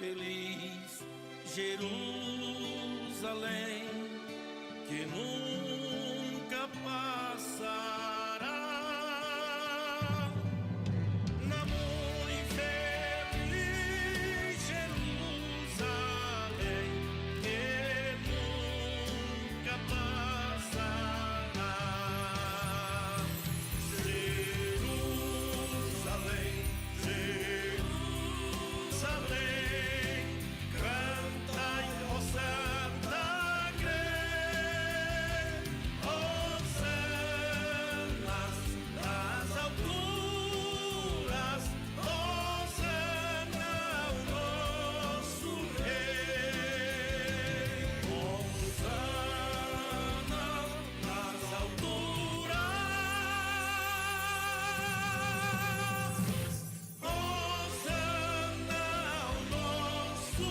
feliz Jerusalém, que nunca passará. Na muito feliz Jerusalém, que nunca passará. Jerusalém, Jerusalém, cantai, ó Santa Grey, hosanas nas alturas, hosana ao nosso Rei, hosana nas alturas, hosana ao nosso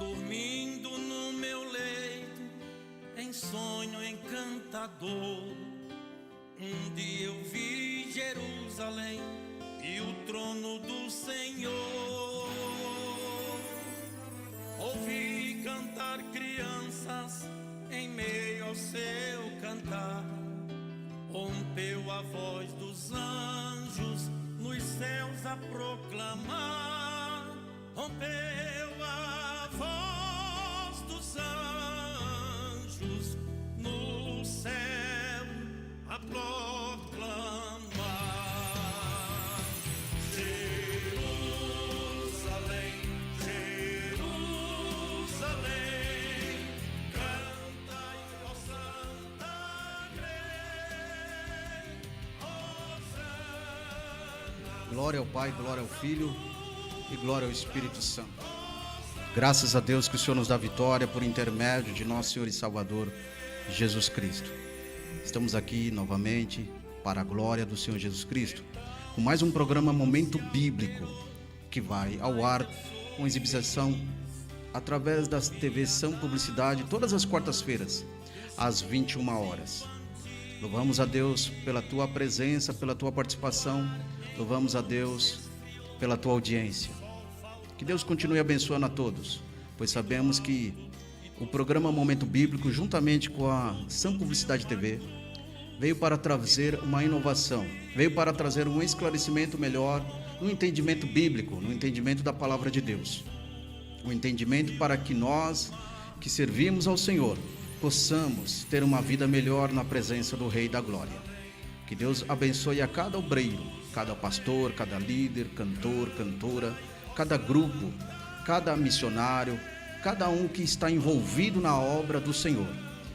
dormindo no meu leito, em sonho encantador, um dia eu vi Jerusalém e o trono do Senhor. Ouvi cantar crianças em meio ao seu cantar, rompeu a voz dos anjos nos céus a proclamar, rompeu a voz dos anjos no céu a proclamar. Jerusalém, Jerusalém, cantai, ó Santa Grey, hosana. Glória ao Pai, glória ao Filho e glória ao Espírito Santo. Graças a Deus que o Senhor nos dá vitória por intermédio de nosso Senhor e Salvador Jesus Cristo. Estamos aqui novamente para a glória do Senhor Jesus Cristo, com mais um programa Momento Bíblico, que vai ao ar com exibição através das TV São Publicidade, todas as quartas-feiras, às 21 horas. Louvamos a Deus pela tua presença, pela tua participação. Louvamos a Deus pela tua audiência. Que Deus continue abençoando a todos, pois sabemos que o programa Momento Bíblico, juntamente com a São Publicidade TV, veio para trazer uma inovação, veio para trazer um esclarecimento melhor no entendimento bíblico, no entendimento da palavra de Deus. Um entendimento para que nós, que servimos ao Senhor, possamos ter uma vida melhor na presença do Rei da Glória. Que Deus abençoe a cada obreiro, cada pastor, cada líder, cantor, cantora, cada grupo, cada missionário, cada um que está envolvido na obra do Senhor.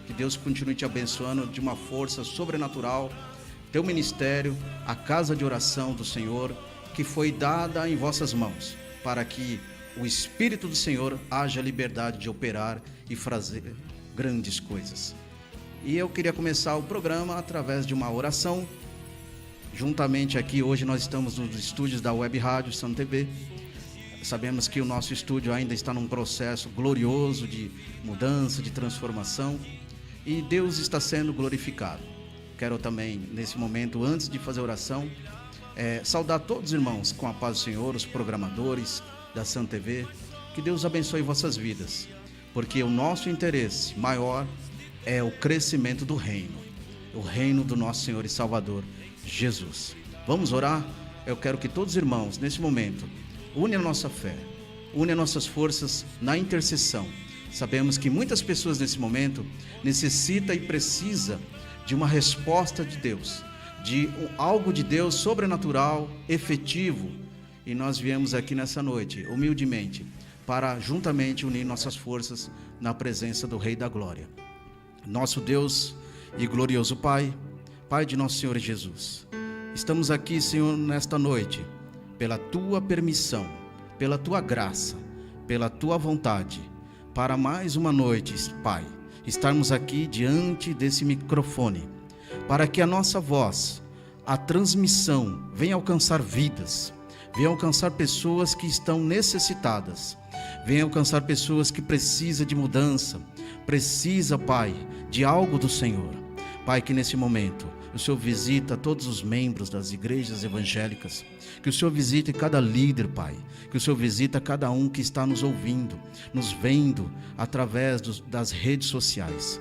Que Deus continue te abençoando de uma força sobrenatural, teu ministério, a casa de oração do Senhor, que foi dada em vossas mãos, para que o Espírito do Senhor haja liberdade de operar e fazer grandes coisas. E eu queria começar o programa através de uma oração. Juntamente aqui, hoje nós estamos nos estúdios da Web Rádio Santo TV. Sabemos que o nosso estúdio ainda está num processo glorioso de mudança, de transformação, e Deus está sendo glorificado. Quero também, nesse momento, antes de fazer a oração, saudar todos os irmãos com a paz do Senhor, os programadores da Santo TV. Que Deus abençoe vossas vidas, porque o nosso interesse maior é o crescimento do reino, o reino do nosso Senhor e Salvador Jesus. Vamos orar? Eu quero que todos os irmãos, nesse momento, une a nossa fé, une as nossas forças na intercessão. Sabemos que muitas pessoas nesse momento necessitam e precisam de uma resposta de Deus, de algo de Deus sobrenatural, efetivo. E nós viemos aqui nessa noite, humildemente, para juntamente unir nossas forças na presença do Rei da Glória. Nosso Deus e glorioso Pai, Pai de nosso Senhor Jesus, estamos aqui, Senhor, nesta noite, pela Tua permissão, pela tua graça, pela tua vontade, para mais uma noite, Pai, estarmos aqui diante desse microfone, para que a nossa voz, a transmissão, venha alcançar vidas, venha alcançar pessoas que estão necessitadas, venha alcançar pessoas que precisam de mudança, precisa, Pai, de algo do Senhor. Pai, que nesse momento o Senhor visita todos os membros das igrejas evangélicas, que o Senhor visite cada líder, Pai, que o Senhor visita cada um que está nos ouvindo, nos vendo através das redes sociais,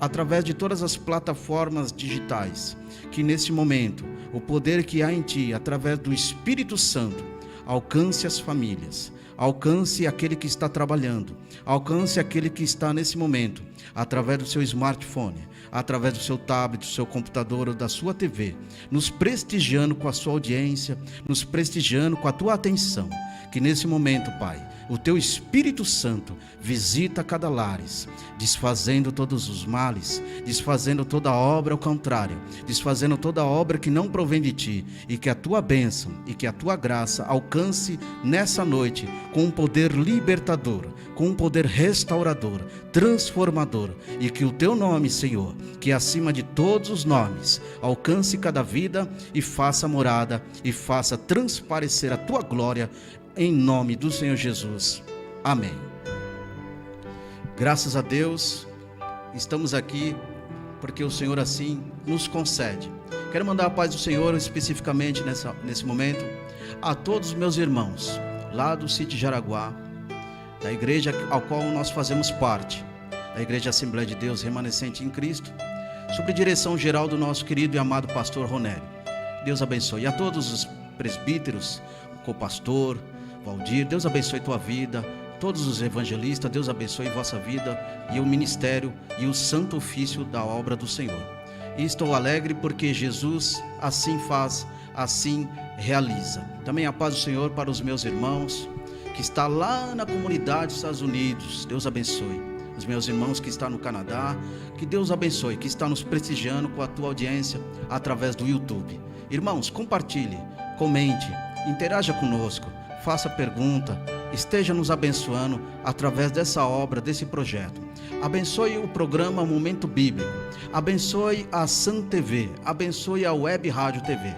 através de todas as plataformas digitais, que nesse momento o poder que há em Ti, através do Espírito Santo, alcance as famílias, alcance aquele que está trabalhando, alcance aquele que está nesse momento, através do seu smartphone, através do seu tablet, do seu computador ou da sua TV, nos prestigiando com a sua audiência, nos prestigiando com a tua atenção, que nesse momento, Pai, o teu Espírito Santo visita cada lares, desfazendo todos os males, desfazendo toda obra ao contrário, desfazendo toda obra que não provém de Ti, e que a Tua bênção e que a Tua graça alcance nessa noite com um poder libertador, com um poder restaurador, transformador, e que o Teu nome, Senhor, que é acima de todos os nomes, alcance cada vida e faça morada e faça transparecer a Tua glória, em nome do Senhor Jesus. Amém. Graças a Deus, estamos aqui porque o Senhor assim nos concede. Quero mandar a paz do Senhor especificamente nesse momento a todos os meus irmãos lá do Sítio Jaraguá, da igreja ao qual nós fazemos parte, da Igreja Assembleia de Deus Remanescente em Cristo, sob direção geral do nosso querido e amado pastor Ronélio. Deus abençoe. E a todos os presbíteros, o co-pastor Valdir, Deus abençoe tua vida, todos os evangelistas, Deus abençoe vossa vida e o ministério e o santo ofício da obra do Senhor. E estou alegre porque Jesus assim faz, assim realiza. Também a paz do Senhor para os meus irmãos que está lá na comunidade dos Estados Unidos, Deus abençoe. Os meus irmãos que estão no Canadá, que Deus abençoe, que está nos prestigiando com a tua audiência através do YouTube. Irmãos, compartilhe, comente, interaja conosco, faça pergunta, esteja nos abençoando através dessa obra, desse projeto. Abençoe o programa Momento Bíblico, abençoe a Sun TV, abençoe a Web Rádio TV.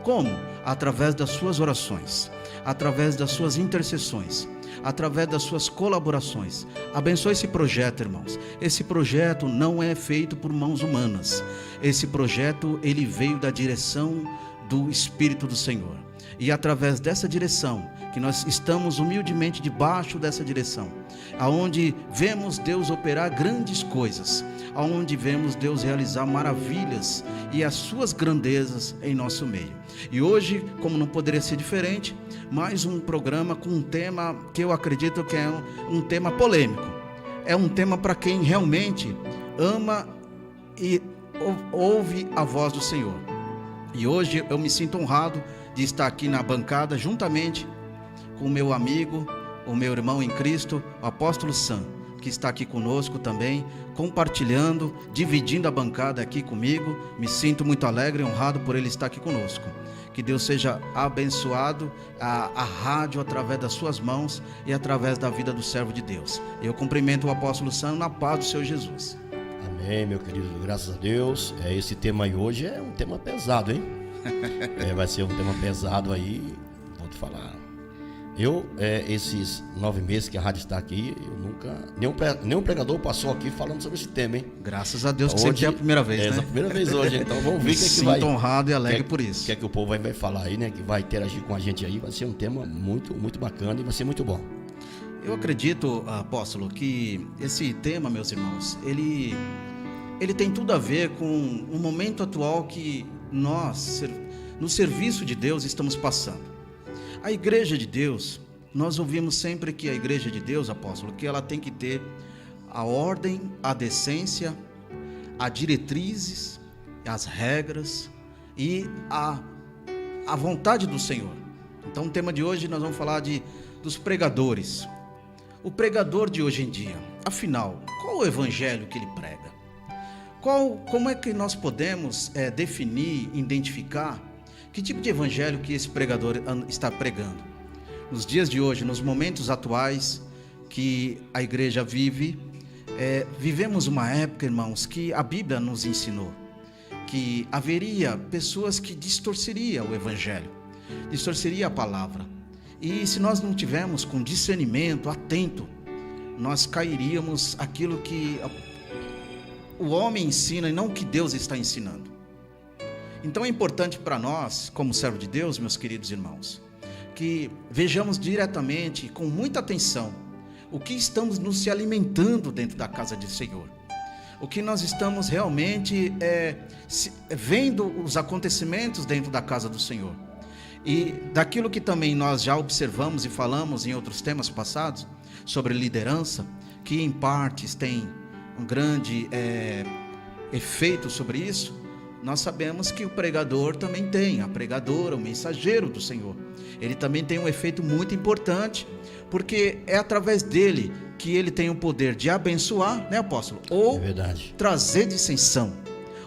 Como? Através das suas orações, através das suas intercessões, através das suas colaborações. Abençoe esse projeto, irmãos. Esse projeto não é feito por mãos humanas. Esse projeto, ele veio da direção do Espírito do Senhor. E através dessa direção, que nós estamos humildemente debaixo dessa direção, aonde vemos Deus operar grandes coisas, aonde vemos Deus realizar maravilhas e as suas grandezas em nosso meio. E hoje, como não poderia ser diferente, mais um programa com um tema que eu acredito que é um tema polêmico. É um tema para quem realmente ama e ouve a voz do Senhor. E hoje eu me sinto honrado de estar aqui na bancada juntamente com o meu amigo, o meu irmão em Cristo, o apóstolo Sam, que está aqui conosco também, compartilhando, dividindo a bancada aqui comigo. Me sinto muito alegre e honrado por ele estar aqui conosco. Que Deus seja abençoado, a rádio através das suas mãos e através da vida do servo de Deus. Eu cumprimento o apóstolo Sam na paz do Senhor Jesus. Amém, meu querido, graças a Deus. Esse tema aí hoje é um tema pesado, hein? Vai ser um tema pesado aí, vou te falar. Esses 9 meses que a rádio está aqui, eu nunca, nenhum pregador passou aqui falando sobre esse tema, hein? Graças a Deus que sempre é a primeira vez, né? É a primeira vez hoje, então vamos ver o que é que vai... Sinto honrado e alegre por isso. O que é que o povo vai falar aí, né? Que vai interagir com a gente aí, vai ser um tema muito, muito bacana e vai ser muito bom. Eu acredito, apóstolo, que esse tema, meus irmãos, ele tem tudo a ver com o momento atual que nós, no serviço de Deus, estamos passando. A igreja de Deus, nós ouvimos sempre que a igreja de Deus, apóstolo, que ela tem que ter a ordem, a decência, as diretrizes, as regras e a vontade do Senhor. Então o tema de hoje nós vamos falar dos pregadores. O pregador de hoje em dia, afinal, qual o evangelho que ele prega? Como é que nós podemos definir, identificar que tipo de evangelho que esse pregador está pregando? nos dias de hoje, nos momentos atuais que a igreja vive, vivemos uma época, irmãos, que a Bíblia nos ensinou que haveria pessoas que distorceriam o evangelho, distorceria a palavra. E se nós não tivermos com discernimento atento, nós cairíamos aquilo que o homem ensina e não o que Deus está ensinando. Então é importante para nós, como servo de Deus, meus queridos irmãos, que vejamos diretamente, com muita atenção, o que estamos nos se alimentando dentro da casa do Senhor. O que nós estamos realmente vendo os acontecimentos dentro da casa do Senhor. E daquilo que também nós já observamos e falamos em outros temas passados, sobre liderança, que em partes tem um grande efeito sobre isso, nós sabemos que o pregador também tem, a pregadora, o mensageiro do Senhor. Ele também tem um efeito muito importante, porque é através dele que ele tem o poder de abençoar, né, apóstolo? Ou trazer dissensão,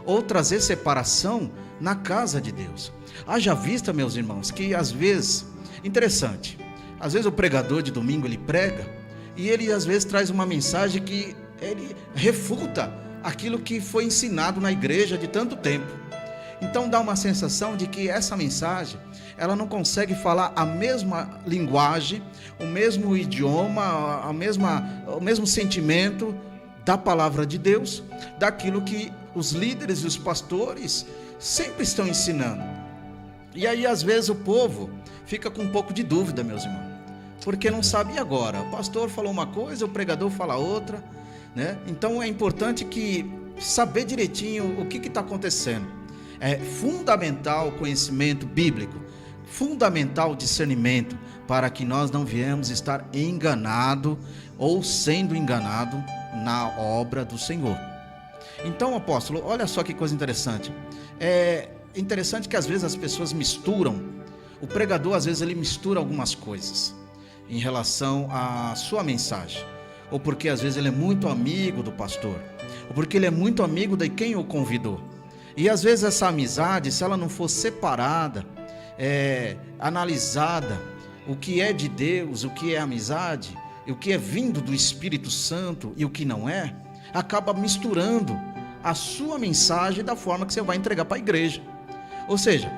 ou trazer separação na casa de Deus. Haja vista, meus irmãos, que às vezes, interessante, às vezes o pregador de domingo ele prega, e ele às vezes traz uma mensagem que ele refuta aquilo que foi ensinado na igreja de tanto tempo. Então dá uma sensação de que essa mensagem, ela não consegue falar a mesma linguagem, o mesmo idioma, o mesmo sentimento da palavra de Deus, daquilo que os líderes e os pastores sempre estão ensinando. E aí às vezes o povo fica com um pouco de dúvida, meus irmãos, porque não sabe. E agora? O pastor falou uma coisa, o pregador fala outra, né? Então é importante que saber direitinho o que está acontecendo. É fundamental o conhecimento bíblico, fundamental o discernimento, para que nós não viemos estar enganado ou sendo enganado na obra do Senhor. Então, apóstolo, olha só que coisa interessante. É interessante que às vezes as pessoas misturam, o pregador às vezes ele mistura algumas coisas em relação à sua mensagem, ou porque às vezes ele é muito amigo do pastor, ou porque ele é muito amigo de quem o convidou. E às vezes essa amizade, se ela não for separada, analisada, o que é de Deus, o que é amizade, e o que é vindo do Espírito Santo e o que não é, acaba misturando a sua mensagem da forma que você vai entregar para a igreja. Ou seja,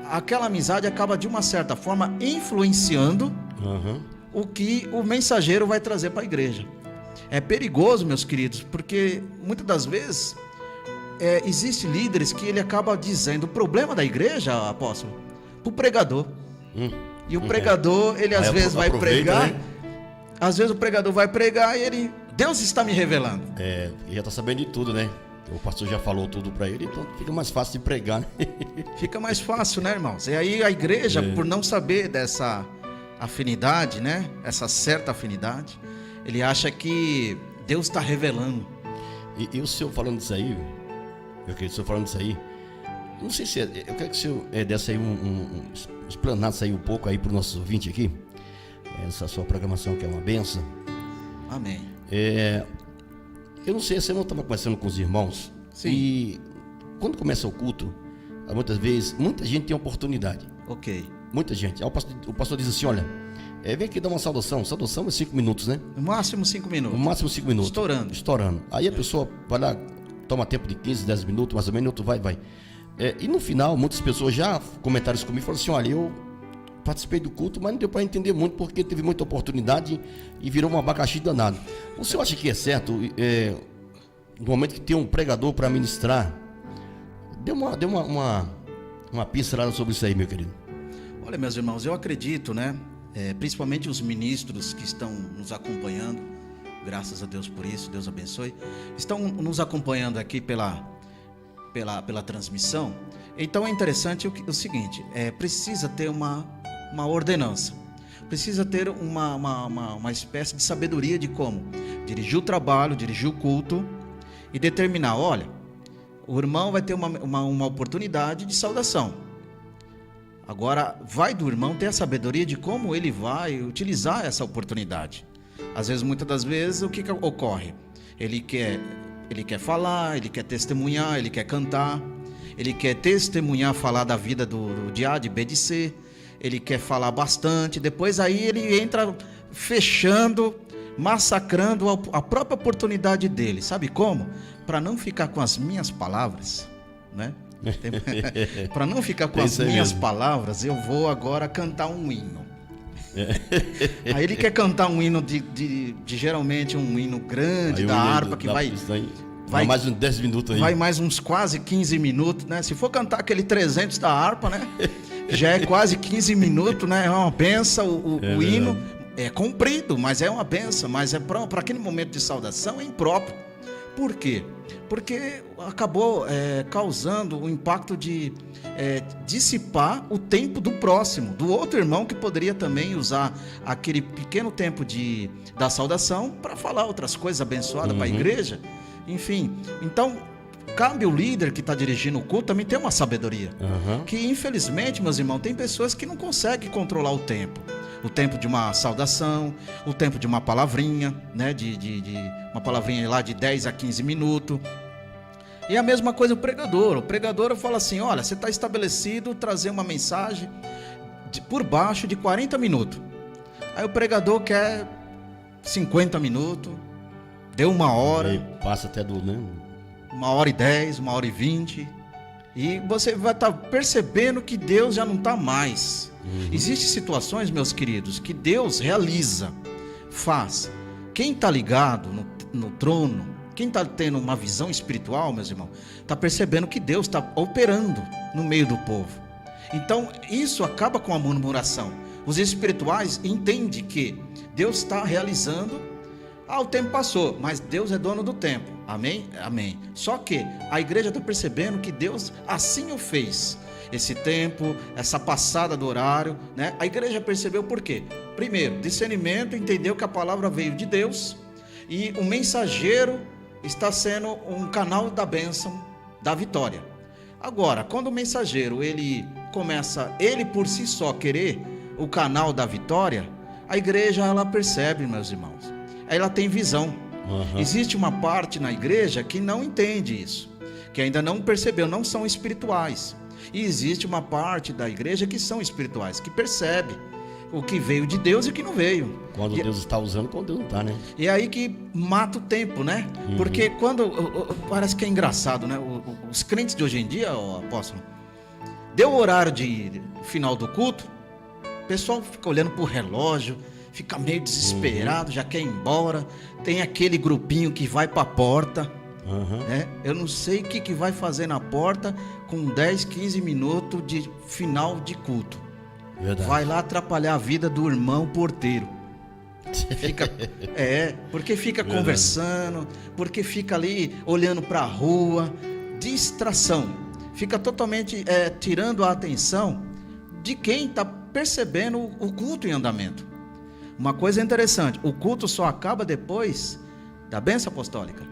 aquela amizade acaba de uma certa forma influenciando o que o mensageiro vai trazer para a igreja. É perigoso, meus queridos, porque muitas das vezes existem líderes que ele acaba dizendo o problema da igreja, apóstolo, para o pregador. E o pregador, ele às vezes vai pregar, né? Às vezes o pregador vai pregar e Deus está me revelando. Já está sabendo de tudo, né? O pastor já falou tudo para ele, então fica mais fácil de pregar, né? Fica mais fácil, né, irmãos? E aí a igreja, por não saber dessa afinidade, né? Essa certa afinidade, ele acha que Deus está revelando. E o senhor falando disso aí, meu querido, o senhor falando disso aí, não sei se eu quero que o senhor desse aí explanasse aí um pouco aí para os nossos ouvintes aqui, essa sua programação que é uma benção. Amém. Eu não sei, você não estava conversando com os irmãos. Sim. E quando começa o culto, muitas vezes, muita gente tem oportunidade. Ok. Muita gente. Aí o pastor diz assim, olha, vem aqui dar uma saudação. Saudação é 5 minutos, né? No máximo 5 minutos. No máximo 5 minutos. Estourando. Aí a pessoa vai lá, toma tempo de 15, 10 minutos, mais ou menos, outro vai. E no final, muitas pessoas já comentaram isso comigo, falaram assim, olha, eu participei do culto, mas não deu para entender muito, porque teve muita oportunidade e virou um abacaxi danado. O senhor acha que é certo, no momento que tem um pregador para ministrar, dê uma pincelada sobre isso aí, meu querido? Olha, meus irmãos, eu acredito, né? Principalmente os ministros que estão nos acompanhando, graças a Deus por isso, Deus abençoe, estão nos acompanhando aqui pela transmissão. Então é interessante o seguinte, precisa ter uma ordenança, precisa ter uma espécie de sabedoria de como dirigir o trabalho, dirigir o culto e determinar, olha, o irmão vai ter uma oportunidade de saudação. Agora, vai do irmão ter a sabedoria de como ele vai utilizar essa oportunidade. Às vezes, muitas das vezes, o que ocorre? Ele quer falar, ele quer testemunhar, ele quer cantar, ele quer testemunhar, falar da vida de A, de B, de C. ele quer falar bastante, depois aí ele entra fechando, massacrando a própria oportunidade dele. Sabe como? Para não ficar com as minhas palavras, né? Para não ficar com as minhas palavras, eu vou agora cantar um hino. Aí ele quer cantar um hino de geralmente um hino grande aí da harpa que vai mais uns 10 minutos aí. Vai mais uns quase 15 minutos, né? Se for cantar aquele 300 da harpa, né? Já é quase 15 minutos, né? É uma benção o hino. É comprido, mas é uma benção, mas é para aquele momento de saudação é impróprio. Por quê? Porque acabou causando o impacto de dissipar o tempo do próximo, do outro irmão que poderia também usar aquele pequeno tempo da saudação para falar outras coisas abençoadas para a igreja. Enfim, então cabe o líder que está dirigindo o culto também ter uma sabedoria. Que infelizmente, meus irmãos, tem pessoas que não conseguem controlar o tempo. O tempo de uma saudação, o tempo de uma palavrinha, né? De uma palavrinha lá de 10 a 15 minutos. E a mesma coisa o pregador. O pregador fala assim: olha, você está estabelecido trazer uma mensagem por baixo de 40 minutos. Aí o pregador quer 50 minutos, deu 1 hora. Aí passa até do... Né? 1h10, 1h20. E você vai estar percebendo que Deus já não está mais. Existem situações, meus queridos, que Deus realiza, faz. Quem está ligado no trono, quem está tendo uma visão espiritual, meus irmãos, está percebendo que Deus está operando no meio do povo. Então, isso acaba com a murmuração. Os espirituais entendem que Deus está realizando. O tempo passou, mas Deus é dono do tempo. Amém? Amém. Só que a igreja está percebendo que Deus assim o fez. Esse tempo, essa passada do horário, né? A igreja percebeu por quê? Primeiro, discernimento, entendeu que a palavra veio de Deus e o mensageiro está sendo um canal da bênção, da vitória. Agora, quando o mensageiro, ele começa, ele por si só querer o canal da vitória, a igreja, ela percebe, meus irmãos. Ela tem visão. Existe uma parte na igreja que não entende isso, que ainda não percebeu, não são espirituais. E existe uma parte da igreja que são espirituais, que percebe o que veio de Deus e o que não veio. Quando Deus está usando, quando Deus não está, né? E aí que mata o tempo, né? Porque quando... Parece que é engraçado, né? Os crentes de hoje em dia, apóstolo, deu o horário de final do culto, o pessoal fica olhando pro relógio, fica meio desesperado, já quer ir embora. Tem aquele grupinho que vai para a porta. Né? Eu não sei o que vai fazer na porta com 10, 15 minutos de final de culto. Verdade. Vai lá atrapalhar a vida do irmão porteiro. Porque fica conversando, porque fica ali olhando para a rua. Distração. Fica totalmente tirando a atenção de quem está percebendo o culto em andamento. Uma coisa interessante, o culto só acaba depois da bênção apostólica.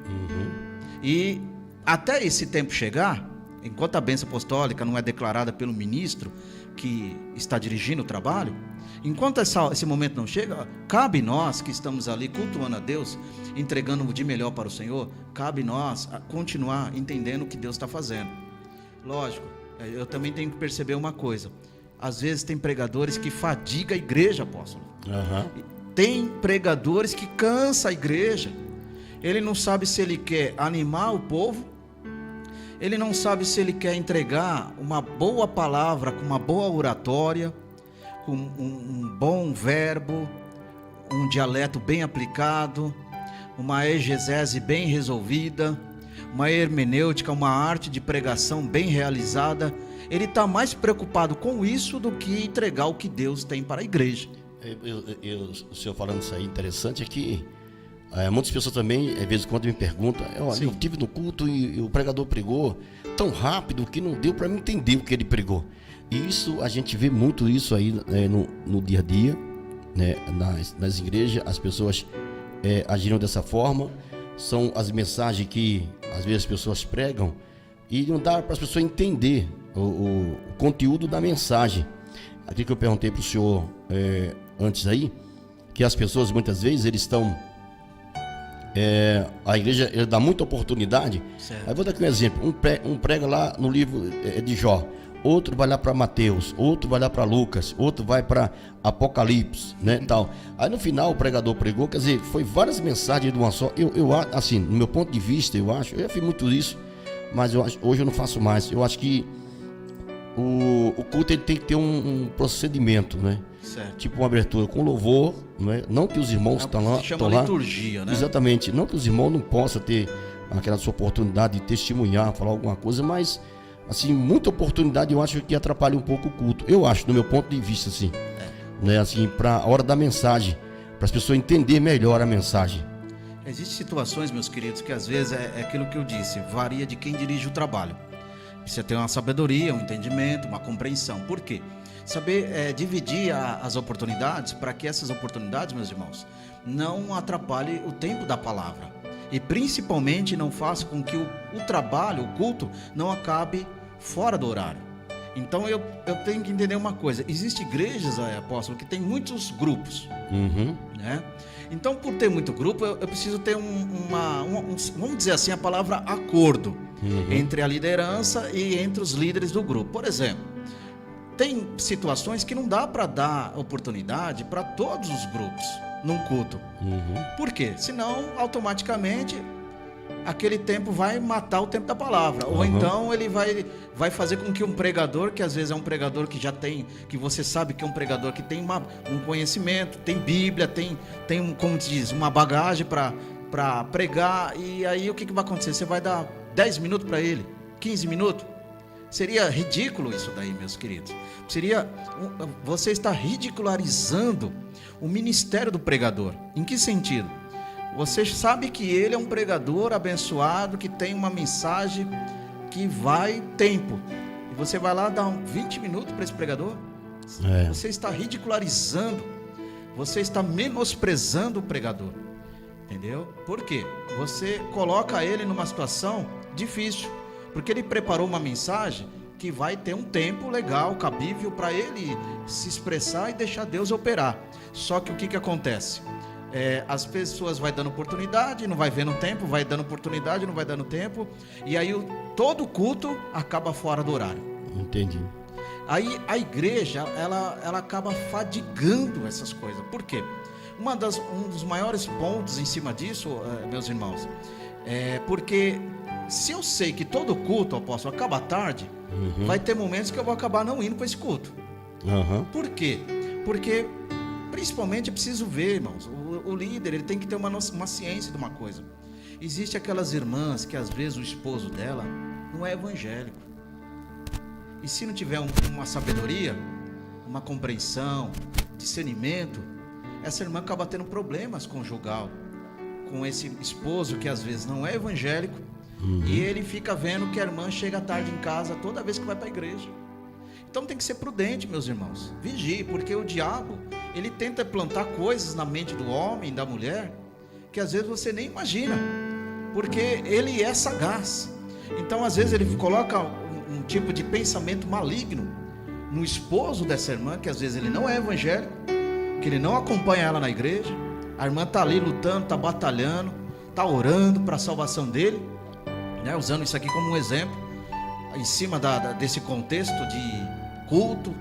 E até esse tempo chegar, enquanto a bênção apostólica não é declarada pelo ministro que está dirigindo o trabalho, enquanto esse momento não chega, cabe nós que estamos ali cultuando a Deus, entregando o de melhor para o Senhor, cabe nós continuar entendendo o que Deus está fazendo. Lógico, eu também tenho que perceber uma coisa. Às vezes tem pregadores que fadigam a igreja, apóstolo. Tem pregadores que cansam a igreja. Ele não sabe se ele quer animar o povo. Ele não sabe se ele quer entregar uma boa palavra, com uma boa oratória, com um bom verbo, um dialeto bem aplicado, uma exegese bem resolvida, uma hermenêutica, uma arte de pregação bem realizada. Ele está mais preocupado com isso do que entregar o que Deus tem para a igreja. O senhor falando isso aí, interessante é que muitas pessoas também, às vezes, quando me perguntam, eu estive no culto e o pregador pregou tão rápido que não deu para mim entender o que ele pregou. E isso, a gente vê muito isso aí no dia a dia, né? Nas igrejas, as pessoas agiram dessa forma. São as mensagens que, às vezes, as pessoas pregam e não dá para as pessoas entender o conteúdo da mensagem. Aqui que eu perguntei para o senhor antes aí, que as pessoas, muitas vezes, eles estão... a igreja dá muita oportunidade. Aí vou dar aqui um exemplo. Um prega lá no livro de Jó. outro vai lá para Mateus, outro vai lá para Lucas, outro vai para Apocalipse, né, tal. Aí no final o pregador pregou, quer dizer, foi várias mensagens de uma só. Eu assim, no meu ponto de vista, eu já fiz muito isso, mas hoje eu não faço mais. Eu acho que o culto ele tem que ter um procedimento, né? Certo. Tipo uma abertura com louvor, né? Não que os irmãos estão lá, se chama liturgia, né? Exatamente, não que os irmãos não possam ter aquela sua oportunidade de testemunhar, falar alguma coisa, mas assim, muita oportunidade eu acho que atrapalha um pouco o culto. Eu acho, do meu ponto de vista, assim, né? Assim, para a hora da mensagem, para as pessoas entenderem melhor a mensagem. Existem situações, meus queridos, que às vezes é aquilo que eu disse, varia de quem dirige o trabalho. Precisa ter uma sabedoria, um entendimento, uma compreensão. Por quê? Saber dividir as oportunidades para que essas oportunidades, meus irmãos, não atrapalhem o tempo da palavra. E principalmente não faça com que o trabalho, o culto, não acabe fora do horário. Então eu tenho que entender uma coisa. Existem igrejas, apóstolo, que tem muitos grupos. Né? Então, por ter muito grupo, eu preciso ter vamos dizer assim, a palavra acordo entre a liderança e entre os líderes do grupo. Por exemplo, tem situações que não dá para dar oportunidade para todos os grupos num culto. Por quê? Senão, automaticamente, aquele tempo vai matar o tempo da palavra. Ou então ele vai fazer com que um pregador, que às vezes é um pregador que já tem, que você sabe que é um pregador que tem um conhecimento, tem Bíblia, tem como se diz, uma bagagem para pregar, e aí o que vai acontecer? Você vai dar 10 minutos para ele, 15 minutos? Seria ridículo isso daí, meus queridos. Você está ridicularizando o ministério do pregador. Em que sentido? Você sabe que ele é um pregador abençoado, que tem uma mensagem que vai tempo. E você vai lá dar 20 minutos para esse pregador? Você está ridicularizando, você está menosprezando o pregador. Entendeu? Por quê? Você coloca ele numa situação difícil, porque ele preparou uma mensagem que vai ter um tempo legal, cabível para ele se expressar e deixar Deus operar. Só que o que acontece? As pessoas vai dando oportunidade, não vai vendo tempo, vai dando oportunidade, não vai dando tempo, e aí todo culto acaba fora do horário. Entendi. Aí a igreja, ela acaba fadigando essas coisas. Por quê? Um dos maiores pontos em cima disso, meus irmãos, porque se eu sei que todo culto, apóstolo, acaba tarde, vai ter momentos que eu vou acabar não indo para esse culto. Por quê? Porque principalmente é preciso ver, irmãos, o líder ele tem que ter uma ciência de uma coisa. Existe aquelas irmãs que às vezes o esposo dela não é evangélico, e se não tiver uma sabedoria, uma compreensão, discernimento, essa irmã acaba tendo problemas conjugal com esse esposo que às vezes não é evangélico, e ele fica vendo que a irmã chega tarde em casa toda vez que vai para a igreja. Então tem que ser prudente, meus irmãos. Vigie, porque o diabo, ele tenta plantar coisas na mente do homem, da mulher, que às vezes você nem imagina, porque ele é sagaz. Então às vezes ele coloca um tipo de pensamento maligno no esposo dessa irmã, que às vezes ele não é evangélico, que ele não acompanha ela na igreja. A irmã está ali lutando, está batalhando, está orando para a salvação dele, né? Usando isso aqui como um exemplo, em cima desse contexto de culto.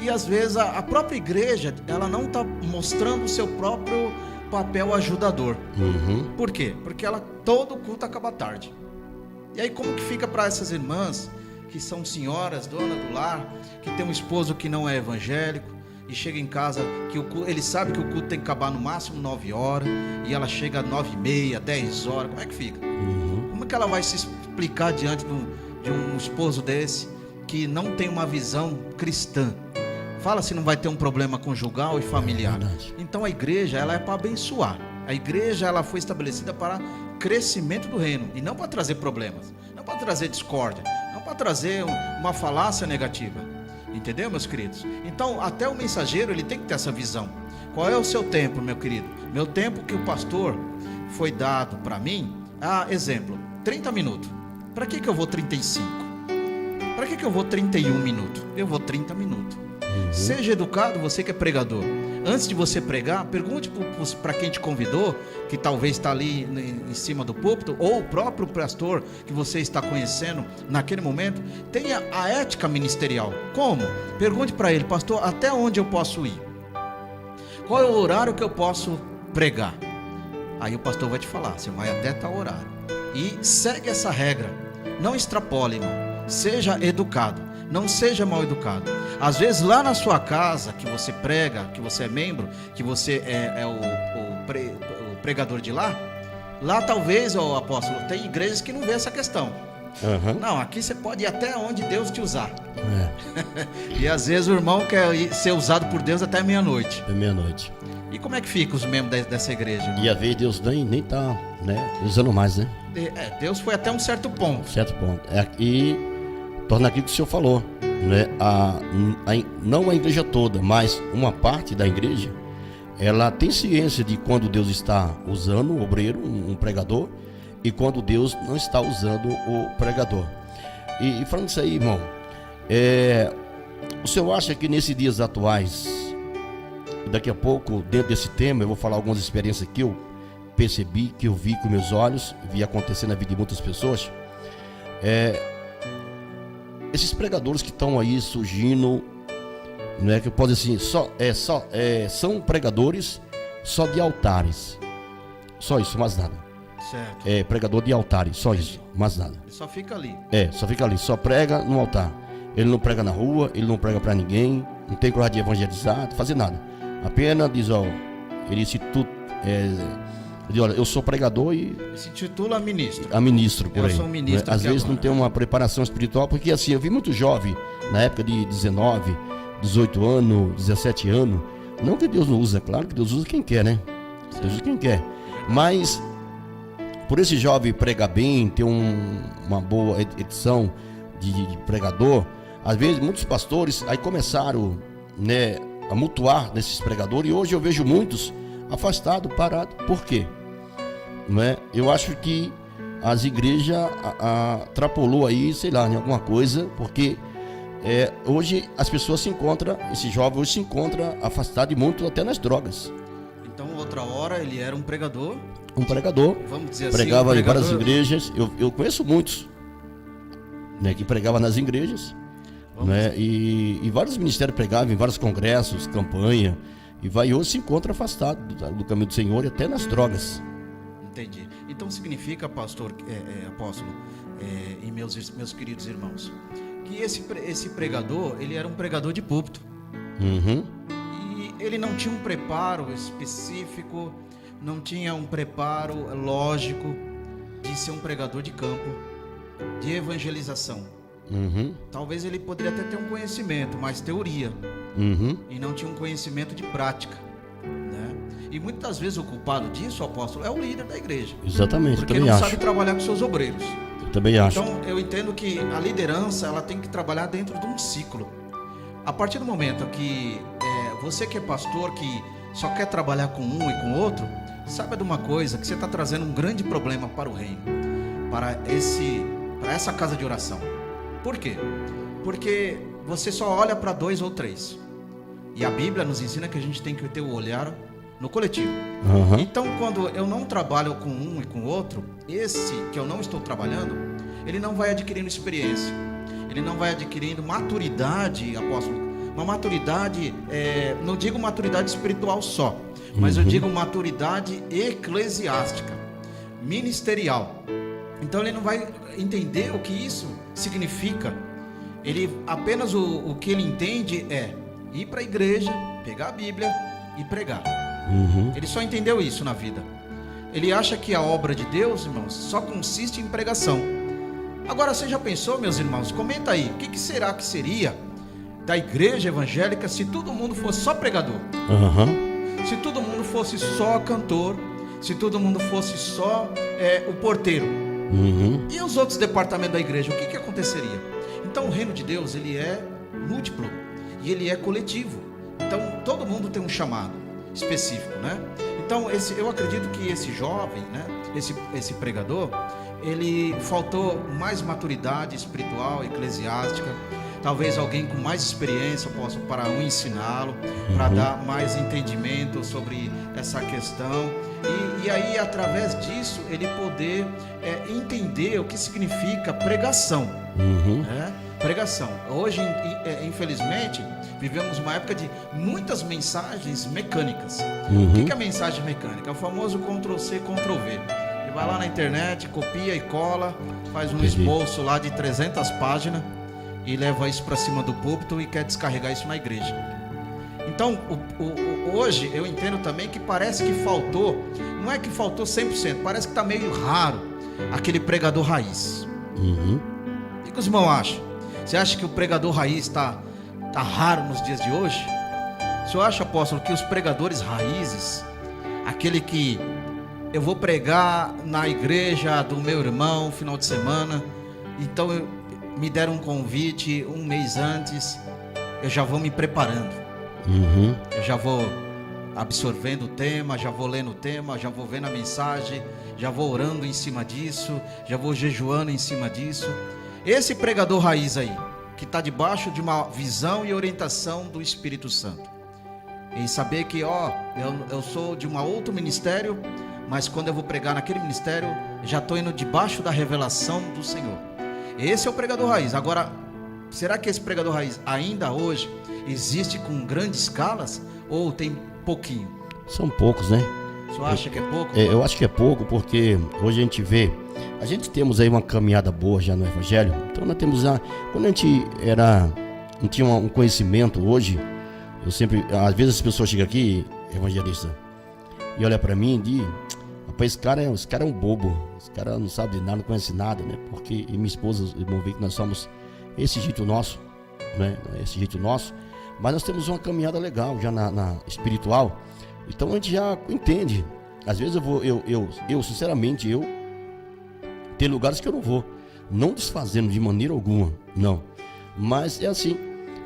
E às vezes a própria igreja, ela não está mostrando o seu próprio papel ajudador. Por quê? Porque todo culto acaba tarde. E aí como que fica para essas irmãs que são senhoras, dona do lar, que tem um esposo que não é evangélico, e chega em casa, ele sabe que o culto tem que acabar no máximo 9 horas, e ela chega às 9h30, 10 horas, como é que fica? Como é que ela vai se explicar diante de um esposo desse, que não tem uma visão cristã? Fala se não vai ter um problema conjugal e familiar. Então a igreja, ela é para abençoar. A igreja, ela foi estabelecida para crescimento do reino, e não para trazer problemas, não para trazer discórdia, não para trazer uma falácia negativa. Entendeu, meus queridos? Então, até o mensageiro, ele tem que ter essa visão. Qual é o seu tempo, meu querido? Meu tempo que o pastor foi dado para mim, exemplo, 30 minutos. Para que eu vou 35? Para que eu vou 31 minutos? Eu vou 30 minutos. Seja educado, você que é pregador. Antes de você pregar, pergunte para quem te convidou, que talvez está ali em cima do púlpito, ou o próprio pastor que você está conhecendo naquele momento. Tenha a ética ministerial. Como? Pergunte para ele: pastor, até onde eu posso ir? Qual é o horário que eu posso pregar? Aí o pastor vai te falar: você vai até tal horário. E segue essa regra. Não extrapole, irmão. Seja educado. Não seja mal educado. Às vezes lá na sua casa, que você prega, que você é membro, que você é o pregador de lá, talvez, ó, apóstolo, tem igrejas que não vê essa questão. Não, aqui você pode ir até onde Deus te usar. E às vezes o irmão quer ser usado por Deus até meia-noite. Até meia-noite. E como é que fica os membros dessa igreja, irmão? E às vezes Deus nem tá, né, usando mais, né? Deus foi até um certo ponto. Certo ponto. E torna aquilo que o senhor falou, né? Não a igreja toda, mas uma parte da igreja, ela tem ciência de quando Deus está usando um obreiro, um pregador, e quando Deus não está usando o pregador. E falando isso aí, irmão, o senhor acha que nesses dias atuais, daqui a pouco, dentro desse tema, eu vou falar algumas experiências que eu percebi, que eu vi com meus olhos, vi acontecer na vida de muitas pessoas, esses pregadores que estão aí surgindo, né, que pode assim, são pregadores só de altares, só isso, mais nada. Certo. Pregador de altares, só isso, mais nada. Ele só fica ali. Só fica ali, só prega no altar. Ele não prega na rua, ele não prega para ninguém, não tem coragem de evangelizar, de fazer nada. Apenas diz, ó, ele se diz, olha, eu sou pregador e se intitula ministro. A ministro, por aí. Eu sou ministro. Às vezes não tem uma preparação espiritual, porque assim, eu vi muito jovem, na época de 19, 18 anos, 17 anos. Não que Deus não usa, claro que Deus usa quem quer, né? Deus usa quem quer. Mas, por esse jovem pregar bem, ter uma boa edição de pregador, às vezes muitos pastores aí começaram, né, a mutuar nesses pregadores, e hoje eu vejo muitos afastados, parados. Por quê? Não é? Eu acho que as igrejas atrapalhou aí, sei lá, em alguma coisa, porque hoje as pessoas se encontram, esse jovem hoje se encontra afastado e muito até nas drogas. Então, outra hora ele era um pregador. Um pregador, vamos dizer assim, pregava em várias igrejas. Eu conheço muitos, né, que pregavam nas igrejas, né, e vários ministérios pregavam em vários congressos, campanha, e hoje se encontra afastado do caminho do Senhor e até nas drogas. Entendi. Então significa, pastor, apóstolo, e meus queridos irmãos, que esse pregador, ele era um pregador de púlpito. E ele não tinha um preparo específico, não tinha um preparo lógico de ser um pregador de campo, de evangelização. Talvez ele poderia até ter um conhecimento, mais teoria, e não tinha um conhecimento de prática, né? E muitas vezes o culpado disso, apóstolo, é o líder da igreja. Exatamente. Porque ele não sabe trabalhar com seus obreiros. Eu também acho. Então eu entendo que a liderança, ela tem que trabalhar dentro de um ciclo. A partir do momento que você que é pastor, que só quer trabalhar com um e com outro, saiba de uma coisa, que você está trazendo um grande problema para o reino, para essa casa de oração. Por quê? Porque você só olha para 2 ou 3. E a Bíblia nos ensina que a gente tem que ter o olhar no coletivo. Então, quando eu não trabalho com um e com o outro, esse que eu não estou trabalhando, ele não vai adquirindo experiência, ele não vai adquirindo maturidade, apóstolo. Uma maturidade, não digo maturidade espiritual só, mas eu digo maturidade eclesiástica, ministerial. Então ele não vai entender o que isso significa. Ele apenas o que ele entende é ir para a igreja, pegar a Bíblia e pregar. Ele só entendeu isso na vida. Ele acha que a obra de Deus, irmãos, só consiste em pregação. Agora, você já pensou, meus irmãos? Comenta aí, o que será que seria da igreja evangélica se todo mundo fosse só pregador? Se todo mundo fosse só cantor, se todo mundo fosse só o porteiro, e os outros departamentos da igreja, o que aconteceria? Então o reino de Deus, ele é múltiplo e ele é coletivo. Então todo mundo tem um chamado específico, né? Então eu acredito que esse jovem, né, esse pregador, ele faltou mais maturidade espiritual, eclesiástica. talvez alguém com mais experiência possa para ensiná-lo, para dar mais entendimento sobre essa questão. E aí, através disso, ele poder entender o que significa pregação. Pregação. Hoje, infelizmente, vivemos uma época de muitas mensagens mecânicas. O que é mensagem mecânica? É o famoso Ctrl+C, Ctrl+V. Ele vai lá na internet, copia e cola, faz um esboço lá de 300 páginas e leva isso para cima do púlpito e quer descarregar isso na igreja. Então, hoje eu entendo também que parece que faltou, não é que faltou 100%, parece que está meio raro aquele pregador raiz. O que os irmãos acham? Você acha que o pregador raiz está raro nos dias de hoje? O senhor acha, apóstolo, que os pregadores raízes, aquele que eu vou pregar na igreja do meu irmão final de semana, então me deram um convite um mês antes, eu já vou me preparando. Eu já vou absorvendo o tema, já vou lendo o tema, já vou vendo a mensagem, já vou orando em cima disso, já vou jejuando em cima disso. Esse pregador raiz aí, que está debaixo de uma visão e orientação do Espírito Santo, e saber que eu sou de um outro ministério, mas quando eu vou pregar naquele ministério, já estou indo debaixo da revelação do Senhor. Esse é o pregador raiz. Agora, será que esse pregador raiz ainda hoje existe com grandes escalas ou tem pouquinho? São poucos, né? O senhor acha que é pouco? Eu acho que é pouco, porque hoje a gente temos aí uma caminhada boa já no Evangelho. Então nós temos quando a gente não tinha um conhecimento, hoje, às vezes as pessoas chegam aqui, evangelista, e olham para mim e dizem: rapaz, esse cara é um bobo, esse cara não sabe de nada, não conhece nada, né? Porque minha esposa, vão ver que nós somos esse jeito nosso, né? Esse jeito nosso, mas nós temos uma caminhada legal já na espiritual. Então a gente já entende. Às vezes eu sinceramente, tem lugares que eu não vou, não desfazendo de maneira alguma, não. Mas é assim,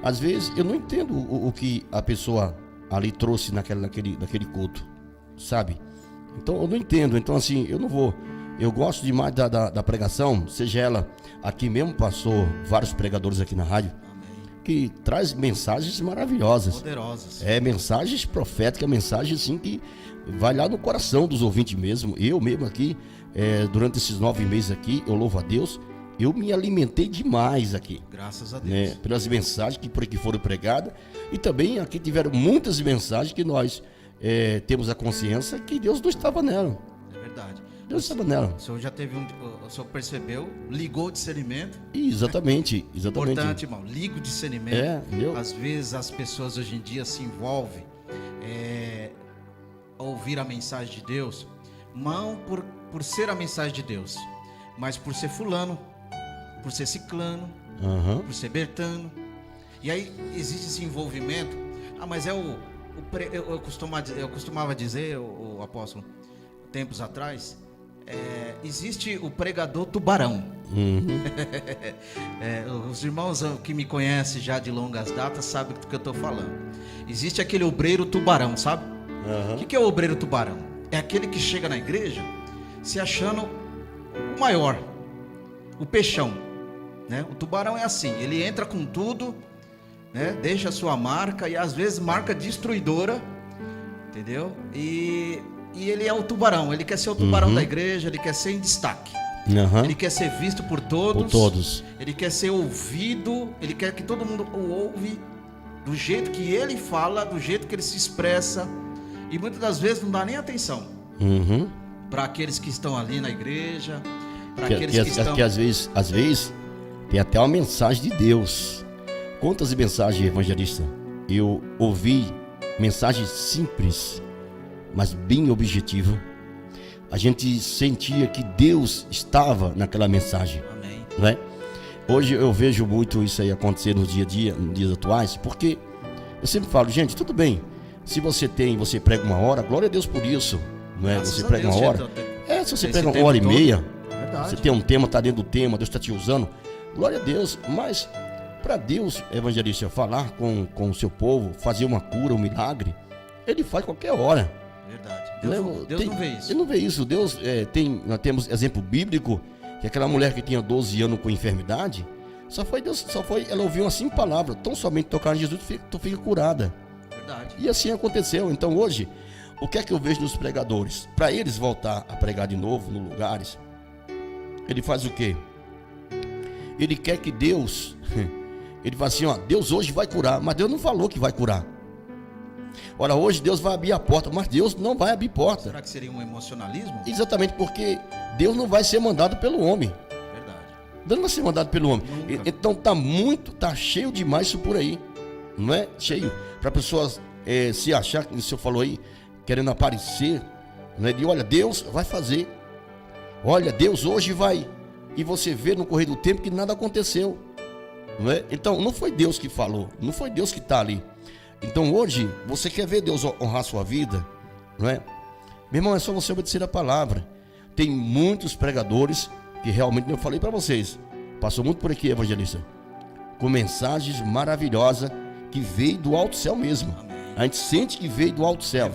às vezes eu não entendo o que a pessoa ali trouxe naquele culto, sabe? Então eu não entendo, então assim, eu não vou. Eu gosto demais da pregação, seja ela, aqui mesmo passou vários pregadores aqui na rádio, que traz mensagens maravilhosas, poderosas. Mensagens proféticas, mensagens assim que vai lá no coração dos ouvintes mesmo. Eu mesmo aqui, durante esses 9 meses aqui, eu louvo a Deus, eu me alimentei demais aqui. Graças a Deus. Né, pelas mensagens que foram pregadas, e também aqui tiveram muitas mensagens que nós temos a consciência que Deus não estava nela. É verdade. Deus estava nela. O senhor já teve o senhor percebeu, ligou o discernimento. Exatamente, exatamente. Importante, irmão, liga o discernimento. Às vezes as pessoas hoje em dia se envolvem a ouvir a mensagem de Deus, não por ser a mensagem de Deus, mas por ser fulano, por ser ciclano, por ser bertano. E aí existe esse envolvimento. Mas eu costumava dizer, o apóstolo, tempos atrás, existe o pregador tubarão. Os irmãos que me conhecem já de longas datas sabem do que eu estou falando. Existe aquele obreiro tubarão, sabe? O que é o obreiro tubarão? É aquele que chega na igreja se achando o maior, o peixão, né? O tubarão é assim, ele entra com tudo, né? Deixa a sua marca, e às vezes marca destruidora, entendeu? E ele é o tubarão, ele quer ser o tubarão da igreja, ele quer ser em destaque, ele quer ser visto por todos, ele quer ser ouvido, ele quer que todo mundo o ouve do jeito que ele fala, do jeito que ele se expressa, e muitas das vezes não dá nem atenção para aqueles que estão ali na igreja, para aqueles que estão... Que às vezes tem até uma mensagem de Deus. Quantas mensagens, evangelista, eu ouvi mensagens simples, mas bem objetiva. A gente sentia que Deus estava naquela mensagem. Amém. Né? Hoje eu vejo muito isso aí acontecer no dia a dia, nos dias atuais, porque eu sempre falo, gente, tudo bem, se você prega 1 hora, glória a Deus por isso, não é? Você prega 1 hora, se você prega 1 hora e meia, você tem um tema, está dentro do tema, Deus está te usando, glória a Deus. Mas para Deus, evangelista, falar com o seu povo, fazer uma cura, um milagre, Ele faz qualquer hora. Verdade. Deus não vê isso. Ele não vê isso. Deus nós temos exemplo bíblico, que aquela mulher que tinha 12 anos com enfermidade, Ela ouviu uma simples palavra, tão somente tocar em Jesus, tu fica curada. Verdade. E assim aconteceu. Então hoje, o que é que eu vejo nos pregadores? Para eles voltar a pregar de novo nos lugares, ele faz o quê? Ele quer que Deus, ele fala assim, ó, Deus hoje vai curar, mas Deus não falou que vai curar. Ora, hoje Deus vai abrir a porta, mas Deus não vai abrir porta. Será que seria um emocionalismo? Exatamente, porque Deus não vai ser mandado pelo homem. Verdade. Deus não vai ser mandado pelo homem. Nunca. Então tá cheio demais isso por aí. Não é? Cheio. Para pessoas se achar, que o senhor falou aí, querendo aparecer, né? De olha, Deus vai fazer. Olha, Deus hoje vai. E você vê no correr do tempo que nada aconteceu. Não é? Então não foi Deus que falou, não foi Deus que está ali. Então hoje, você quer ver Deus honrar sua vida, não é? Meu irmão, é só você obedecer a palavra. Tem muitos pregadores que realmente, eu falei para vocês, passou muito por aqui, evangelista, com mensagens maravilhosas que veio do alto céu mesmo. Amém. A gente sente que veio do alto céu,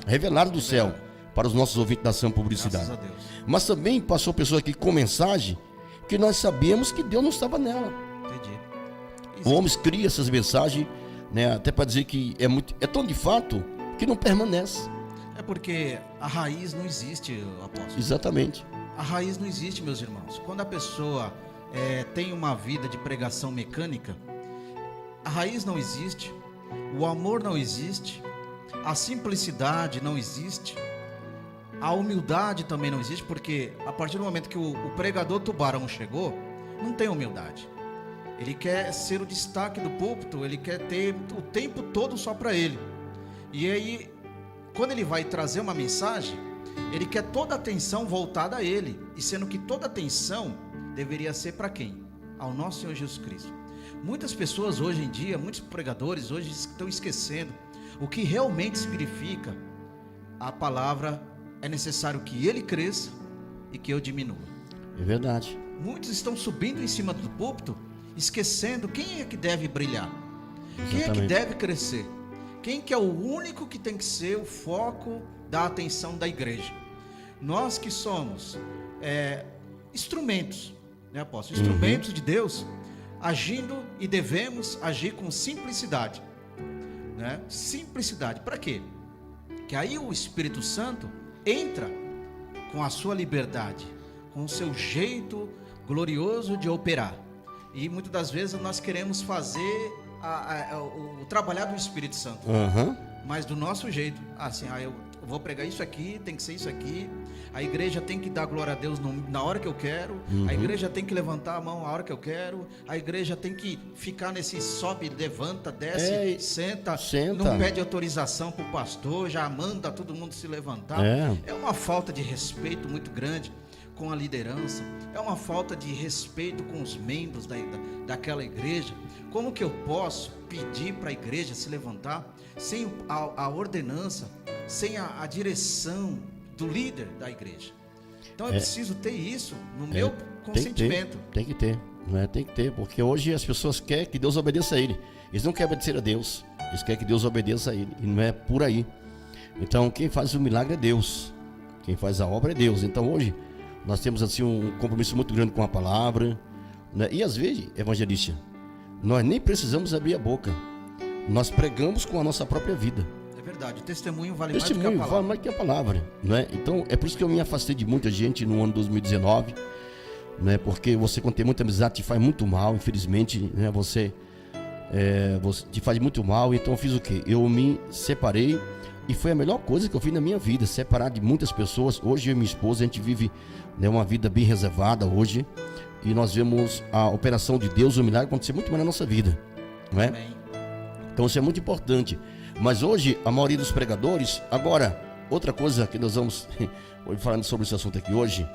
revelado do céu, para os nossos ouvintes da Ação Publicidade. Graças a Deus. Mas também passou pessoa aqui com mensagem que nós sabíamos que Deus não estava nela. Entendi. O homem cria essas mensagens, né, até para dizer que é tão de fato que não permanece. É porque a raiz não existe, apóstolo. Exatamente. A raiz não existe, meus irmãos. Quando a pessoa tem uma vida de pregação mecânica, a raiz não existe, o amor não existe, a simplicidade não existe, a humildade também não existe, porque a partir do momento que o pregador tubarão chegou, não tem humildade. Ele quer ser o destaque do púlpito, ele quer ter o tempo todo só para ele. E aí, quando ele vai trazer uma mensagem, ele quer toda a atenção voltada a ele, e sendo que toda a atenção deveria ser para quem? Ao nosso Senhor Jesus Cristo. Muitas pessoas hoje em dia, muitos pregadores hoje estão esquecendo o que realmente significa a palavra: é necessário que ele cresça e que eu diminua. É verdade. Muitos estão subindo em cima do púlpito, esquecendo quem é que deve brilhar, quem é que deve crescer, quem que é o único que tem que ser o foco da atenção da igreja. Nós que somos instrumentos, né, apóstolo? Instrumentos de Deus, agindo, e devemos agir com simplicidade, né? Simplicidade, para quê? Que aí o Espírito Santo entra com a sua liberdade, com o seu jeito glorioso de operar. E muitas das vezes nós queremos fazer o trabalhar do Espírito Santo, mas do nosso jeito. Assim, eu vou pregar isso aqui, tem que ser isso aqui. A igreja tem que dar glória a Deus na hora que eu quero. A igreja tem que levantar a mão na hora que eu quero. A igreja tem que ficar nesse sobe, levanta, desce, senta. Não pede autorização para o pastor, já manda todo mundo se levantar. É uma falta de respeito muito grande com a liderança, é uma falta de respeito com os membros daquela igreja. Como que eu posso pedir para a igreja se levantar sem a ordenança, sem a direção do líder da igreja? Então eu preciso ter isso no meu consentimento. Tem que ter, né? Tem que ter, porque hoje as pessoas querem que Deus obedeça a ele. Eles não querem obedecer a Deus, eles querem que Deus obedeça a ele, e não é por aí. Então quem faz o milagre é Deus, quem faz a obra é Deus. Então hoje nós temos assim um compromisso muito grande com a palavra, né? E às vezes, evangelista, nós nem precisamos abrir a boca, nós pregamos com a nossa própria vida. É verdade, o testemunho vale mais do que a palavra, né? Então é por isso que eu me afastei de muita gente no ano 2019, né? Porque você, quando tem muita amizade, te faz muito mal, infelizmente, né? Você te faz muito mal. Então eu fiz o quê? Eu me separei. E foi a melhor coisa que eu fiz na minha vida, separar de muitas pessoas. Hoje eu e minha esposa, a gente vive, né, uma vida bem reservada hoje. E nós vemos a operação de Deus, o milagre acontecer muito mais na nossa vida, não é? Amém. Então isso é muito importante. Mas hoje, a maioria dos pregadores... Agora, outra coisa que nós vamos falando sobre esse assunto aqui hoje,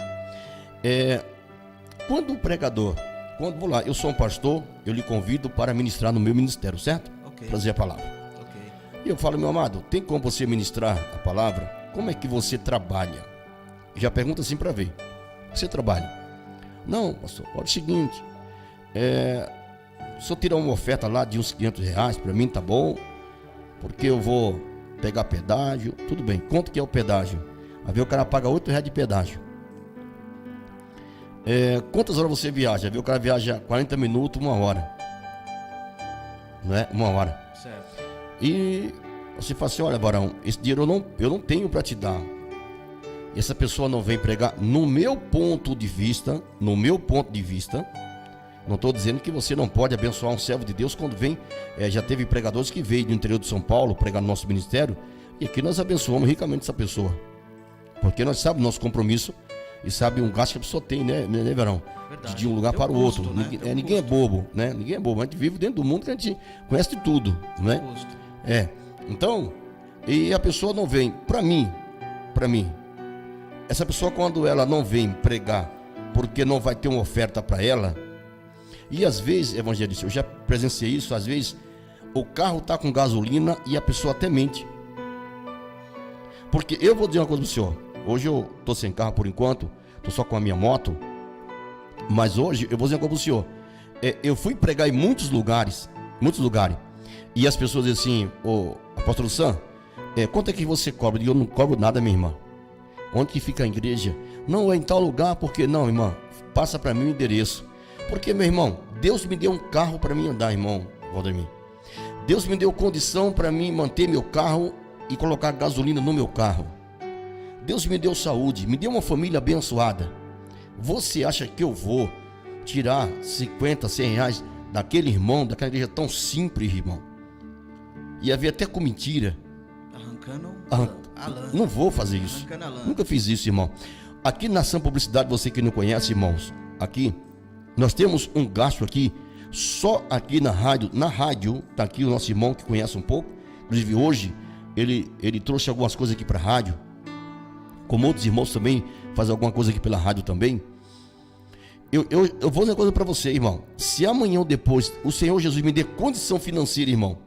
quando o pregador... Vamos lá, eu sou um pastor, eu lhe convido para ministrar no meu ministério, certo? Ok. Trazer a palavra. E eu falo, meu amado, tem como você ministrar a palavra? Como é que você trabalha? Já pergunta assim para ver. Você trabalha? Não, pastor, olha o seguinte, se eu tirar uma oferta lá de uns R$500, para mim tá bom, porque eu vou pegar pedágio, tudo bem. Quanto que é o pedágio? Aí o cara paga R$8 de pedágio. Quantas horas você viaja? Viu? O cara viaja 40 minutos, 1 hora. Não é? 1 hora. Certo. E você fala assim, olha, varão, esse dinheiro eu não tenho para te dar. E essa pessoa não vem pregar. No meu ponto de vista, não estou dizendo que você não pode abençoar um servo de Deus quando vem. Já teve pregadores que veio do interior de São Paulo pregar no nosso ministério, e aqui nós abençoamos ricamente essa pessoa, porque nós sabemos o nosso compromisso e sabe um gasto que a pessoa tem, né Verão? De um lugar para o outro, né? Ninguém é bobo, né? Ninguém é bobo, a gente vive dentro do mundo que a gente conhece de tudo, né? Então, e a pessoa não vem, para mim, essa pessoa, quando ela não vem pregar porque não vai ter uma oferta para ela, e às vezes, evangelista, eu já presenciei isso, às vezes o carro está com gasolina e a pessoa até mente. Porque eu vou dizer uma coisa para o senhor, hoje eu estou sem carro por enquanto, estou só com a minha moto, mas hoje eu vou dizer uma coisa para o senhor, eu fui pregar em muitos lugares, e as pessoas dizem assim, apóstolo Sam, quanto é que você cobra? Eu não cobro nada, minha irmã. Onde que fica a igreja? Não, é em tal lugar, porque não, irmã, passa para mim o endereço. Porque, meu irmão, Deus me deu um carro para mim andar, irmão Valdemir. Deus me deu condição para mim manter meu carro e colocar gasolina no meu carro. Deus me deu saúde, me deu uma família abençoada. Você acha que eu vou tirar 50, 100 reais daquele irmão, daquela igreja tão simples, irmão? E havia até com mentira. Arrancando a lã. Não vou fazer isso. Nunca fiz isso, irmão. Aqui na Sam Publicidade, você que não conhece, irmãos, aqui nós temos um gasto aqui, só aqui na rádio, tá aqui o nosso irmão que conhece um pouco. Inclusive hoje, ele trouxe algumas coisas aqui para a rádio, como outros irmãos também fazem alguma coisa aqui pela rádio também. Eu vou dizer uma coisa para você, irmão. Se amanhã ou depois o Senhor Jesus me dê condição financeira, irmão,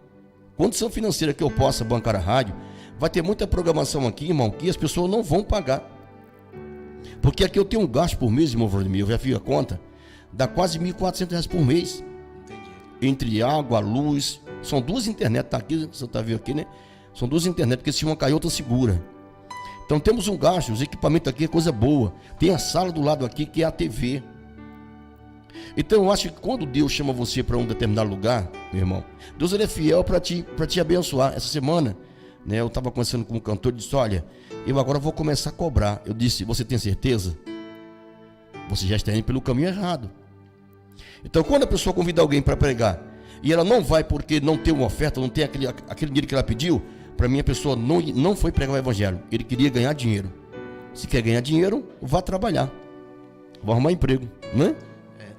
condição financeira que eu possa bancar a rádio, vai ter muita programação aqui, irmão, que as pessoas não vão pagar. Porque aqui eu tenho um gasto por mês, irmão Vladimir, eu já fiz a conta, dá quase R$1.400 por mês. Entendi. Entre água, luz, são 2 internet, tá aqui, você tá vendo aqui, né? São 2 internet, porque se uma cair, outra segura. Então temos um gasto, os equipamentos aqui é coisa boa. Tem a sala do lado aqui que é a TV. Então eu acho que quando Deus chama você para um determinado lugar, meu irmão, Deus ele é fiel para te abençoar. Essa semana, né, eu estava conversando com um cantor e disse, olha, eu agora vou começar a cobrar. Eu disse, você tem certeza? Você já está indo pelo caminho errado. Então quando a pessoa convida alguém para pregar e ela não vai porque não tem uma oferta, não tem aquele dinheiro que ela pediu, para mim a pessoa não foi pregar o evangelho, ele queria ganhar dinheiro. Se quer ganhar dinheiro, vá trabalhar, vá arrumar emprego, né?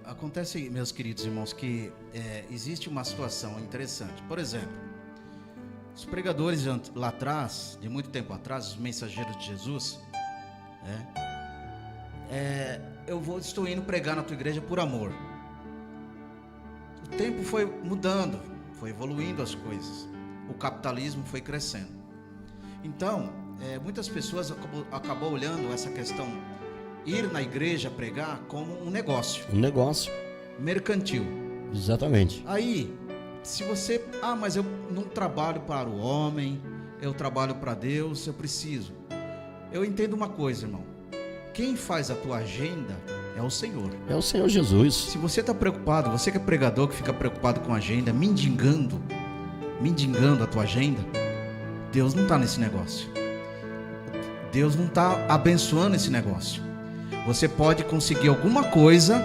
Acontece, meus queridos irmãos, que existe uma situação interessante. Por exemplo, os pregadores lá atrás, de muito tempo atrás, os mensageiros de Jesus, estou indo pregar na tua igreja por amor. O tempo foi mudando, foi evoluindo as coisas, o capitalismo foi crescendo. Então, muitas pessoas acabam olhando essa questão, ir na igreja pregar, como um negócio. Um negócio. Mercantil. Exatamente. Aí, se você... mas eu não trabalho para o homem, eu trabalho para Deus, eu preciso. Eu entendo uma coisa, irmão. Quem faz a tua agenda é o Senhor. É o Senhor Jesus. Se você está preocupado, você que é pregador, que fica preocupado com a agenda, mendigando a tua agenda, Deus não está nesse negócio. Deus não está abençoando esse negócio. Você pode conseguir alguma coisa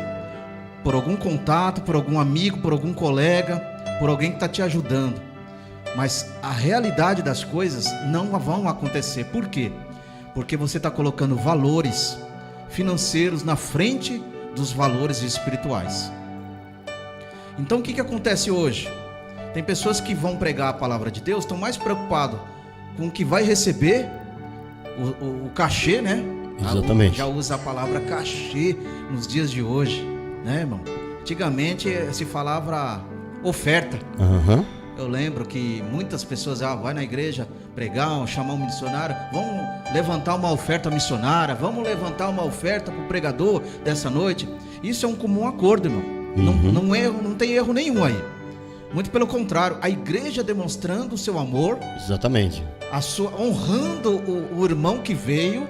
por algum contato, por algum amigo, por algum colega, por alguém que está te ajudando. Mas a realidade das coisas não vão acontecer. Por quê? Porque você está colocando valores financeiros na frente dos valores espirituais. Então o que acontece hoje? Tem pessoas que vão pregar a palavra de Deus, estão mais preocupados com o que vai receber, o cachê, né? Exatamente. Já usa a palavra cachê nos dias de hoje, né, irmão? Antigamente se falava oferta. Eu lembro que muitas pessoas vai na igreja pregar, chamar um missionário, vamos levantar uma oferta missionária, vamos levantar uma oferta para o pregador dessa noite. Isso é um comum acordo, irmão. Não tem erro nenhum aí. Muito pelo contrário, a igreja demonstrando o seu amor. Exatamente. honrando o irmão que veio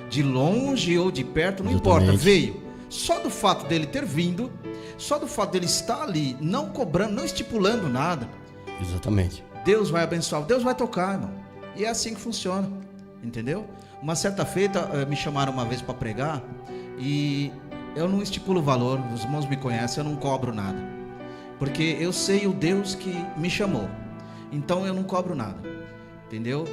de longe ou de perto, não importa, veio. Só do fato dele ter vindo, só do fato dele estar ali, não cobrando, não estipulando nada, Exatamente. Deus vai abençoar, Deus vai tocar, irmão. E é assim que funciona, entendeu? Uma certa feita, me chamaram uma vez para pregar e eu não estipulo valor, os irmãos me conhecem, eu não cobro nada. Porque eu sei o Deus que me chamou, então eu não cobro nada, entendeu?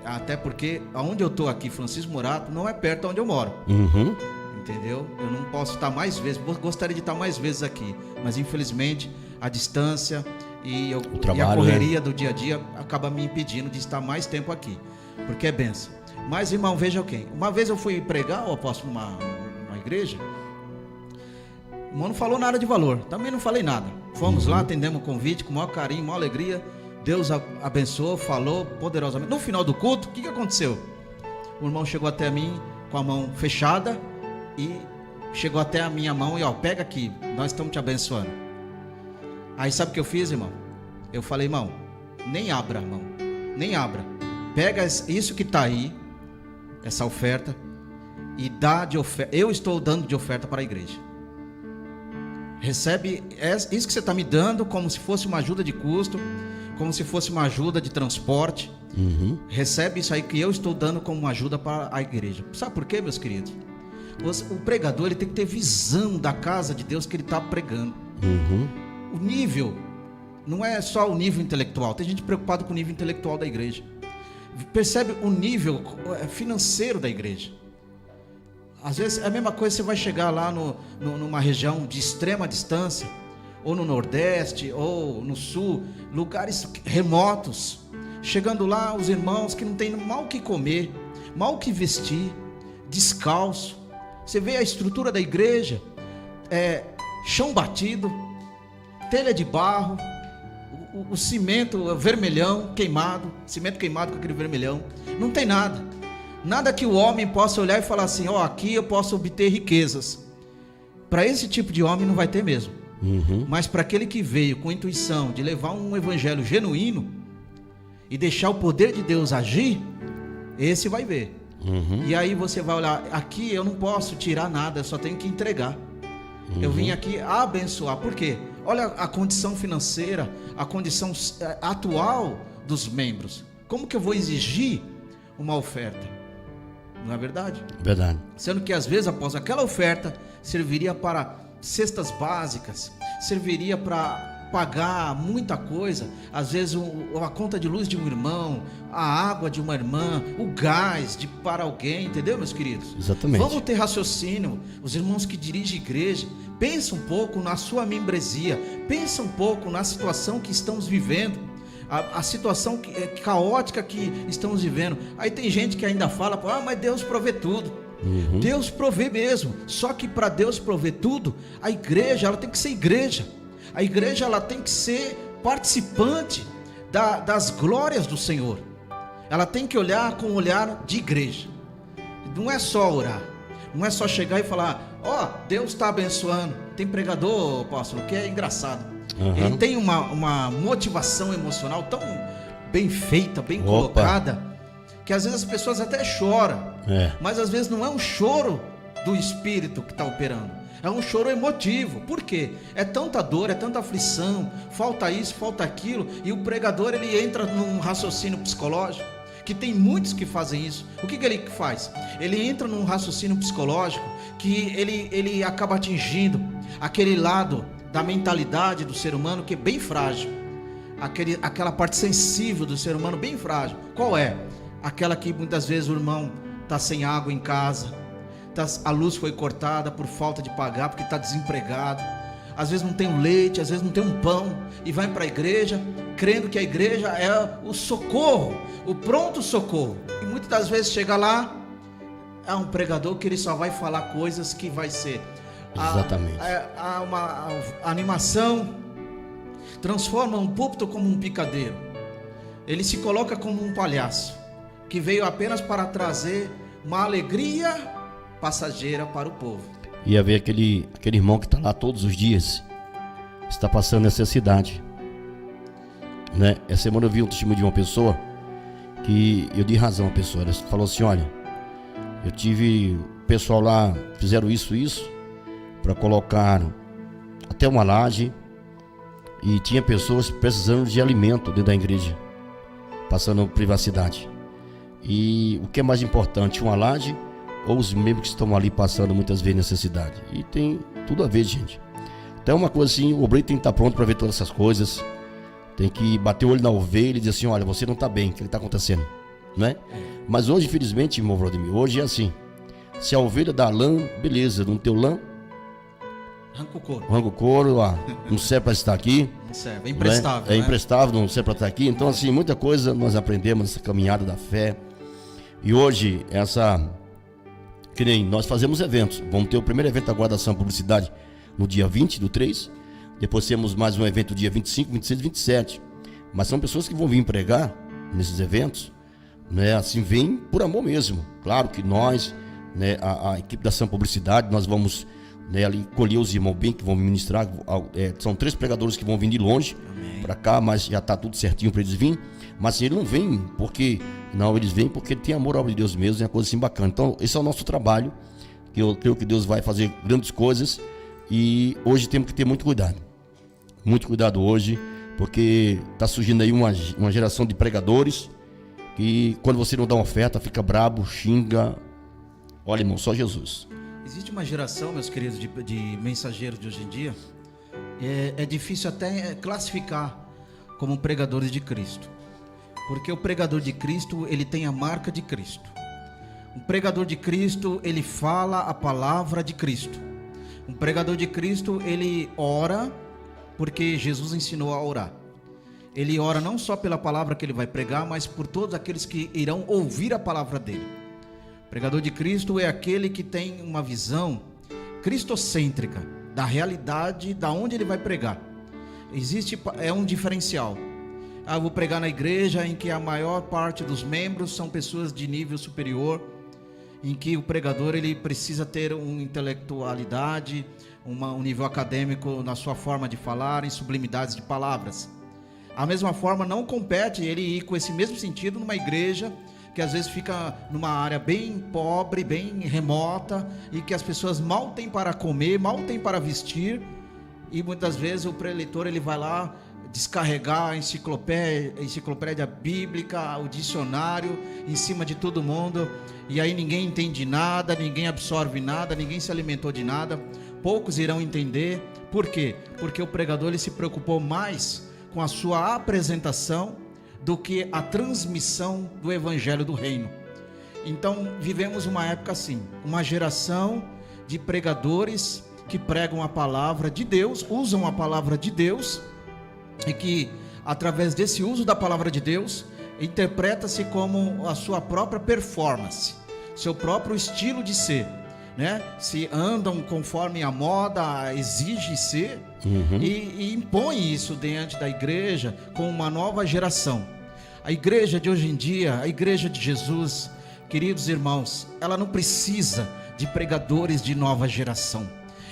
Até porque aonde eu estou aqui, Francisco Morato, não é perto de onde eu moro. Uhum. Entendeu? Eu não posso estar mais vezes, gostaria de estar mais vezes aqui, mas infelizmente a distância e a correria do dia a dia acaba me impedindo de estar mais tempo aqui, porque é benção. Mas, irmão, veja quem. Uma vez eu fui pregar, o apóstolo, numa igreja, o irmão não falou nada de valor, também não falei nada. Fomos lá, atendemos o convite com o maior carinho, maior alegria. Deus abençoou, falou poderosamente. No final do culto, o que aconteceu? O irmão chegou até mim com a mão fechada e chegou até a minha mão e pega aqui, nós estamos te abençoando. Aí sabe o que eu fiz, irmão? Eu falei, irmão, nem abra, irmão, nem abra. Pega isso que está aí, essa oferta, e dá de oferta. Eu estou dando de oferta para a igreja. Recebe isso que você está me dando como se fosse uma ajuda de custo, como se fosse uma ajuda de transporte. Recebe isso aí que eu estou dando como uma ajuda para a igreja. Sabe por quê, meus queridos? O pregador, ele tem que ter visão da casa de Deus que ele está pregando. O nível não é só o nível intelectual. Tem gente preocupada com o nível intelectual da igreja. Percebe o nível financeiro da igreja. Às vezes é a mesma coisa, você vai chegar lá numa região de extrema distância, ou no Nordeste, ou no Sul, lugares remotos. Chegando lá, os irmãos que não têm mal o que comer, mal o que vestir, descalço. Você vê a estrutura da igreja, chão batido, telha de barro, o cimento vermelhão, queimado, cimento queimado com aquele vermelhão, não tem nada. Nada que o homem possa olhar e falar assim, aqui eu posso obter riquezas. Para esse tipo de homem não vai ter mesmo. Mas para aquele que veio com a intuição de levar um evangelho genuíno e deixar o poder de Deus agir, esse vai ver. E aí você vai olhar, aqui eu não posso tirar nada, eu só tenho que entregar. Eu vim aqui abençoar. Por quê? Olha a condição financeira, a condição atual dos membros. Como que eu vou exigir uma oferta? Não é verdade? Verdade. Sendo que às vezes após aquela oferta serviria para cestas básicas, serviria para pagar muita coisa, às vezes a conta de luz de um irmão, a água de uma irmã, o gás para alguém, entendeu, meus queridos? Exatamente. Vamos ter raciocínio. Os irmãos que dirigem igreja, pensa um pouco na sua membresia, pensa um pouco na situação que estamos vivendo, a situação caótica que estamos vivendo. Aí tem gente que ainda fala, mas Deus provê tudo. Deus provê mesmo, só que para Deus prover tudo, a igreja ela tem que ser igreja. A igreja ela tem que ser participante das glórias do Senhor. Ela tem que olhar com um olhar de igreja. Não é só orar, não é só chegar e falar, Deus está abençoando. Tem pregador, apóstolo, que é engraçado. Ele tem uma motivação emocional tão bem feita, bem colocada, que às vezes as pessoas até choram. Mas às vezes não é um choro do espírito que está operando. É um choro emotivo. Por quê? É tanta dor, é tanta aflição, falta isso, falta aquilo, e o pregador ele entra num raciocínio psicológico, que tem muitos que fazem isso. O que ele faz? Ele entra num raciocínio psicológico que ele acaba atingindo aquele lado da mentalidade do ser humano que é bem frágil, aquela parte sensível do ser humano bem frágil. Qual é? Aquela que muitas vezes o irmão está sem água em casa, a luz foi cortada por falta de pagar, porque está desempregado, às vezes não tem um leite, às vezes não tem um pão, e vai para a igreja, crendo que a igreja é o socorro, o pronto socorro, e muitas das vezes chega lá, é um pregador que ele só vai falar coisas que vai ser exatamente uma animação, transforma um púlpito como um picadeiro, ele se coloca como um palhaço, que veio apenas para trazer uma alegria passageira para o povo. Ia ver aquele irmão que está lá todos os dias, está passando necessidade, né? Essa semana eu vi um testemunho de uma pessoa que eu dei razão à pessoa. Ela falou assim, olha, eu tive pessoal lá, fizeram isso, para colocar até uma laje, e tinha pessoas precisando de alimento dentro da igreja, passando privacidade. E o que é mais importante, uma laje ou os membros que estão ali passando muitas vezes necessidade? E tem tudo a ver, gente. Então é uma coisa assim, o obreiro tem que estar pronto para ver todas essas coisas, tem que bater o olho na ovelha e dizer assim: olha, você não está bem, o que está acontecendo, né? Mas hoje, infelizmente, irmão Vladimir, hoje é assim: se a ovelha dá lã, beleza, não tem lã, arranca o couro. Arranca o couro, não serve para estar aqui. Não serve, é imprestável. Né? É imprestável, não serve para estar aqui. Então, assim, muita coisa nós aprendemos nessa caminhada da fé. E hoje, que nem nós fazemos eventos. Vamos ter o primeiro evento da Guardação Publicidade no dia 20 do 3. Depois temos mais um evento dia 25, 26 e 27. Mas são pessoas que vão vir pregar nesses eventos, né? Assim, vem por amor mesmo. Claro que nós, né, a equipe da Ação Publicidade, nós vamos, né, ali colher os irmãos bem que vão ministrar. São 3 pregadores que vão vir de longe para cá, mas já está tudo certinho para eles virem. Mas assim, eles não vêm porque... Não, eles vêm porque tem amor ao de Deus mesmo, é uma coisa assim bacana. Então, esse é o nosso trabalho, que eu creio que Deus vai fazer grandes coisas. E hoje temos que ter muito cuidado. Muito cuidado hoje, porque está surgindo aí uma geração de pregadores que, quando você não dá uma oferta, fica brabo, xinga. Olha, irmão, só Jesus. Existe uma geração, meus queridos, de mensageiros de hoje em dia. É difícil até classificar como pregadores de Cristo. Porque o pregador de Cristo, ele tem a marca de Cristo. Um pregador de Cristo, ele fala a palavra de Cristo. Um pregador de Cristo, ele ora porque Jesus ensinou a orar. Ele ora não só pela palavra que ele vai pregar, mas por todos aqueles que irão ouvir a palavra dele. O pregador de Cristo é aquele que tem uma visão cristocêntrica da realidade, da onde ele vai pregar. É um diferencial. Eu vou pregar na igreja em que a maior parte dos membros são pessoas de nível superior, em que o pregador ele precisa ter uma intelectualidade, um nível acadêmico na sua forma de falar, em sublimidades de palavras. A mesma forma, não compete ele ir com esse mesmo sentido numa igreja que às vezes fica numa área bem pobre, bem remota, e que as pessoas mal têm para comer, mal têm para vestir, e muitas vezes o preleitor ele vai lá descarregar a enciclopédia bíblica, o dicionário em cima de todo mundo, e aí ninguém entende nada, ninguém absorve nada, ninguém se alimentou de nada. Poucos irão entender. Por quê? Porque o pregador ele se preocupou mais com a sua apresentação do que a transmissão do evangelho do reino. Então vivemos uma época assim, uma geração de pregadores que pregam a palavra de Deus, usam a palavra de Deus, e que através desse uso da palavra de Deus interpreta-se como a sua própria performance, seu próprio estilo de ser, né? Se andam conforme a moda exige ser, e impõe isso diante da igreja com uma nova geração. A igreja de hoje em dia, a igreja de Jesus, queridos irmãos, ela não precisa de pregadores de nova geração.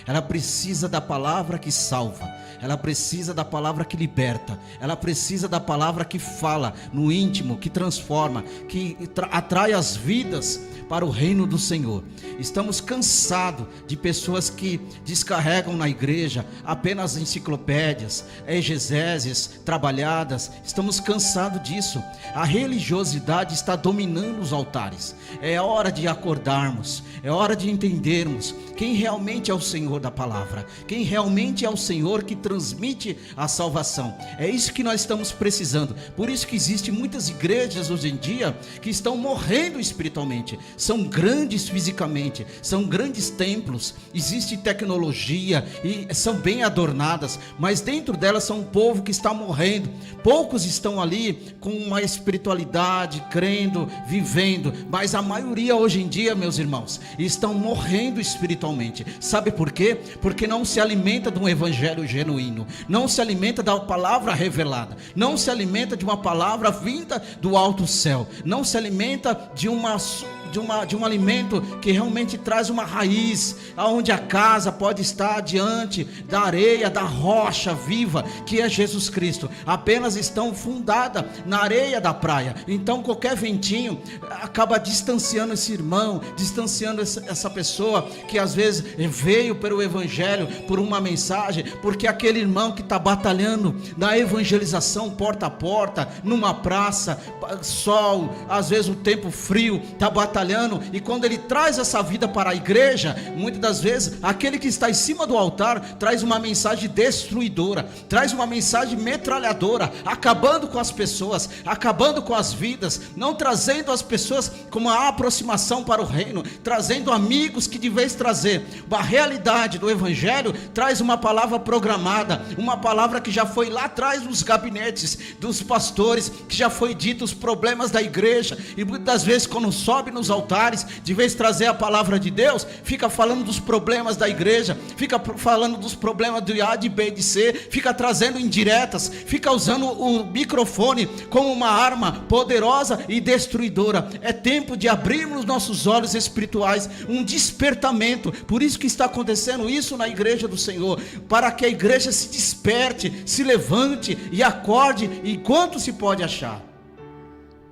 Ela precisa da palavra que salva. Ela precisa da palavra que liberta. Ela precisa da palavra que fala no íntimo, que transforma, que atrai as vidas para o reino do Senhor. Estamos cansados de pessoas que descarregam na igreja apenas enciclopédias, exegeses trabalhadas. Estamos cansados disso. A religiosidade está dominando os altares. É hora de acordarmos, é hora de entendermos quem realmente é o Senhor da palavra, quem realmente é o Senhor que transmite a salvação. É isso que nós estamos precisando. Por isso que existem muitas igrejas hoje em dia que estão morrendo espiritualmente. São grandes fisicamente, são grandes templos, existe tecnologia e são bem adornadas, mas dentro delas são um povo que está morrendo. Poucos estão ali com uma espiritualidade, crendo, vivendo, mas a maioria hoje em dia, meus irmãos, estão morrendo espiritualmente. Sabe por quê? Porque não se alimenta de um evangelho genuíno, não se alimenta da palavra revelada, não se alimenta de uma palavra vinda do alto céu, não se alimenta de um alimento que realmente traz uma raiz, aonde a casa pode estar diante da areia, da rocha viva, que é Jesus Cristo. Apenas estão fundadas na areia da praia. Então qualquer ventinho acaba distanciando esse irmão, distanciando essa pessoa que às vezes veio o evangelho por uma mensagem, porque aquele irmão que está batalhando na evangelização porta a porta, numa praça, sol, às vezes o tempo frio, está batalhando, e quando ele traz essa vida para a igreja, muitas das vezes aquele que está em cima do altar traz uma mensagem destruidora, traz uma mensagem metralhadora, acabando com as pessoas, acabando com as vidas, não trazendo as pessoas com uma aproximação para o reino, trazendo amigos que de vez trazer a realidade do evangelho, traz uma palavra programada, uma palavra que já foi lá atrás nos gabinetes dos pastores, que já foi dito os problemas da igreja, e muitas das vezes quando sobe nos altares, de vez trazer a palavra de Deus, fica falando dos problemas da igreja, fica falando dos problemas de A, de B, de C, fica trazendo indiretas, fica usando o microfone como uma arma poderosa e destruidora. É tempo de abrirmos nossos olhos espirituais, um despertamento. Por isso que está acontecendo isso na igreja do Senhor, para que a igreja se desperte, se levante e acorde enquanto se pode achar.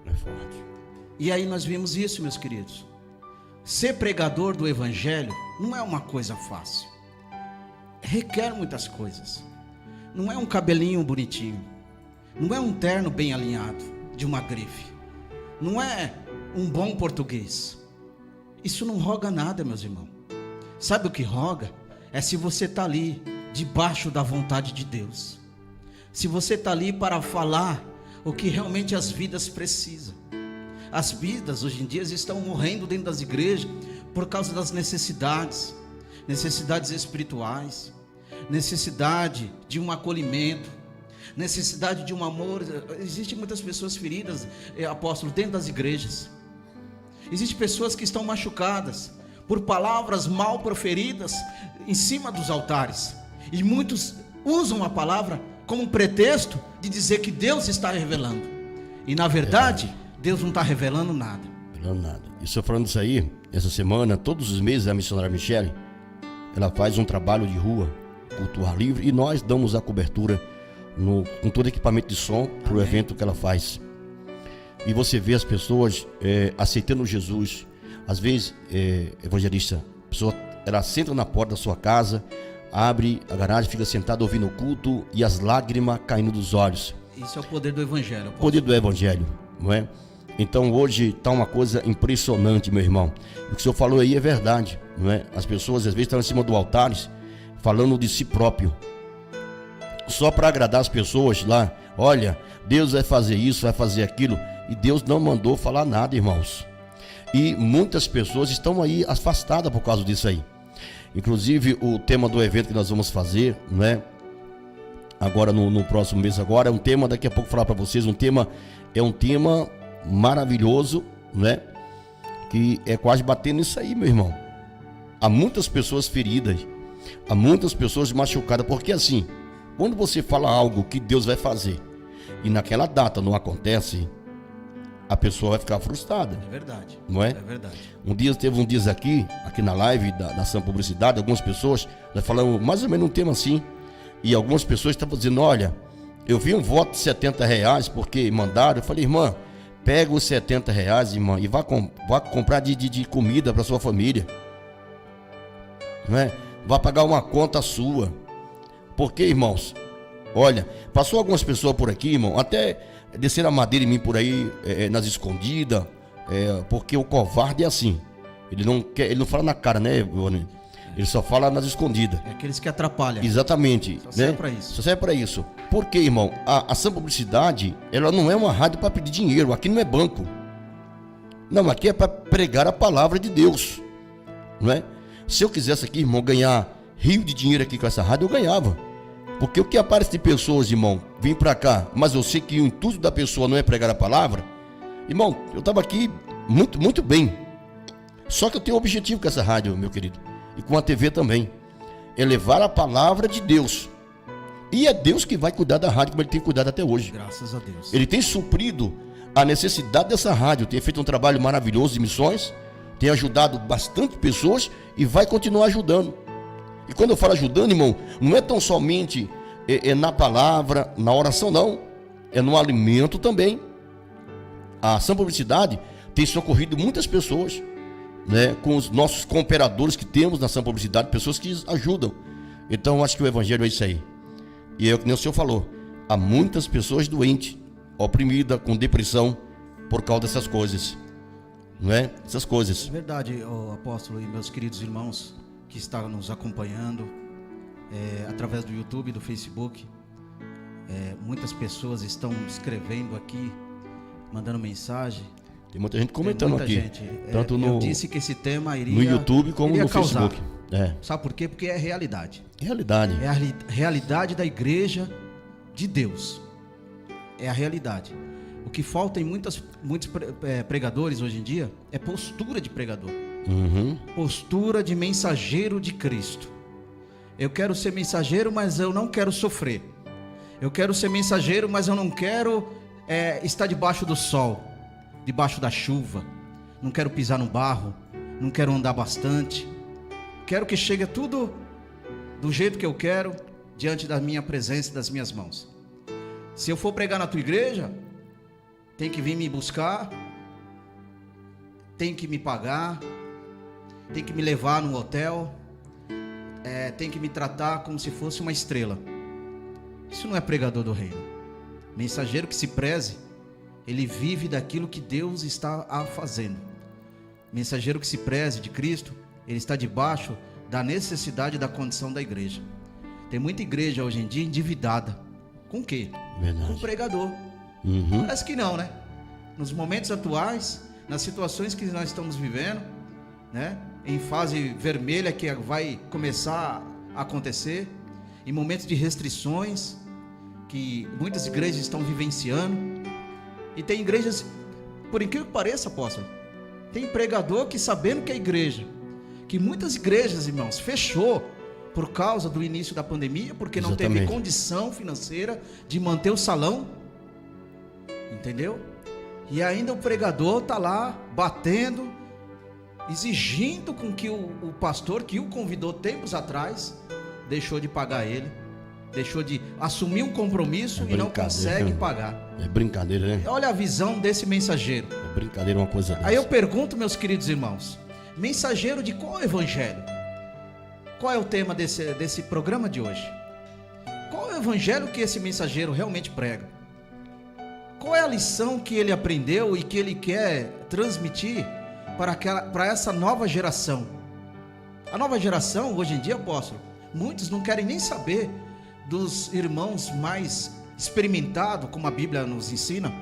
É forte. E aí nós vimos isso, meus queridos. Ser pregador do evangelho não é uma coisa fácil, requer muitas coisas. Não é um cabelinho bonitinho, não é um terno bem alinhado de uma grife, não é um bom português. Isso não roga nada, meus irmãos. Sabe o que roga? É se você está ali debaixo da vontade de Deus, se você está ali para falar o que realmente as vidas precisam. As vidas hoje em dia estão morrendo dentro das igrejas por causa das necessidades espirituais, necessidade de um acolhimento, necessidade de um amor. Existem muitas pessoas feridas, apóstolo, dentro das igrejas. Existem pessoas que estão machucadas por palavras mal proferidas em cima dos altares, e muitos usam a palavra como um pretexto de dizer que Deus está revelando, e na verdade Deus não está revelando nada. Revelando nada. E só falando isso aí, essa semana, todos os meses, a missionária Michele, ela faz um trabalho de rua, culto ao ar livre, e nós damos a cobertura com todo equipamento de som para o evento que ela faz. E você vê as pessoas aceitando Jesus. Às vezes, evangelista, a pessoa, ela senta na porta da sua casa, abre a garagem, fica sentada ouvindo o culto e as lágrimas caindo dos olhos. Isso é o poder do evangelho. O poder do evangelho, não é? Então hoje está uma coisa impressionante, meu irmão. O que o senhor falou aí é verdade, não é? As pessoas às vezes estão em cima do altar falando de si próprio, só para agradar as pessoas lá. Olha, Deus vai fazer isso, vai fazer aquilo, e Deus não mandou falar nada, irmãos. E muitas pessoas estão aí afastadas por causa disso aí. Inclusive o tema do evento que nós vamos fazer, não é? Agora no próximo mês agora, é um tema, daqui a pouco falar para vocês, é um tema maravilhoso, né? Que é quase batendo nisso aí, meu irmão. Há muitas pessoas feridas, há muitas pessoas machucadas, porque assim, quando você fala algo que Deus vai fazer e naquela data não acontece, a pessoa vai ficar frustrada. É verdade. Não é? É verdade. Teve um dia aqui na live da Ação Publicidade, algumas pessoas nós falamos mais ou menos um tema assim, e algumas pessoas estavam dizendo: olha, eu vi um voto de R$70 porque mandaram. Eu falei: irmã, pega os R$70, irmã, e vá comprar de comida para sua família, não é? Vá pagar uma conta sua. Porque, irmãos, olha, passou algumas pessoas por aqui, irmão, até desceram a madeira em mim por aí, nas escondidas, porque o covarde é assim, ele não fala na cara, né, ele só fala nas escondidas. É aqueles que atrapalham. Exatamente. Só serve para isso. Só serve para isso. Porque, irmão, a Ação Publicidade, ela não é uma rádio para pedir dinheiro, aqui não é banco. Não, aqui é para pregar a palavra de Deus, não é? Se eu quisesse aqui, irmão, ganhar rio de dinheiro aqui com essa rádio, eu ganhava. Porque o que aparece de pessoas, irmão, vim para cá, mas eu sei que o intuito da pessoa não é pregar a palavra, irmão, eu estava aqui muito, muito bem. Só que eu tenho um objetivo com essa rádio, meu querido, e com a TV também, é levar a palavra de Deus. E é Deus que vai cuidar da rádio, como Ele tem cuidado até hoje. Graças a Deus. Ele tem suprido a necessidade dessa rádio, tem feito um trabalho maravilhoso de missões, tem ajudado bastante pessoas e vai continuar ajudando. E quando eu falo ajudando, irmão, não é tão somente na palavra, na oração, não. É no alimento também. A Ação Publicidade tem socorrido muitas pessoas. né, com os nossos cooperadores que temos na ação publicidade, pessoas que ajudam. Então, acho que o evangelho é isso aí. E é o que o senhor falou, há muitas pessoas doentes, oprimidas, com depressão, por causa dessas coisas. Não é? Essas coisas. É verdade, apóstolo e meus queridos irmãos que estão nos acompanhando através do YouTube, do Facebook. Muitas pessoas estão escrevendo aqui, mandando mensagem. Tem muita gente comentando aqui. Gente. Tanto eu disse que esse tema iria no YouTube como no causar. Facebook. Sabe por quê? Porque é realidade. Realidade. É a realidade da igreja de Deus. É a realidade. O que falta em muitos pregadores hoje em dia é postura de pregador. Postura de mensageiro de Cristo. Eu quero ser mensageiro, mas eu não quero sofrer. Eu quero ser mensageiro, mas eu não quero estar debaixo do sol, debaixo da chuva. Não quero pisar no barro, não quero andar bastante. Quero que chegue tudo do jeito que eu quero, diante da minha presença e das minhas mãos. Se eu for pregar na tua igreja, tem que vir me buscar, tem que me pagar, tem que me levar num hotel, tem que me tratar como se fosse uma estrela. Isso não é pregador do reino. Mensageiro que se preze, ele vive daquilo que Deus está fazendo. Mensageiro que se preze de Cristo, ele está debaixo da necessidade da condição da igreja. Tem muita igreja hoje em dia endividada. Com o quê? Verdade. Com o pregador. Parece que não, né? Nos momentos atuais, nas situações que nós estamos vivendo, né? Em fase vermelha que vai começar a acontecer, em momentos de restrições que muitas igrejas estão vivenciando. E tem igrejas, por incrível que pareça, apóstolo, tem pregador que, sabendo que a igreja, que muitas igrejas, irmãos, fechou por causa do início da pandemia, porque não teve condição financeira de manter o salão, entendeu? E ainda o pregador está lá batendo, exigindo com que o pastor que o convidou tempos atrás deixou de pagar ele, deixou de assumir um compromisso e não consegue pagar. É brincadeira, né? Olha a visão desse mensageiro. É brincadeira uma coisa dessa. Aí eu pergunto, meus queridos irmãos, mensageiro de qual evangelho? Qual é o tema desse programa de hoje? Qual é o evangelho que esse mensageiro realmente prega? Qual é a lição que ele aprendeu e que ele quer transmitir para essa nova geração? A nova geração, hoje em dia, apóstolo, muitos não querem nem saber dos irmãos mais experimentados, como a Bíblia nos ensina,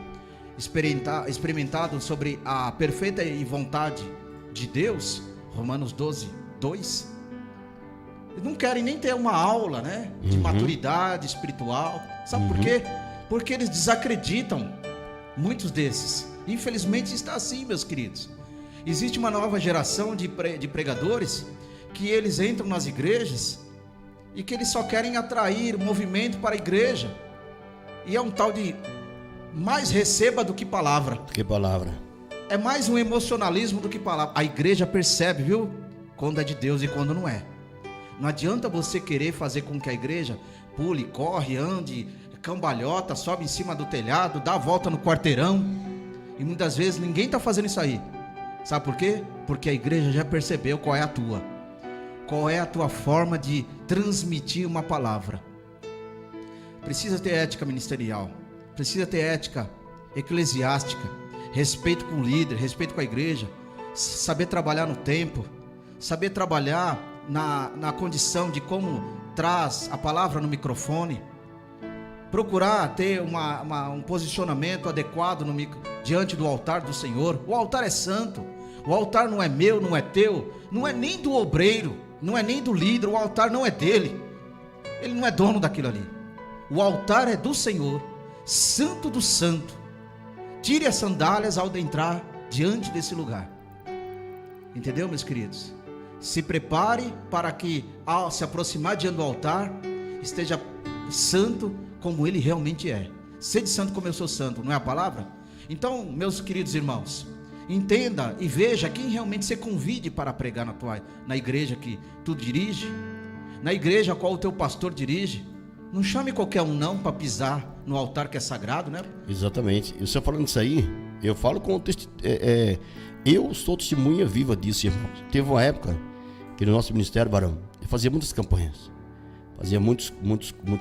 experimentados sobre a perfeita e vontade de Deus, Romanos 12, 2. Não querem nem ter uma aula, né, de maturidade espiritual. Sabe por quê? Porque eles desacreditam muitos desses. Infelizmente está assim, meus queridos. Existe uma nova geração de pregadores que eles entram nas igrejas e que eles só querem atrair movimento para a igreja. E é um tal de mais receba do que palavra. Que palavra? É mais um emocionalismo do que palavra. A igreja percebe, viu? Quando é de Deus e quando não é. Não adianta você querer fazer com que a igreja pule, corre, ande, cambalhota, sobe em cima do telhado, dá a volta no quarteirão. E muitas vezes ninguém está fazendo isso aí. Sabe por quê? Porque a igreja já percebeu qual é a tua. Qual é a tua forma de transmitir uma palavra. Precisa ter ética ministerial. Precisa ter ética eclesiástica. Respeito com o líder, respeito com a igreja. Saber trabalhar no tempo. Saber trabalhar na condição de como traz a palavra no microfone. Procurar ter um posicionamento adequado diante do altar do Senhor. O altar é santo. O altar não é meu, não é teu. Não é nem do obreiro. Não é nem do líder. O altar não é dele. Ele não é dono daquilo ali. O altar é do Senhor. Santo do santo. Tire as sandálias ao entrar diante desse lugar. Entendeu, meus queridos? Se prepare para que, ao se aproximar diante do altar, esteja santo como ele realmente é. Sede santo como eu sou santo, não é a palavra? Então, meus queridos irmãos, entenda e veja quem realmente você convide para pregar na igreja que tu dirige, na igreja a qual o teu pastor dirige. Não chame qualquer um não para pisar no altar que é sagrado, né? Exatamente. E o senhor falando isso aí, Eu falo com eu sou testemunha viva disso, irmão. Teve uma época que no nosso ministério, varão, eu fazia muitas campanhas, fazia muitos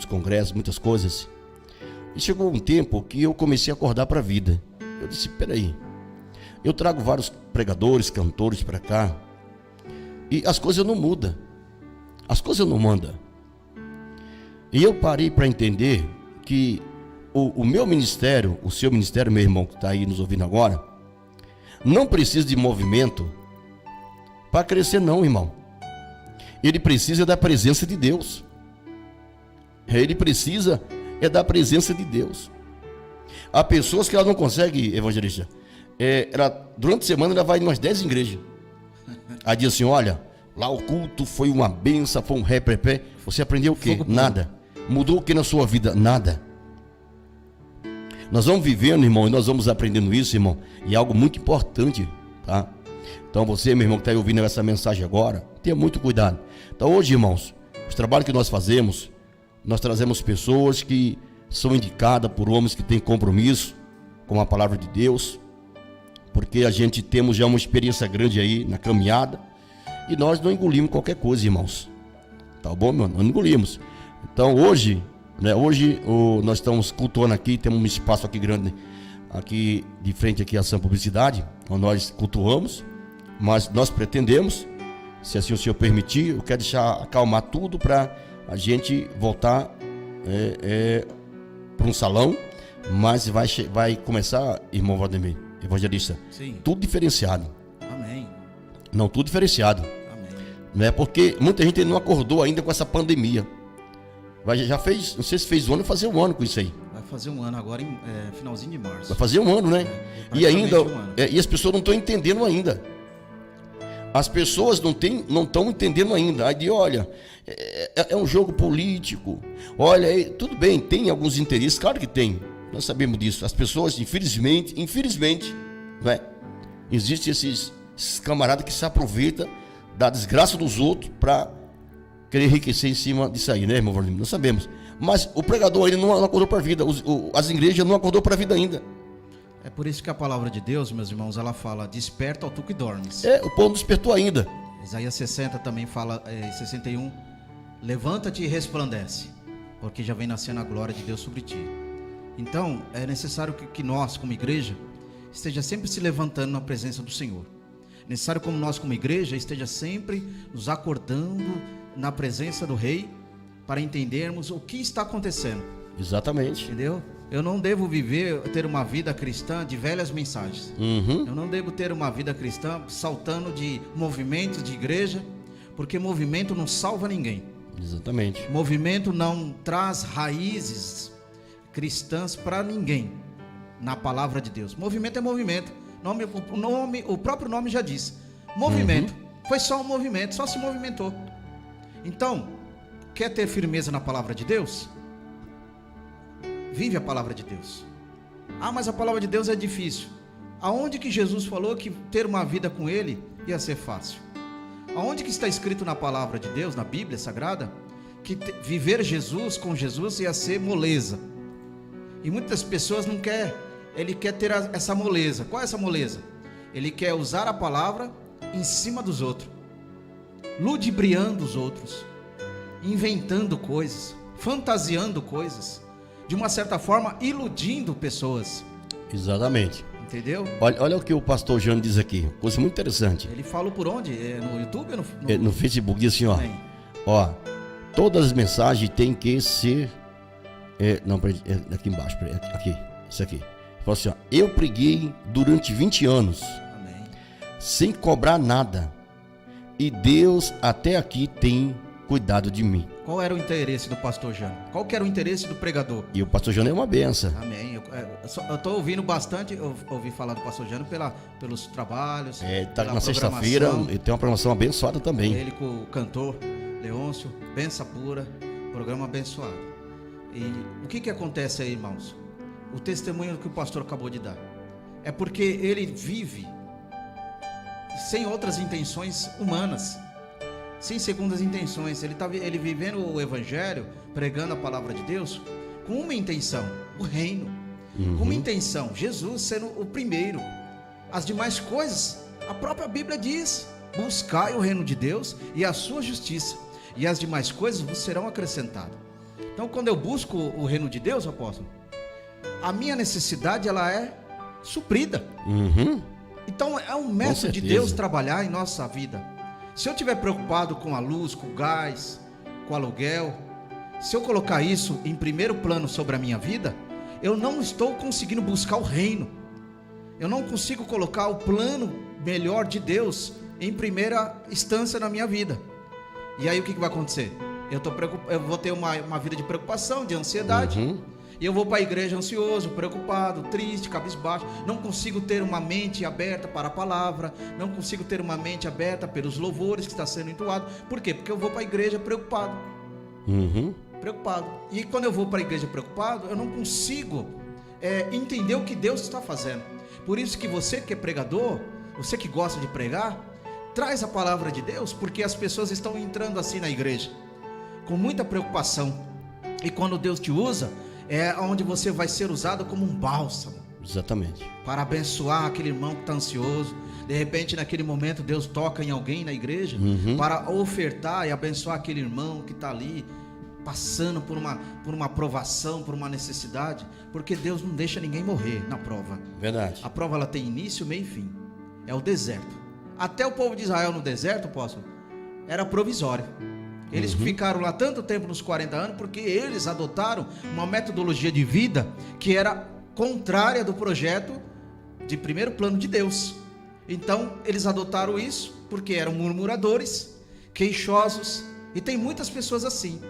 congressos, muitas coisas. E chegou um tempo que eu comecei a acordar para a vida. Eu disse, peraí, eu trago vários pregadores, cantores para cá, e as coisas não mudam, as coisas não mandam. E eu parei para entender que o meu ministério, o seu ministério, meu irmão que está aí nos ouvindo agora, não precisa de movimento para crescer não, irmão. Ele precisa da presença de Deus. Ele precisa da presença de Deus. Há pessoas que ela não consegue, evangelista, durante a semana ela vai em umas 10 igrejas. Aí diz assim, olha, lá o culto foi uma benção, foi um repepé. Você aprendeu o quê? Nada. Mudou o que na sua vida? Nada. Nós vamos vivendo, irmão, e nós vamos aprendendo isso, irmão, e é algo muito importante, tá? Então você, meu irmão, que está aí ouvindo essa mensagem agora, tenha muito cuidado. Então hoje, irmãos, os trabalhos que nós fazemos, nós trazemos pessoas que são indicadas por homens que têm compromisso com a palavra de Deus, porque a gente temos já uma experiência grande aí na caminhada, e nós não engolimos qualquer coisa, irmãos. Tá bom, meu? Não engolimos. Então hoje, nós estamos cultuando aqui, temos um espaço aqui grande, aqui de frente aqui à Ação Publicidade, onde nós cultuamos, mas nós pretendemos, se assim o Senhor permitir, eu quero deixar acalmar tudo para a gente voltar para um salão, mas vai começar, irmão Valdemir, evangelista, sim, tudo diferenciado. Amém. Não, tudo diferenciado. Amém. Né? Porque muita gente não acordou ainda com essa pandemia. Já fez, não sei se fez um ano, fazer um ano com isso aí. Vai fazer um ano agora, finalzinho de março. Vai fazer um ano, né? E ainda, e as pessoas não estão entendendo ainda. As pessoas não estão entendendo ainda. Aí de, olha, é um jogo político. Olha, tudo bem, tem alguns interesses, claro que tem. Nós sabemos disso. As pessoas, infelizmente, né? Existem esses camaradas que se aproveitam da desgraça dos outros para querer enriquecer em cima disso aí, né, irmão Valdemir? Nós sabemos. Mas o pregador ainda não acordou para a vida. As igrejas não acordou para a vida ainda. É por isso que a palavra de Deus, meus irmãos, ela fala, desperta ao tu que dormes. O povo não despertou ainda. Isaías 60 também fala, 61, levanta-te e resplandece, porque já vem nascendo a glória de Deus sobre ti. Então, é necessário que nós, como igreja, esteja sempre se levantando na presença do Senhor. É necessário como nós, como igreja, esteja sempre nos acordando na presença do Rei, para entendermos o que está acontecendo. Exatamente. Entendeu? Eu não devo ter uma vida cristã de velhas mensagens. Eu não devo ter uma vida cristã saltando de movimentos de igreja, porque movimento não salva ninguém. Exatamente. Movimento não traz raízes cristãs para ninguém na palavra de Deus. Movimento é movimento. O próprio nome já diz. Movimento. Foi só um movimento, só se movimentou. Então, quer ter firmeza na palavra de Deus? Vive a palavra de Deus. Ah, mas a palavra de Deus é difícil. Aonde que Jesus falou que ter uma vida com Ele ia ser fácil? Aonde que está escrito na palavra de Deus, na Bíblia Sagrada, que viver com Jesus ia ser moleza? E muitas pessoas não quer. Ele quer ter essa moleza. Qual é essa moleza? Ele quer usar a palavra em cima dos outros, ludibriando os outros, inventando coisas, fantasiando coisas, de uma certa forma iludindo pessoas. Exatamente. Entendeu? Olha o que o pastor Jânio diz aqui, coisa muito interessante. Ele falou por onde? No YouTube ou no Facebook? Diz assim, ó, todas as mensagens têm que ser aqui embaixo, aqui, isso aqui. Ele falou assim, ó, eu preguei durante 20 anos. Amém. Sem cobrar nada. E Deus até aqui tem cuidado de mim. Qual era o interesse do pastor Jânio? Qual que era o interesse do pregador? E o pastor Jânio é uma benção. Amém. Eu estou ouvindo bastante, eu ouvi falar do pastor Jânio pelos trabalhos. Tá na sexta-feira, ele tem uma programação abençoada também. Ele com o cantor Leôncio, benção pura, programa abençoado. E o que acontece aí, irmãos? O testemunho que o pastor acabou de dar é porque ele vive sem outras intenções humanas, sem segundas intenções. Ele vivendo o evangelho, pregando a palavra de Deus com uma intenção, o reino. com uma intenção, Jesus sendo o primeiro. As demais coisas, a própria Bíblia diz: buscai o reino de Deus e a sua justiça, e as demais coisas vos serão acrescentadas. Então, quando eu busco o reino de Deus, apóstolo, a minha necessidade, ela é suprida. Então, é um método de Deus trabalhar em nossa vida. Se eu estiver preocupado com a luz, com o gás, com o aluguel, se eu colocar isso em primeiro plano sobre a minha vida, eu não estou conseguindo buscar o reino. Eu não consigo colocar o plano melhor de Deus em primeira instância na minha vida. E aí o que vai acontecer? Eu vou ter uma vida de preocupação, de ansiedade. E eu vou para a igreja ansioso, preocupado, triste, cabisbaixo. Não consigo ter uma mente aberta para a palavra. Não consigo ter uma mente aberta pelos louvores que está sendo entoado. Por quê? Porque eu vou para a igreja preocupado. Preocupado. E quando eu vou para a igreja preocupado, eu não consigo entender o que Deus está fazendo. Por isso que você que é pregador, você que gosta de pregar, traz a palavra de Deus, porque as pessoas estão entrando assim na igreja, com muita preocupação. E quando Deus te usa, é onde você vai ser usado como um bálsamo. Exatamente. Para abençoar aquele irmão que está ansioso. De repente, naquele momento, Deus toca em alguém na igreja, para ofertar e abençoar aquele irmão que está ali, passando por uma provação, por uma necessidade, porque Deus não deixa ninguém morrer na prova. Verdade. A prova, ela tem início, meio e fim. É o deserto. Até o povo de Israel no deserto, apóstolo, era provisório. Eles ficaram lá tanto tempo, nos 40 anos, porque eles adotaram uma metodologia de vida que era contrária do projeto de primeiro plano de Deus. Então eles adotaram isso porque eram murmuradores, queixosos. E tem muitas pessoas assim.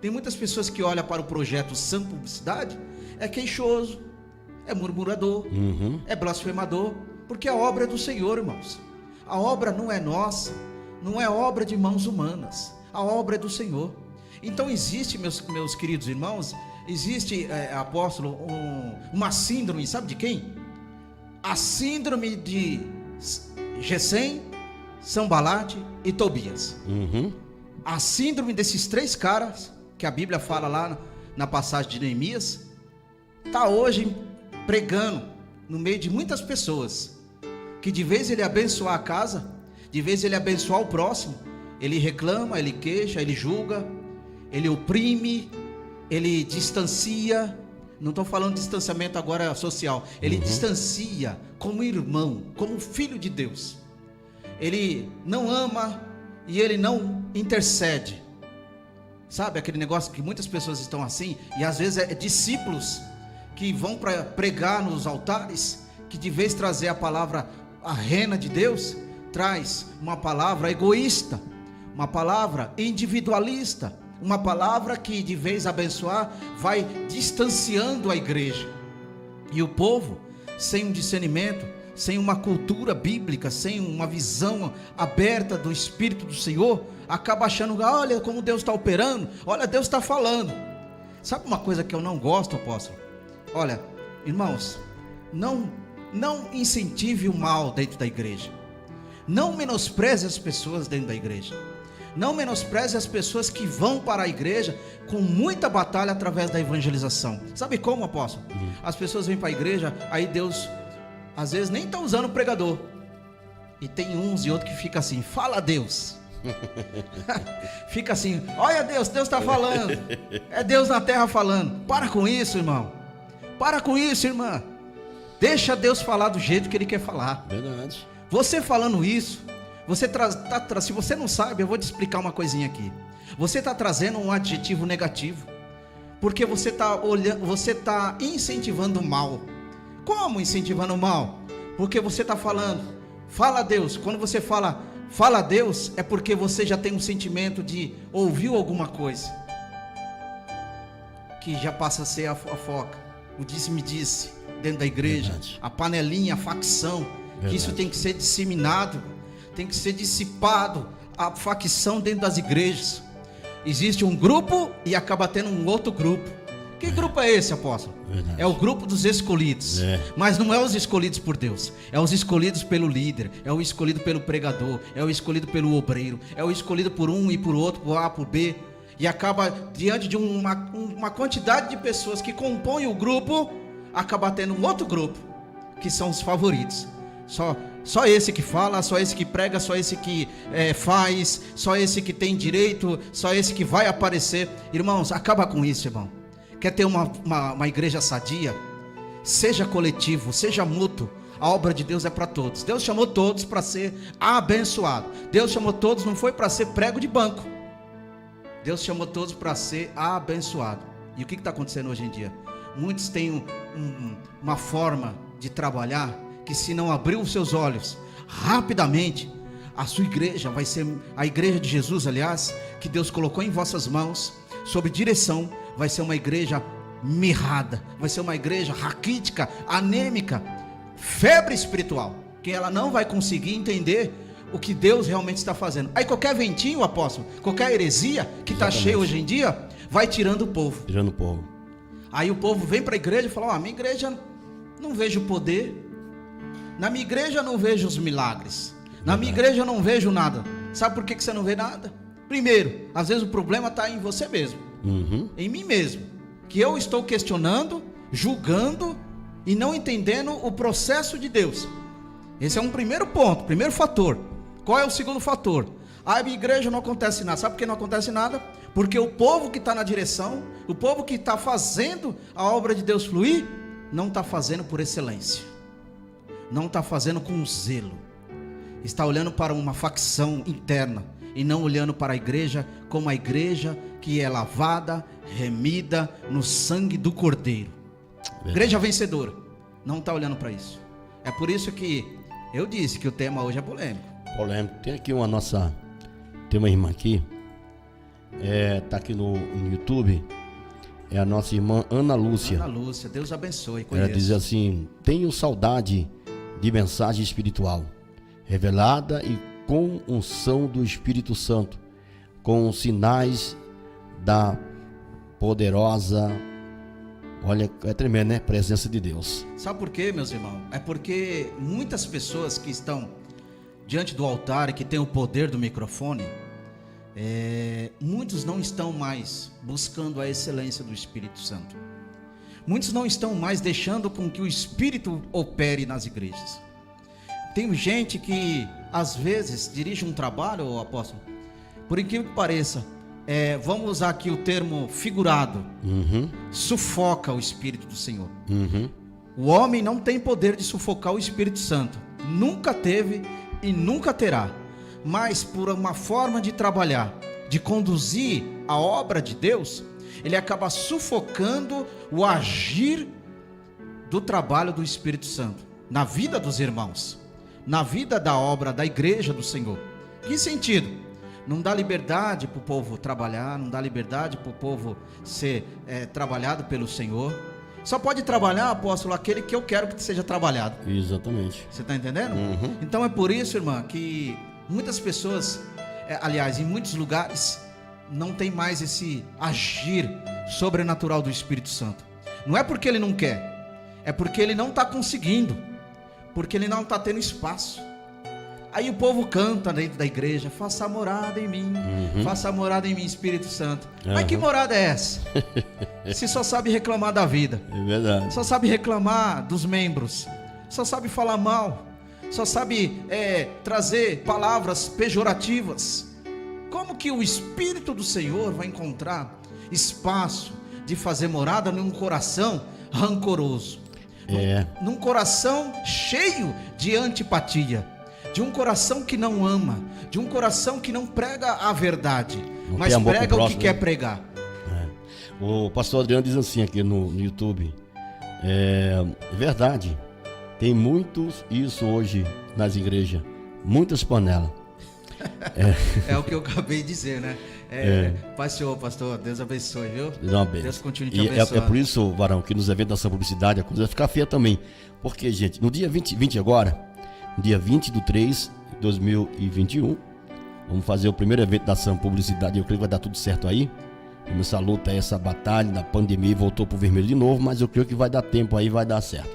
Tem muitas pessoas que olham para o projeto Sã Publicidade, é queixoso, é murmurador, é blasfemador, porque a obra é do Senhor, irmãos. A obra não é nossa, não é obra de mãos humanas, a obra é do Senhor. Então existe, meus queridos irmãos, existe, apóstolo, uma síndrome, sabe de quem? A síndrome de Gesem, Sambalate e Tobias. A síndrome desses três caras, que a Bíblia fala lá na passagem de Neemias, está hoje pregando no meio de muitas pessoas, que de vez ele abençoar a casa, de vez ele abençoar o próximo, ele reclama, ele queixa, ele julga, ele oprime, ele distancia. Não estou falando de distanciamento agora social, ele distancia como irmão, como filho de Deus. Ele não ama e ele não intercede. Sabe aquele negócio que muitas pessoas estão assim, e às vezes é discípulos que vão para pregar nos altares, que de vez trazer a palavra a rena de Deus, traz uma palavra egoísta, uma palavra individualista, uma palavra que de vez abençoar vai distanciando a igreja. E o povo, sem um discernimento, sem uma cultura bíblica, sem uma visão aberta do Espírito do Senhor, acaba achando, olha como Deus está operando, olha, Deus está falando. Sabe uma coisa que eu não gosto, apóstolo? Olha, irmãos, não incentive o mal dentro da igreja. Não menospreze as pessoas dentro da igreja. Não menospreze as pessoas que vão para a igreja com muita batalha através da evangelização. Sabe como, apóstolo? As pessoas vêm para a igreja, aí Deus, às vezes, nem está usando o pregador. E tem uns e outros que fica assim, fala a Deus. Fica assim, olha Deus está falando. É Deus na terra falando. Para com isso, irmão. Para com isso, irmã. Deixa Deus falar do jeito que Ele quer falar. Verdade. Você falando isso, você se você não sabe, eu vou te explicar uma coisinha aqui. Você está trazendo um adjetivo negativo, porque você está incentivando o mal. Como incentivando o mal? Porque você está falando, fala a Deus. Quando você fala a Deus, é porque você já tem um sentimento de ouviu alguma coisa, que já passa a ser a fofoca, o disse-me-disse dentro da igreja. Verdade. A panelinha, a facção. Verdade. Que isso tem que ser disseminado, tem que ser dissipado, a facção dentro das igrejas. Existe um grupo e acaba tendo um outro grupo. Que grupo é esse, apóstolo? Verdade. É o grupo dos escolhidos. Mas não é os escolhidos por Deus, é os escolhidos pelo líder, é o escolhido pelo pregador, é o escolhido pelo obreiro, é o escolhido por um e por outro, por A, por B. E acaba diante de uma quantidade de pessoas que compõem o grupo, acabar tendo um outro grupo, que são os favoritos. Só esse que fala, só esse que prega, só esse que faz, só esse que tem direito, só esse que vai aparecer. Irmãos, acaba com isso, irmão. Quer ter uma igreja sadia? Seja coletivo, seja mútuo. A obra de Deus é para todos. Deus chamou todos para ser abençoado. Deus chamou todos, não foi para ser prego de banco. Deus chamou todos para ser abençoado. E o que está acontecendo hoje em dia? Muitos têm uma forma de trabalhar que, se não abrir os seus olhos rapidamente, a sua igreja vai ser a igreja de Jesus, aliás, que Deus colocou em vossas mãos, sob direção, vai ser uma igreja mirrada, vai ser uma igreja raquítica, anêmica, febre espiritual, que ela não vai conseguir entender o que Deus realmente está fazendo. Aí qualquer ventinho, apóstolo, qualquer heresia que está cheia hoje em dia, vai tirando o povo. Tirando o povo. Aí o povo vem para a igreja e fala: minha igreja não vejo poder, na minha igreja não vejo os milagres, na minha igreja não vejo nada. Sabe por que você não vê nada? Primeiro, às vezes o problema está em você mesmo, em mim mesmo, que eu estou questionando, julgando e não entendendo o processo de Deus. Esse é um primeiro ponto, primeiro fator. Qual é o segundo fator? A minha igreja não acontece nada. Sabe por que não acontece nada? Porque o povo que está na direção, o povo que está fazendo a obra de Deus fluir, não está fazendo por excelência, não está fazendo com zelo, está olhando para uma facção interna e não olhando para a igreja como a igreja que é lavada, remida no sangue do Cordeiro. Igreja vencedora, não está olhando para isso. É por isso que eu disse que o tema hoje é polêmico. Polêmico. Tem aqui tem uma irmã aqui, tá aqui no YouTube, é a nossa irmã Ana Lúcia. Ana Lúcia, Deus abençoe. Ela diz assim: tenho saudade de mensagem espiritual, revelada e com unção do Espírito Santo, com sinais da poderosa, olha, é tremendo, né? Presença de Deus. Sabe por quê, meus irmãos? É porque muitas pessoas que estão diante do altar e que têm o poder do microfone, muitos não estão mais buscando a excelência do Espírito Santo. Muitos não estão mais deixando com que o Espírito opere nas igrejas. Tem gente que às vezes dirige um trabalho, apóstolo, por incrível que pareça, vamos usar aqui o termo figurado, sufoca o Espírito do Senhor. O homem não tem poder de sufocar o Espírito Santo, nunca teve e nunca terá. Mas por uma forma de trabalhar, de conduzir a obra de Deus, ele acaba sufocando o agir do trabalho do Espírito Santo na vida dos irmãos, na vida da obra da igreja do Senhor. Que sentido? Não dá liberdade para o povo trabalhar, não dá liberdade para o povo ser trabalhado pelo Senhor. Só pode trabalhar, apóstolo, aquele que eu quero que seja trabalhado. Exatamente. Você está entendendo? Então é por isso, irmã, que muitas pessoas, aliás, em muitos lugares, não tem mais esse agir sobrenatural do Espírito Santo. Não é porque ele não quer, é porque ele não está conseguindo, porque ele não está tendo espaço. Aí o povo canta dentro da igreja: faça morada em mim, faça morada em mim, Espírito Santo. Mas que morada é essa? Se só sabe reclamar da vida, é verdade. Só sabe reclamar dos membros, só sabe falar mal, só sabe trazer palavras pejorativas. Como que o Espírito do Senhor vai encontrar espaço de fazer morada num coração rancoroso, num coração cheio de antipatia, de um coração que não ama, de um coração que não prega a verdade, mas prega o que quer pregar? O pastor Adriano diz assim aqui no YouTube: é verdade, tem muitos isso hoje nas igrejas, muitas panelas. É o que eu acabei de dizer, né? Pastor, Deus abençoe, viu? Deus continue te abençoando. É por isso, varão, que nos eventos dessa publicidade a coisa vai ficar feia também. Porque, gente, no dia 20 agora, no dia 20/3 de 2021, vamos fazer o primeiro evento da ação publicidade. Eu creio que vai dar tudo certo aí. Essa luta, essa batalha da pandemia, voltou pro vermelho de novo, mas eu creio que vai dar tempo aí, vai dar certo.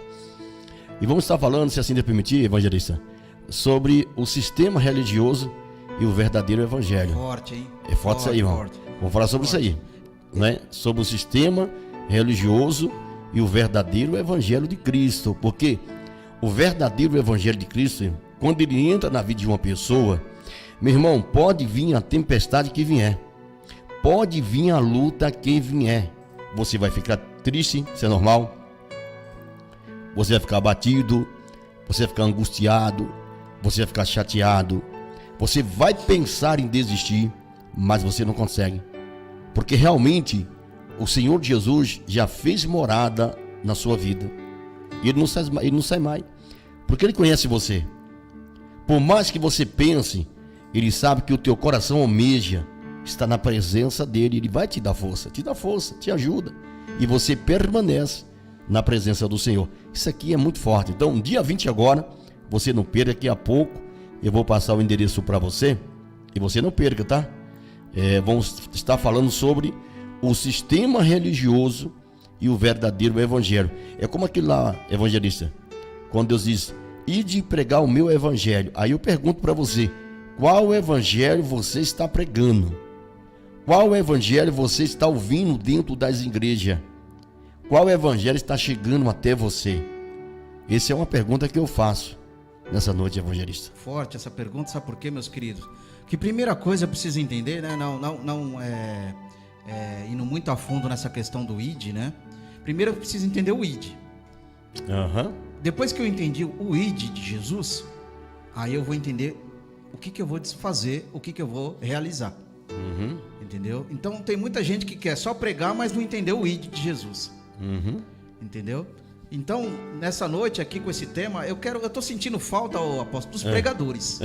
E vamos estar falando, se assim Deus permitir, evangelista, sobre o sistema religioso e o verdadeiro evangelho. Forte, hein? É forte isso aí, irmão. Vamos falar sobre isso aí, né? Sobre o sistema religioso e o verdadeiro evangelho de Cristo. Porque o verdadeiro evangelho de Cristo, quando ele entra na vida de uma pessoa, meu irmão, pode vir a tempestade que vier, pode vir a luta que vier, você vai ficar triste, isso é normal, você vai ficar abatido, você vai ficar angustiado, você vai ficar chateado, você vai pensar em desistir, mas você não consegue, porque realmente o Senhor Jesus já fez morada na sua vida. Ele não sai mais, porque Ele conhece você. Por mais que você pense, Ele sabe que o teu coração almeja estar na presença dEle. Ele vai te dar força, te ajuda, e você permanece na presença do Senhor. Isso aqui é muito forte. Então, dia 20 agora, você não perca, daqui a pouco eu vou passar o endereço para você, e você não perca, tá? Vamos estar falando sobre o sistema religioso e o verdadeiro evangelho. É como aquele lá, evangelista, quando Deus diz: ide pregar o meu evangelho. Aí eu pergunto para você, qual evangelho você está pregando? Qual evangelho você está ouvindo dentro das igrejas? Qual evangelho está chegando até você? Essa é uma pergunta que eu faço nessa noite, evangelista. Forte essa pergunta, sabe por quê, meus queridos? Que primeira coisa eu preciso entender, né? Indo muito a fundo nessa questão do ID, né? Primeiro eu preciso entender o ID. Depois que eu entendi o ID de Jesus, aí eu vou entender o que eu vou fazer, o que eu vou realizar. Entendeu? Então tem muita gente que quer só pregar, mas não entendeu o ID de Jesus. Entendeu? Então, nessa noite aqui com esse tema, eu tô sentindo falta, apóstolo, dos pregadores.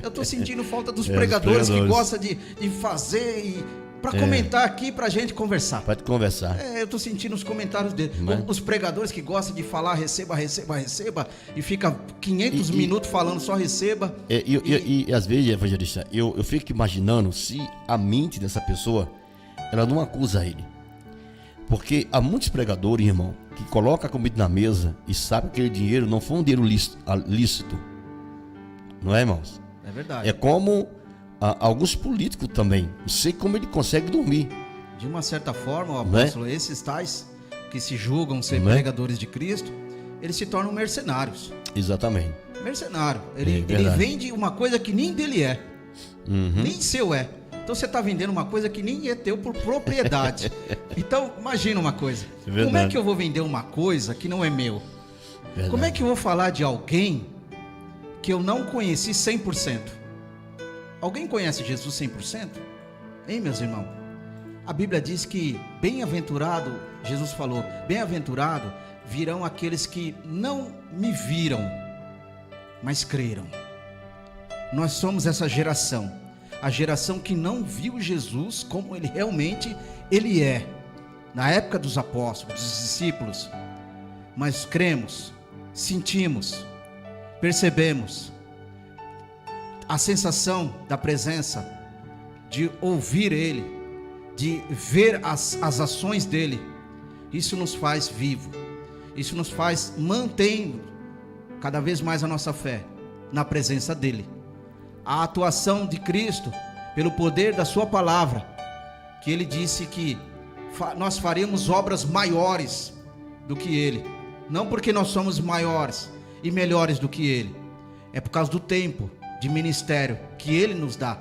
Eu tô sentindo falta dos pregadores que gostam de fazer e para comentar aqui, pra gente conversar. Pode conversar. Eu tô sentindo os comentários dele. Os pregadores que gostam de falar receba, e fica 500 minutos falando só receba. E às vezes, evangelista, eu fico imaginando se a mente dessa pessoa, ela não acusa ele. Porque há muitos pregadores, irmão, que colocam a comida na mesa e sabem que aquele dinheiro não foi um dinheiro lícito. Não é, irmãos? É verdade. É como alguns políticos também. Não sei como ele consegue dormir. De uma certa forma, o apóstolo, esses tais que se julgam ser pregadores de Cristo, eles se tornam mercenários. Exatamente. Mercenário. Ele vende uma coisa que nem dele é. Nem seu é. Então você está vendendo uma coisa que nem é teu por propriedade. Então, imagina uma coisa. Como é que eu vou vender uma coisa que não é meu? Como é que eu vou falar de alguém que eu não conheci 100%? Alguém conhece Jesus 100%? Hein, meus irmãos? A Bíblia diz que bem-aventurado, Jesus falou, bem-aventurado virão aqueles que não me viram, mas creram. Nós somos essa geração. A geração que não viu Jesus como ele realmente é, na época dos apóstolos, dos discípulos, mas cremos, sentimos, percebemos a sensação da presença, de ouvir ele, de ver as ações dele. Isso nos faz vivo, isso nos faz mantendo cada vez mais a nossa fé na presença dele. A atuação de Cristo, pelo poder da sua palavra, que ele disse que nós faremos obras maiores do que ele, não porque nós somos maiores e melhores do que ele, é por causa do tempo de ministério que ele nos dá.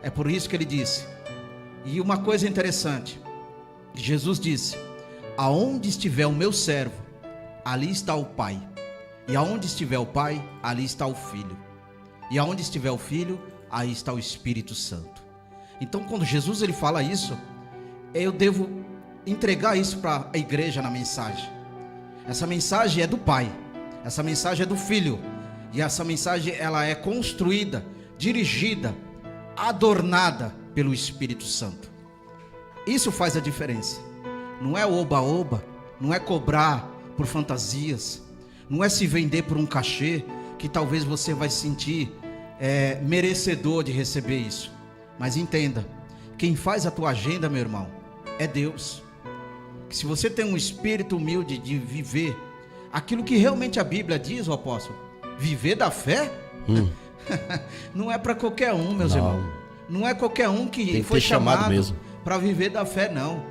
É por isso que ele disse. E uma coisa interessante, Jesus disse: aonde estiver o meu servo, ali está o Pai, e aonde estiver o Pai, ali está o Filho. E aonde estiver o Filho, aí está o Espírito Santo. Então, quando Jesus ele fala isso, eu devo entregar isso para a igreja na mensagem. Essa mensagem é do Pai, essa mensagem é do Filho, e essa mensagem ela é construída, dirigida, adornada pelo Espírito Santo. Isso faz a diferença. Não é oba-oba, não é cobrar por fantasias, não é se vender por um cachê que talvez você vai se sentir merecedor de receber isso. Mas entenda, quem faz a tua agenda, meu irmão, é Deus. Que se você tem um espírito humilde de viver aquilo que realmente a Bíblia diz, o apóstolo, viver da fé, não é para qualquer um, meus irmãos. Não é qualquer um que foi chamado para viver da fé, não.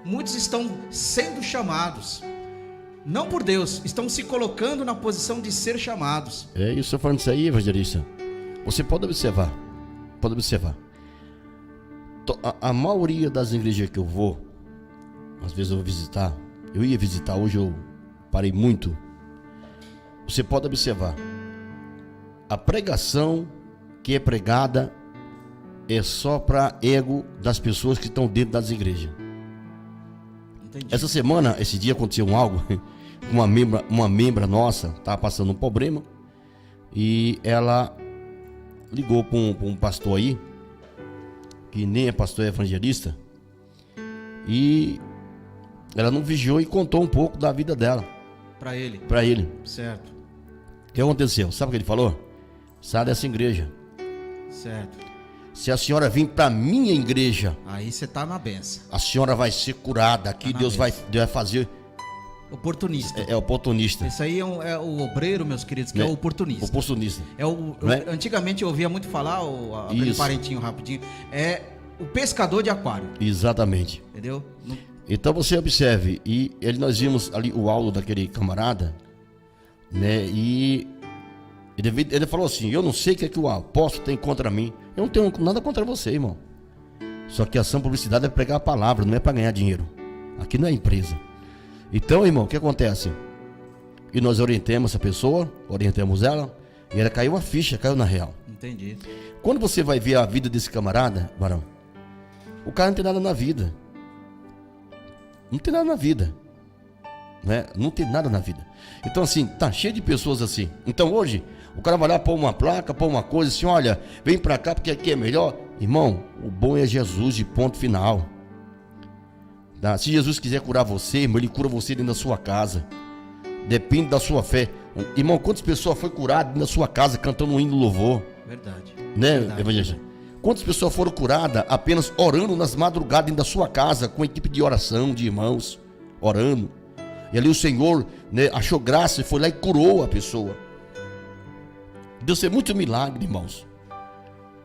muitos estão sendo chamados, não por Deus, estão se colocando na posição de ser chamados. É isso, falando isso aí, evangelista. Você pode observar. A maioria das igrejas que eu vou, às vezes eu vou visitar, eu ia visitar, hoje eu parei muito. Você pode observar, a pregação que é pregada é só para ego das pessoas que estão dentro das igrejas. Entendi. Essa semana, esse dia aconteceu algo, uma membra nossa estava passando um problema e ela ligou para um pastor aí, que nem é pastor, é evangelista, e ela não vigiou e contou um pouco da vida dela Para ele. Certo. O que aconteceu? Sabe o que ele falou? Sai dessa igreja. Certo. Se a senhora vir para minha igreja, Aí você tá na benção. a senhora vai ser curada. Aqui Tá na Deus vai fazer. Oportunista. É oportunista. Esse aí é o obreiro, meus queridos, que é o oportunista. Oportunista. Antigamente eu ouvia muito falar, aquele Isso. parentinho rapidinho, é o pescador de aquário. Exatamente. Entendeu? Então você observe, e nós vimos ali o áudio daquele camarada, né? E ele falou assim: eu não sei o que é que o apóstolo tem contra mim. Eu não tenho nada contra você, irmão. Só que a ação publicidade é pregar a palavra, não é para ganhar dinheiro. Aqui não é empresa. Então, irmão, o que acontece? E nós orientamos essa pessoa, orientamos ela, e ela caiu a ficha, caiu na real. Entendi. Quando você vai ver a vida desse camarada, varão, o cara não tem nada na vida. Não tem nada na vida, né? Não tem nada na vida. Então assim, tá cheio de pessoas assim. Então hoje, o cara vai lá pôr uma placa, pôr uma coisa assim, olha, vem pra cá porque aqui é melhor. Irmão, o bom é Jesus de ponto final. Tá? Se Jesus quiser curar você, irmão, ele cura você dentro da sua casa. Depende da sua fé. Irmão, quantas pessoas foram curadas dentro da sua casa cantando um hino de louvor? Verdade. Né, Verdade. evangelista? Quantas pessoas foram curadas apenas orando nas madrugadas dentro da sua casa, com a equipe de oração, de irmãos, orando. E ali o Senhor, né, achou graça e foi lá e curou a pessoa. Deus fez muito milagre, irmãos.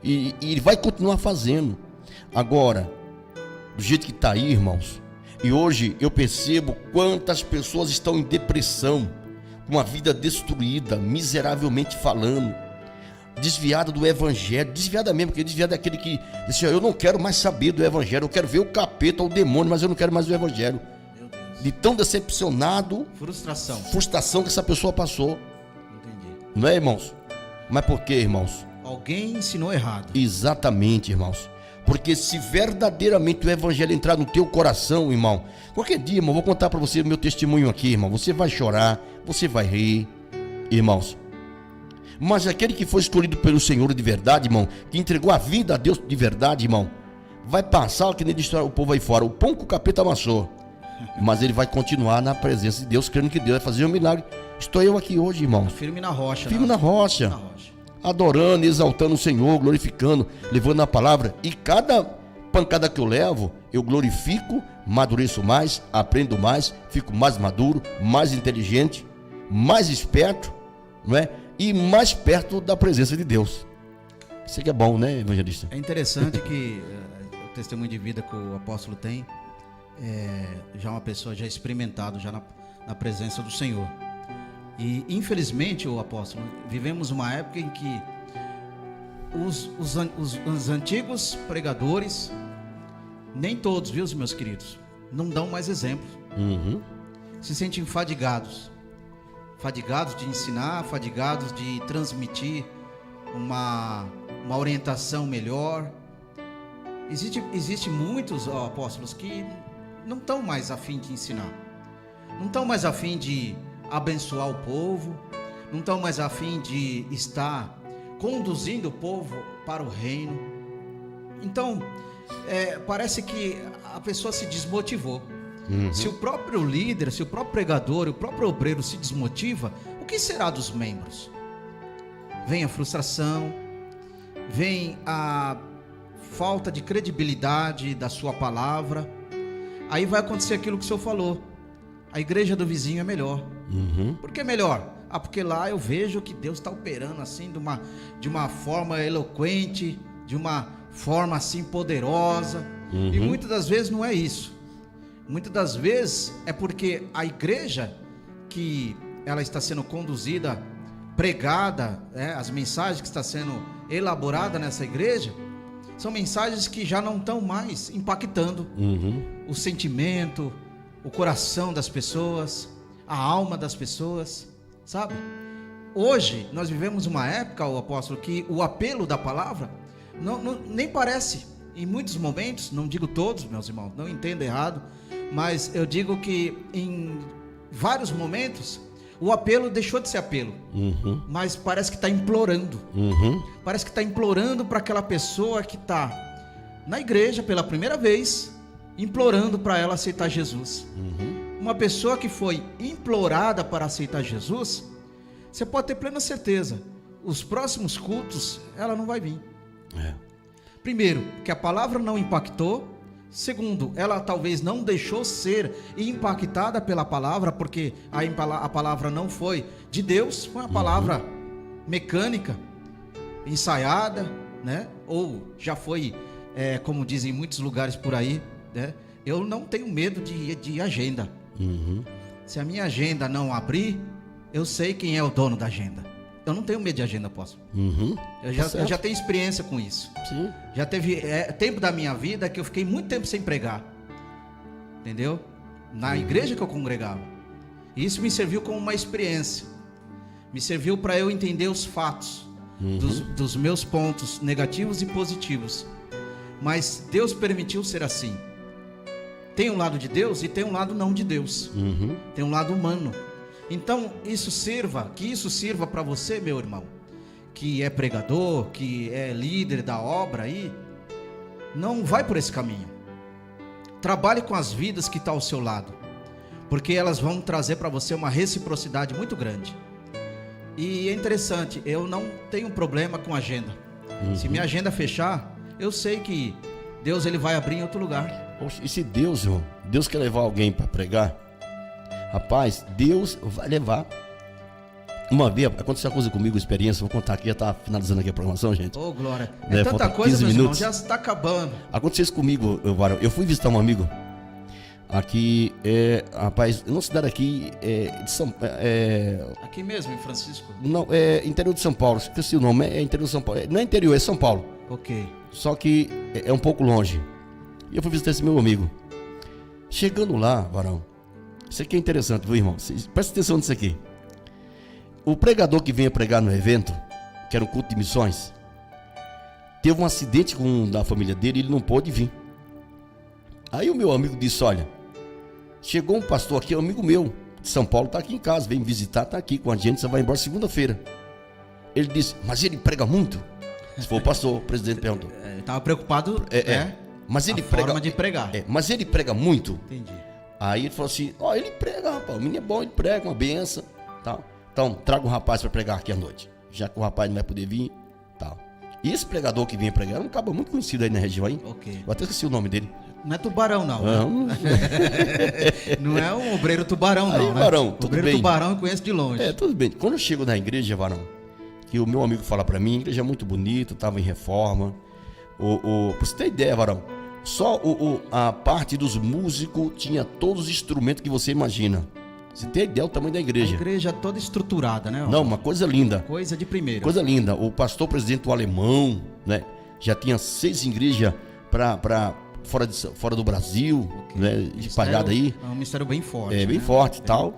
E Ele vai continuar fazendo. Agora, do jeito que está aí, irmãos, e hoje eu percebo quantas pessoas estão em depressão, com a vida destruída, miseravelmente falando, desviada do evangelho, desviada mesmo, porque desviada daquele que diz assim: eu não quero mais saber do evangelho, eu quero ver o capeta ou o demônio, mas eu não quero mais o evangelho. Meu Deus. De tão decepcionado, frustração que essa pessoa passou. Entendi. Não é, irmãos? Mas por quê, irmãos? Alguém ensinou errado. Exatamente, irmãos. Porque se verdadeiramente o evangelho entrar no teu coração, irmão, qualquer dia, irmão, vou contar para você o meu testemunho aqui, irmão. Você vai chorar, você vai rir, irmãos. Mas aquele que foi escolhido pelo Senhor de verdade, irmão, que entregou a vida a Deus de verdade, irmão, vai passar que nem destrói o povo aí fora. O pão que o capeta amassou, mas ele vai continuar na presença de Deus, crendo que Deus vai fazer um milagre. Estou eu aqui hoje, irmão. Firme na rocha. Firme na rocha. Adorando, exaltando o Senhor, glorificando, levando a palavra. E cada pancada que eu levo, eu glorifico, madureço mais, aprendo mais, fico mais maduro, mais inteligente, mais esperto, não é? E mais perto da presença de Deus. Isso aqui é bom, né, evangelista? É interessante que o testemunho de vida que o apóstolo tem já uma pessoa já experimentado já na presença do Senhor. E infelizmente, o apóstolo, vivemos uma época em que os antigos pregadores, nem todos, viu, meus queridos, não dão mais exemplo. Se sentem fadigados de ensinar, fadigados de transmitir uma orientação melhor. Existe muitos apóstolos que não estão mais a fim de ensinar, não estão mais a fim de abençoar o povo, não estão mais a fim de estar conduzindo o povo para o reino. Então, parece que a pessoa se desmotivou. Se o próprio líder, se o próprio pregador, o próprio obreiro se desmotiva, o que será dos membros? Vem a frustração, vem a falta de credibilidade da sua palavra. Aí vai acontecer aquilo que o senhor falou: a igreja do vizinho é melhor. Por que melhor? Porque lá eu vejo que Deus está operando assim de uma forma eloquente, de uma forma assim poderosa. E muitas das vezes não é isso. Muitas das vezes é porque a igreja que ela está sendo conduzida, pregada, as mensagens que estão sendo elaboradas nessa igreja, são mensagens que já não estão mais impactando o sentimento, o coração das pessoas, a alma das pessoas, sabe? Hoje nós vivemos uma época, o apóstolo, que o apelo da palavra nem parece, em muitos momentos, não digo todos, meus irmãos, não entenda errado, mas eu digo que em vários momentos o apelo deixou de ser apelo, mas parece que está implorando, parece que está implorando para aquela pessoa que está na igreja pela primeira vez, implorando para ela aceitar Jesus. Uma pessoa que foi implorada para aceitar Jesus, você pode ter plena certeza, os próximos cultos ela não vai vir. Primeiro, que a palavra não impactou. Segundo, ela talvez não deixou ser impactada pela palavra, porque a palavra não foi de Deus, foi uma palavra mecânica, ensaiada, né? Ou já foi, como dizem em muitos lugares por aí, né? Eu não tenho medo de agenda. Se a minha agenda não abrir, eu sei quem é o dono da agenda. Eu não tenho medo de agenda, apóstolo. Eu já tenho experiência com isso. Sim. Já teve tempo da minha vida que eu fiquei muito tempo sem pregar. Entendeu? Na igreja que eu congregava. E isso me serviu como uma experiência. Me serviu para eu entender os fatos dos meus pontos negativos e positivos. Mas Deus permitiu ser assim. Tem um lado de Deus e tem um lado não de Deus. Tem um lado humano. Então, que isso sirva para você, meu irmão, que é pregador, que é líder da obra aí, não vai por esse caminho. Trabalhe com as vidas que estão ao seu lado, porque elas vão trazer para você uma reciprocidade muito grande. E é interessante, eu não tenho problema com agenda. Se minha agenda fechar, eu sei que Deus ele vai abrir em outro lugar. Poxa, e se Deus quer levar alguém para pregar, rapaz, Deus vai levar. Uma vez aconteceu uma coisa comigo, experiência, vou contar aqui, já está finalizando aqui a programação, gente. Ô, glória. É tanta coisa, meus irmãos, já está acabando. Aconteceu isso comigo, Varão. Eu fui visitar um amigo aqui, rapaz, não se dá aqui, de São aqui mesmo, em Francisco? Não, interior de São Paulo, esqueci o nome, é interior de São Paulo. Não é interior, é São Paulo. Ok. Só que é um pouco longe. E eu fui visitar esse meu amigo. Chegando lá, Varão, isso aqui é interessante, viu, irmão? Presta atenção nisso aqui. O pregador que vinha pregar no evento, que era um culto de missões, teve um acidente com um da família dele e ele não pôde vir. Aí o meu amigo disse, olha, chegou um pastor aqui, um amigo meu, de São Paulo, está aqui em casa, vem me visitar, está aqui com a gente, você vai embora segunda-feira. Ele disse, mas ele prega muito? Se for o pastor, o presidente perguntou. Ele estava preocupado, mas ele forma de pregar. Mas ele prega muito? Entendi. Aí ele falou assim, ele prega, rapaz, o menino é bom, ele prega, uma benção, tal. Então, traga um rapaz para pregar aqui à noite, já que o rapaz não vai poder vir, tal. E esse pregador que vinha pregar, é um cara muito conhecido aí na região aí. Ok. Eu até esqueci o nome dele. Não é Tubarão, não. Não, Não é um obreiro Tubarão, aí, não, né? Varão, tudo obreiro bem. Tubarão eu conheço de longe. Tudo bem. Quando eu chego na igreja, Varão, que o meu amigo fala para mim, a igreja é muito bonita, estava em reforma. Pra você ter ideia, Varão, só a parte dos músicos tinha todos os instrumentos que você imagina. Você tem ideia do tamanho da igreja. A igreja toda estruturada, né? Não, uma coisa linda. Coisa de primeira. Coisa linda. O pastor presidente do Alemão, né? Já tinha 6 igrejas para fora do Brasil, okay, né? Espalhada aí. É um ministério bem forte. Bem forte e tal.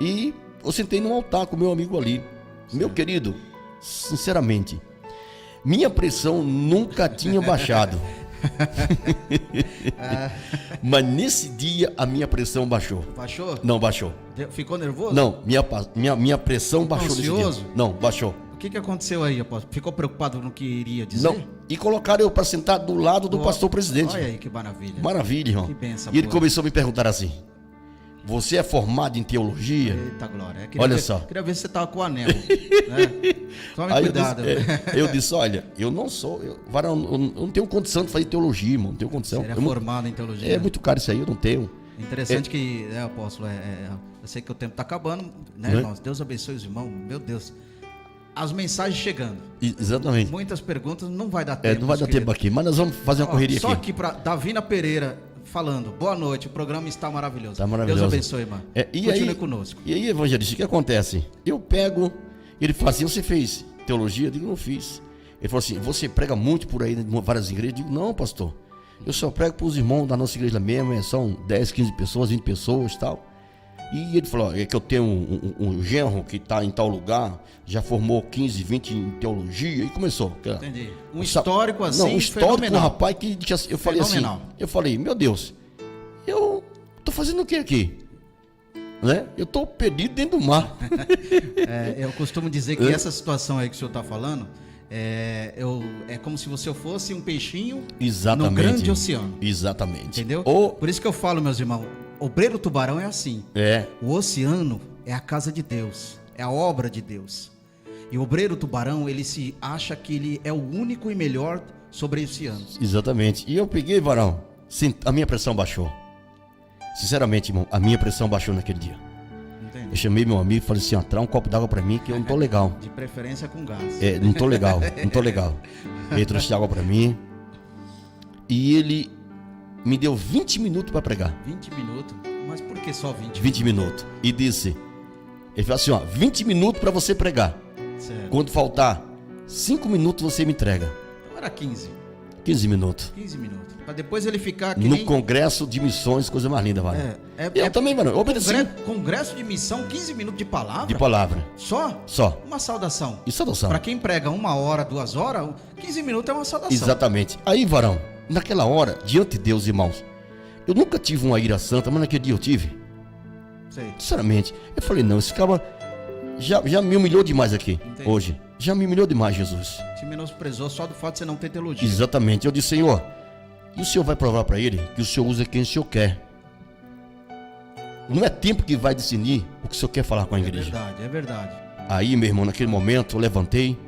E eu sentei num altar com meu amigo ali. Certo. Meu querido, sinceramente, minha pressão nunca tinha baixado. Mas nesse dia a minha pressão baixou. Baixou? Não, baixou. Ficou nervoso? Não, minha pressão baixou nesse dia. Não, baixou. O que aconteceu aí, apóstolo? Ficou preocupado no que iria dizer? Não, e colocaram eu para sentar do lado do pastor presidente. Olha aí que maravilha. Maravilha, irmão. Que benção. E ele começou a me perguntar assim, você é formado em teologia? Eita glória. Olha só. Queria ver se você tava com o anel. Né? Tome aí cuidado. Eu disse, olha, eu não sou, Varão, eu não tenho condição de fazer teologia, irmão. Não tenho condição. Você é formado em teologia? É muito caro isso aí, eu não tenho. Interessante que, né, apóstolo, eu sei que o tempo está acabando, né, irmãos? Deus abençoe os irmãos, meu Deus. As mensagens chegando. Exatamente. Muitas perguntas, não vai dar tempo. Não vai dar tempo aqui, mas nós vamos fazer uma correria só aqui. Só aqui para Davina Pereira falando, boa noite, o programa está maravilhoso. Tá maravilhoso. Deus abençoe, irmã. Continue conosco. E aí, evangelista, o que acontece? Eu pego, ele fala assim, você fez teologia? Eu digo, não fiz. Ele falou assim, você prega muito por aí em várias igrejas? Eu digo, não, pastor. Eu só prego para os irmãos da nossa igreja mesmo, são 10, 15 pessoas, 20 pessoas e tal. E ele falou, é que eu tenho um genro que está em tal lugar, já formou 15, 20 em teologia, e começou. Entendi. Um histórico assim, não, um histórico, um rapaz que eu falei fenomenal. assim, eu falei, meu Deus, eu tô fazendo o que aqui? Né? Eu tô perdido dentro do mar. Eu costumo dizer que essa situação aí que o senhor está falando, é como se você fosse um peixinho no grande oceano. Exatamente. Entendeu? Por isso que eu falo, meus irmãos, obreiro tubarão é assim. O oceano é a casa de Deus, é a obra de Deus. E o obreiro tubarão, ele se acha que ele é o único e melhor sobre esse oceano. Exatamente. E eu peguei, varão, a minha pressão baixou. Sinceramente, irmão, a minha pressão baixou naquele dia. Entendi. Eu chamei meu amigo e falei assim, traz um copo d'água pra mim que eu não tô legal. De preferência com gás. Não tô legal, não tô legal. Ele trouxe água pra mim. E ele me deu 20 minutos para pregar. 20 minutos? Mas por que só 20? 20 minutos. E disse, ele falou assim, 20 minutos para você pregar. Certo. Quando faltar 5 minutos você me entrega. Então era 15. 15 minutos. 15 minutos. Para depois ele ficar aqui no congresso de missões, coisa mais linda, mano. Eu também, mano. Eu obedeci. Congresso de missão, 15 minutos de palavra? De palavra. Só? Só. Uma saudação. E saudação. Para quem prega 1 hora, 2 horas, 15 minutos é uma saudação. Exatamente. Aí, varão, naquela hora, diante de Deus, irmãos, eu nunca tive uma ira santa, mas naquele dia eu tive. Sei. Sinceramente. Eu falei, não, esse cara já me humilhou demais aqui. Entendi. Hoje. Já me humilhou demais, Jesus. Te menosprezou só do fato de você não ter teologia. Exatamente. Eu disse, Senhor, e o Senhor vai provar para ele que o Senhor usa quem o Senhor quer. Não é tempo que vai decidir o que o Senhor quer falar com a igreja. É verdade. Aí, meu irmão, naquele momento, eu levantei,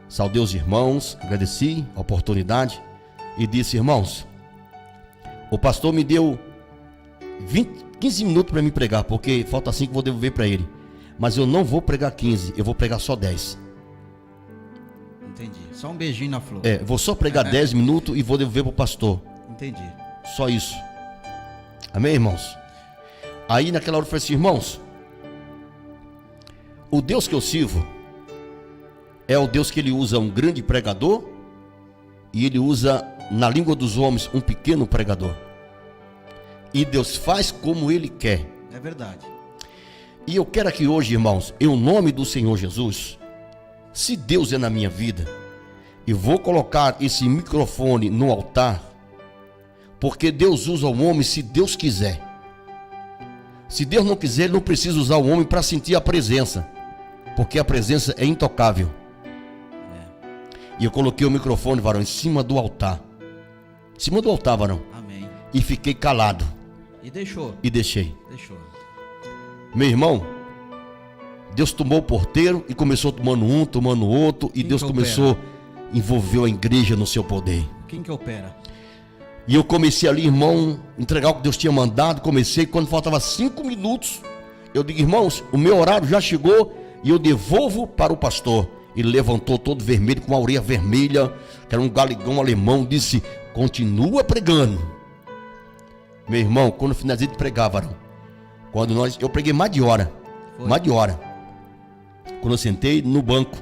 saudei os irmãos, agradeci a oportunidade e disse, irmãos, o pastor me deu 15 minutos para me pregar, porque falta 5 que eu vou devolver para ele. Mas eu não vou pregar 15, eu vou pregar só 10. Entendi. Só um beijinho na flor. Vou só pregar 10 minutos e vou devolver para o pastor. Entendi. Só isso. Amém, irmãos? Aí naquela hora eu falei assim, irmãos, o Deus que eu sirvo é o Deus que ele usa um grande pregador e ele usa na língua dos homens um pequeno pregador. E Deus faz como ele quer. É verdade. E eu quero aqui hoje, irmãos, em nome do Senhor Jesus, se Deus é na minha vida, eu vou colocar esse microfone no altar, porque Deus usa o homem se Deus quiser. Se Deus não quiser, ele não precisa usar o homem para sentir a presença, porque a presença é intocável. E eu coloquei o microfone, varão, em cima do altar. Em cima do altar, varão. Amém. E fiquei calado. E deixou? E deixei. Deixou. Meu irmão, Deus tomou o porteiro e começou tomando um, tomando outro. E Deus começou, envolveu a igreja no seu poder. Quem que opera? E eu comecei ali, irmão, entregar o que Deus tinha mandado. Comecei, quando faltava 5 minutos, eu digo, irmãos, o meu horário já chegou e eu devolvo para o pastor. Ele levantou todo vermelho, com a orelha vermelha, que era um galegão alemão, disse, continua pregando. Meu irmão, quando eu finalizei de pregar, varão, eu preguei mais de hora. Foi. Mais de hora. Quando eu sentei no banco,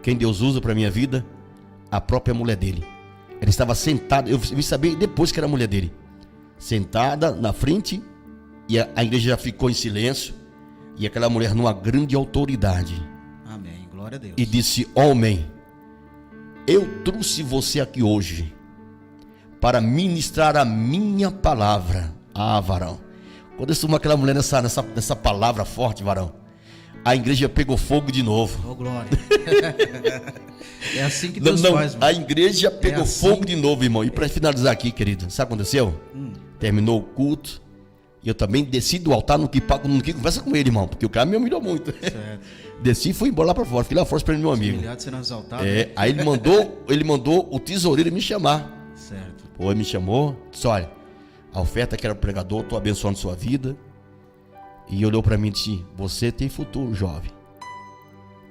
quem Deus usa para minha vida, a própria mulher dele. Ela estava sentada, eu vim saber depois que era a mulher dele. Sentada na frente, e a igreja já ficou em silêncio, e aquela mulher numa grande autoridade. Amém, glória a Deus. E disse, homem, eu trouxe você aqui hoje para ministrar a minha palavra. Ah, varão, quando eu estou aquela mulher nessa palavra forte, varão, a igreja pegou fogo de novo. Oh, glória. É assim que Deus faz, mano. A igreja pegou fogo de novo, irmão. E para finalizar aqui, querido, sabe o que aconteceu? Terminou o culto. E eu também desci do altar, não quis conversa com ele, irmão, porque o cara me humilhou muito. Certo. Desci e fui embora lá para fora. Fiquei lá fora esperando meu amigo. Aí ele mandou o tesoureiro me chamar. Certo. Pô, ele me chamou, disse, olha, a oferta que era o pregador, estou abençoando sua vida. E olhou para mim e disse, você tem futuro, jovem.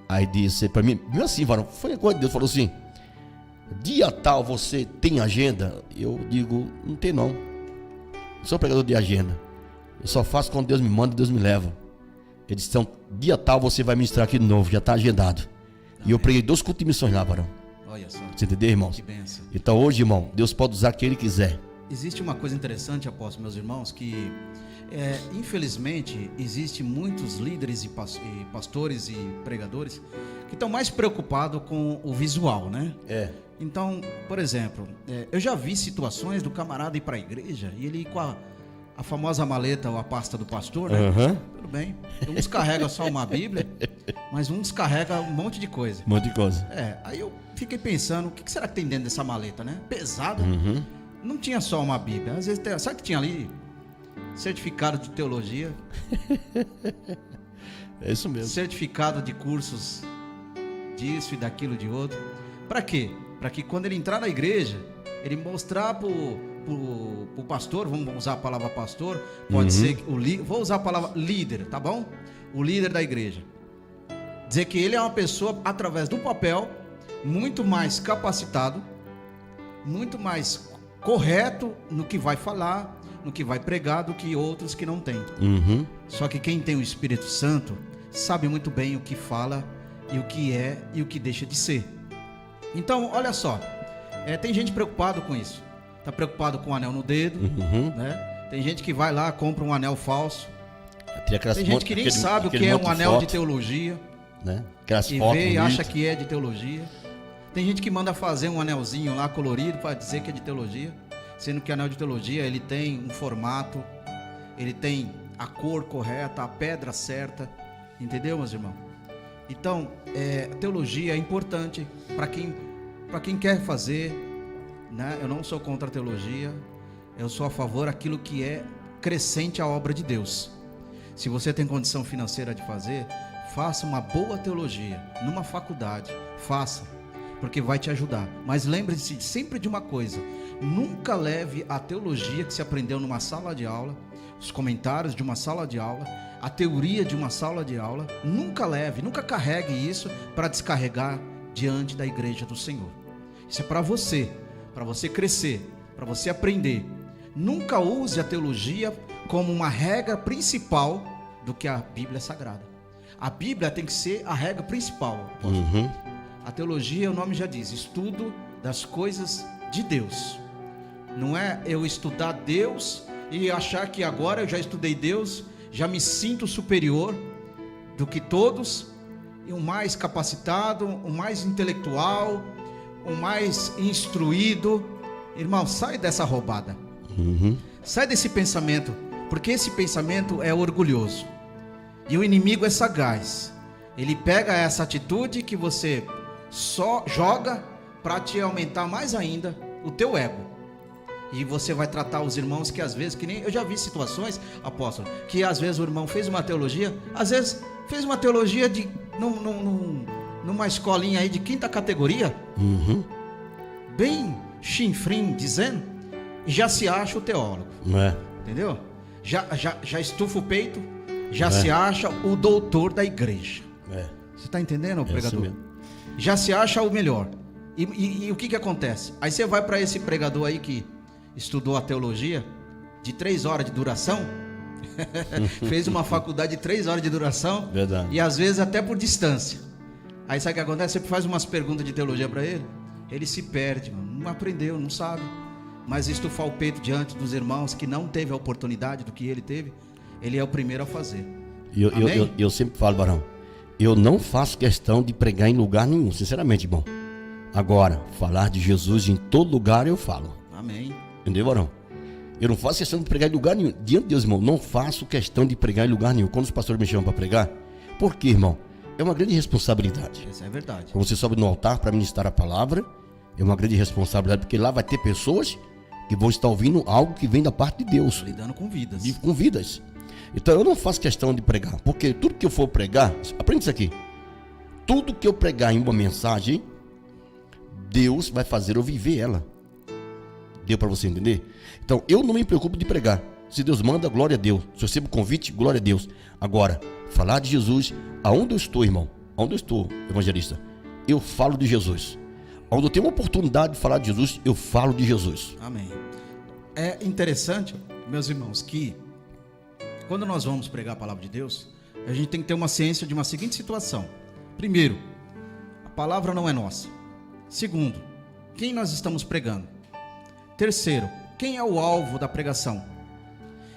Aí disse para mim, mesmo assim, varão, foi a coisa de Deus, falou assim, dia tal você tem agenda? Eu digo, não tem não. Não sou pregador de agenda. Eu só faço quando Deus me manda e Deus me leva. Ele disse, então, dia tal você vai ministrar aqui de novo, já está agendado. Amém. E eu preguei 2 cultos de missões lá, varão. Olha só. Você entendeu, irmãos? Que bênção. Então hoje, irmão, Deus pode usar quem Ele quiser. Existe uma coisa interessante, apóstolo, meus irmãos, que infelizmente existe muitos líderes e pastores e pregadores que estão mais preocupados com o visual, né? Então, por exemplo, eu já vi situações do camarada ir para a igreja e ele ir com a famosa maleta ou a pasta do pastor, né? Tudo bem. Uns carregam só uma Bíblia, mas uns carregam um monte de coisa. Um monte de coisa. Aí eu fiquei pensando, o que será que tem dentro dessa maleta, né? Pesado. Não tinha só uma Bíblia. Às vezes, sabe que tinha ali? Certificado de teologia. É isso mesmo. Certificado de cursos disso e daquilo de outro. Para quê? Para que quando ele entrar na igreja, ele mostrar pro pastor, vamos usar a palavra pastor, pode ser vou usar a palavra líder, tá bom? O líder da igreja. Dizer que ele é uma pessoa, através do papel, muito mais capacitado, muito mais correto no que vai falar, no que vai pregar, do que outros que não têm. Só que quem tem o Espírito Santo sabe muito bem o que fala e o que é e o que deixa de ser. Então, olha só, tem gente preocupada com isso. Está preocupado com o anel no dedo, né? Tem gente que vai lá, compra um anel falso. Tem gente que nem sabe o que é um anel de teologia, né? E vê e acha que é de teologia. Tem gente que manda fazer um anelzinho lá colorido para dizer que é de teologia, sendo que o anel de teologia ele tem um formato, ele tem a cor correta, a pedra certa, entendeu, meus irmãos? Então, a teologia é importante para quem quer fazer, né? Eu não sou contra a teologia, eu sou a favor daquilo que é crescente à obra de Deus. Se você tem condição financeira de fazer, faça uma boa teologia numa faculdade, faça, porque vai te ajudar. Mas lembre-se sempre de uma coisa: nunca leve a teologia que se aprendeu numa sala de aula, os comentários de uma sala de aula, a teoria de uma sala de aula, nunca carregue isso para descarregar diante da igreja do Senhor. Isso é para você crescer, para você aprender. Nunca use a teologia como uma regra principal do que a Bíblia Sagrada. A Bíblia tem que ser a regra principal. A teologia, o nome já diz, estudo das coisas de Deus. Não é eu estudar Deus e achar que agora eu já estudei Deus, já me sinto superior do que todos, e o mais capacitado, o mais intelectual, o mais instruído. Irmão, sai dessa roubada. Sai desse pensamento, porque esse pensamento é orgulhoso. E o inimigo é sagaz. Ele pega essa atitude que você só joga para te aumentar mais ainda o teu ego. E você vai tratar os irmãos que às vezes, que nem eu já vi situações, apóstolo, que às vezes o irmão fez uma teologia, às vezes fez uma teologia de numa escolinha aí de 5ª categoria, bem chinfrim dizendo, e já se acha o teólogo, entendeu? Já estufa o peito, já se acha o doutor da igreja. Você está entendendo, pregador? Já se acha o melhor. E o que acontece? Aí você vai para esse pregador aí que estudou a teologia de 3 horas de duração, fez uma faculdade de 3 horas de duração, verdade, e às vezes até por distância. Aí sabe o que acontece? Você faz umas perguntas de teologia para ele se perde, mano. Não aprendeu, não sabe. Mas estufar o peito diante dos irmãos que não teve a oportunidade do que ele teve, ele é o primeiro a fazer. Eu sempre falo, varão, eu não faço questão de pregar em lugar nenhum, sinceramente, irmão. Agora, falar de Jesus em todo lugar eu falo. Amém. Entendeu, varão? Eu não faço questão de pregar em lugar nenhum. Diante de Deus, irmão, não faço questão de pregar em lugar nenhum. Quando os pastores me chamam para pregar, por quê, irmão? É uma grande responsabilidade. Isso é verdade. Quando você sobe no altar para ministrar a palavra, é uma grande responsabilidade, porque lá vai ter pessoas que vão estar ouvindo algo que vem da parte de Deus. Lidando com vidas. Com vidas. Então eu não faço questão de pregar, porque tudo que eu for pregar, aprende isso aqui. Tudo que eu pregar em uma mensagem, Deus vai fazer eu viver ela. Deu para você entender? Então eu não me preocupo de pregar. Se Deus manda, glória a Deus. Se eu recebo convite, glória a Deus. Agora, falar de Jesus, aonde eu estou, irmão, aonde eu estou, evangelista, eu falo de Jesus. Onde eu tenho uma oportunidade de falar de Jesus, eu falo de Jesus. Amém. É interessante, meus irmãos, que quando nós vamos pregar a palavra de Deus, a gente tem que ter uma ciência de uma seguinte situação. Primeiro, a palavra não é nossa. Segundo, quem nós estamos pregando? Terceiro, quem é o alvo da pregação?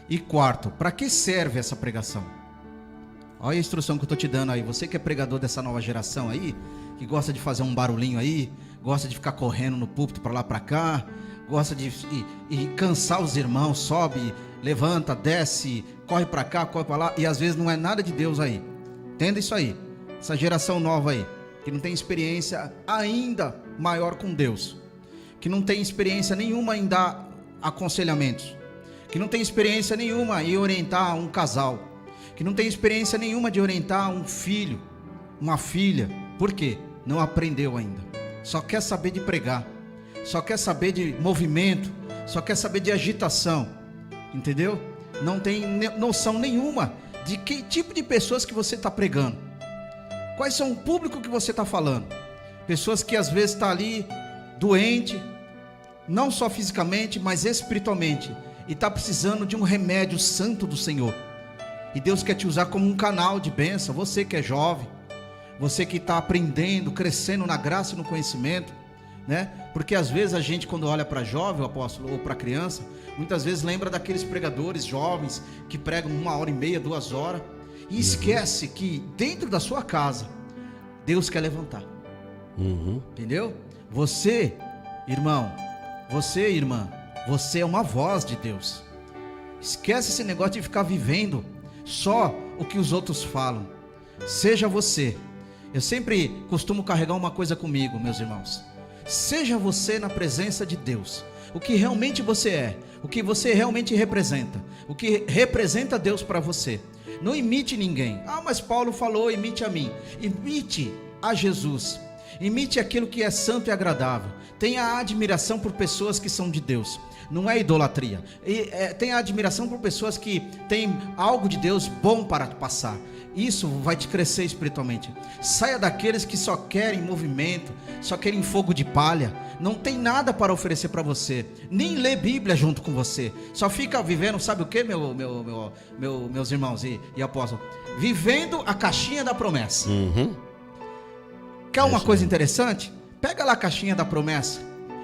E quarto, para que serve essa pregação? Olha a instrução que eu estou te dando aí. Você que é pregador dessa nova geração aí, que gosta de fazer um barulhinho aí, gosta de ficar correndo no púlpito para lá para cá, gosta de cansar os irmãos, sobe, levanta, desce, corre para cá, corre para lá, e às vezes não é nada de Deus aí. Entenda isso aí. Essa geração nova aí, que não tem experiência ainda maior com Deus, que não tem experiência nenhuma em dar aconselhamentos, que não tem experiência nenhuma em orientar um casal, que não tem experiência nenhuma de orientar um filho, uma filha. Por quê? Não aprendeu ainda. Só quer saber de pregar, só quer saber de movimento, só quer saber de agitação, entendeu? Não tem noção nenhuma de que tipo de pessoas que você está pregando, quais são o público que você está falando. Pessoas que às vezes estão ali doente, não só fisicamente, mas espiritualmente, e está precisando de um remédio santo do Senhor. E Deus quer te usar como um canal de bênção. Você que é jovem, você que está aprendendo, crescendo na graça e no conhecimento, né? Porque às vezes a gente, quando olha para jovem, o apóstolo, ou para criança, muitas vezes lembra daqueles pregadores jovens que pregam 1h30, 2 horas, e esquece que dentro da sua casa Deus quer levantar. Entendeu? Você, irmão, você, irmã, você é uma voz de Deus. Esquece esse negócio de ficar vivendo só o que os outros falam. Seja você. Eu sempre costumo carregar uma coisa comigo, meus irmãos. Seja você na presença de Deus. O que realmente você é, o que você realmente representa, o que representa Deus para você. Não imite ninguém. Ah, mas Paulo falou, imite a mim. Imite a Jesus. Imite aquilo que é santo e agradável. Tenha admiração por pessoas que são de Deus. Não é idolatria. Tenha admiração por pessoas que têm algo de Deus bom para passar. Isso vai te crescer espiritualmente. Saia daqueles que só querem movimento, só querem fogo de palha. Não tem nada para oferecer para você. Nem lê Bíblia junto com você. Só fica vivendo, sabe o que, meus irmãos e apóstolos? Vivendo a caixinha da promessa. Quer uma coisa interessante? Pega lá a caixinha da promessa.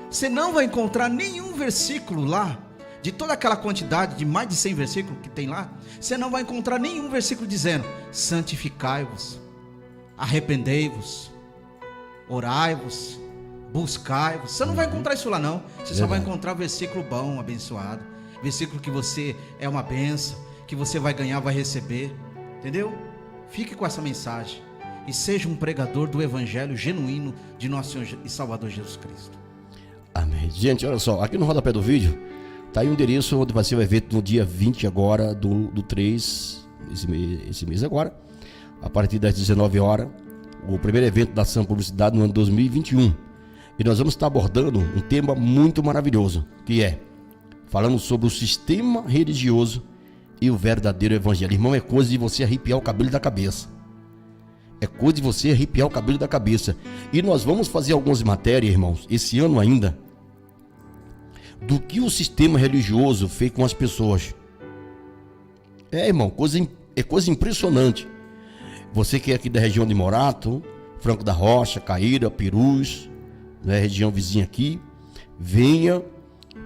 Você não vai encontrar nenhum versículo lá, de toda aquela quantidade de mais de 100 versículos que tem lá, você não vai encontrar nenhum versículo dizendo: santificai-vos, arrependei-vos, orai-vos, buscai-vos. Você não vai encontrar isso lá não. Você só vai encontrar versículo bom, abençoado, versículo que você é uma bênção, que você vai ganhar, vai receber. Entendeu? Fique com essa mensagem e seja um pregador do evangelho genuíno de nosso Senhor e Salvador Jesus Cristo. Amém. Gente, olha só, aqui no rodapé do vídeo tá aí o endereço onde vai ser o evento no dia 20 agora do 3, esse mês agora, a partir das 19 horas, o primeiro evento da Ação Publicidade no ano 2021. E nós vamos estar abordando um tema muito maravilhoso, que é falando sobre o sistema religioso e o verdadeiro evangelho. Irmão, é coisa de você arrepiar o cabelo da cabeça. É coisa de você arrepiar o cabelo da cabeça. E nós vamos fazer algumas matérias, irmãos, esse ano ainda, do que o sistema religioso fez com as pessoas. Irmão, é coisa impressionante. Você que é aqui da região de Morato, Franco da Rocha, Caíra, Pirus, né, região vizinha aqui, venha,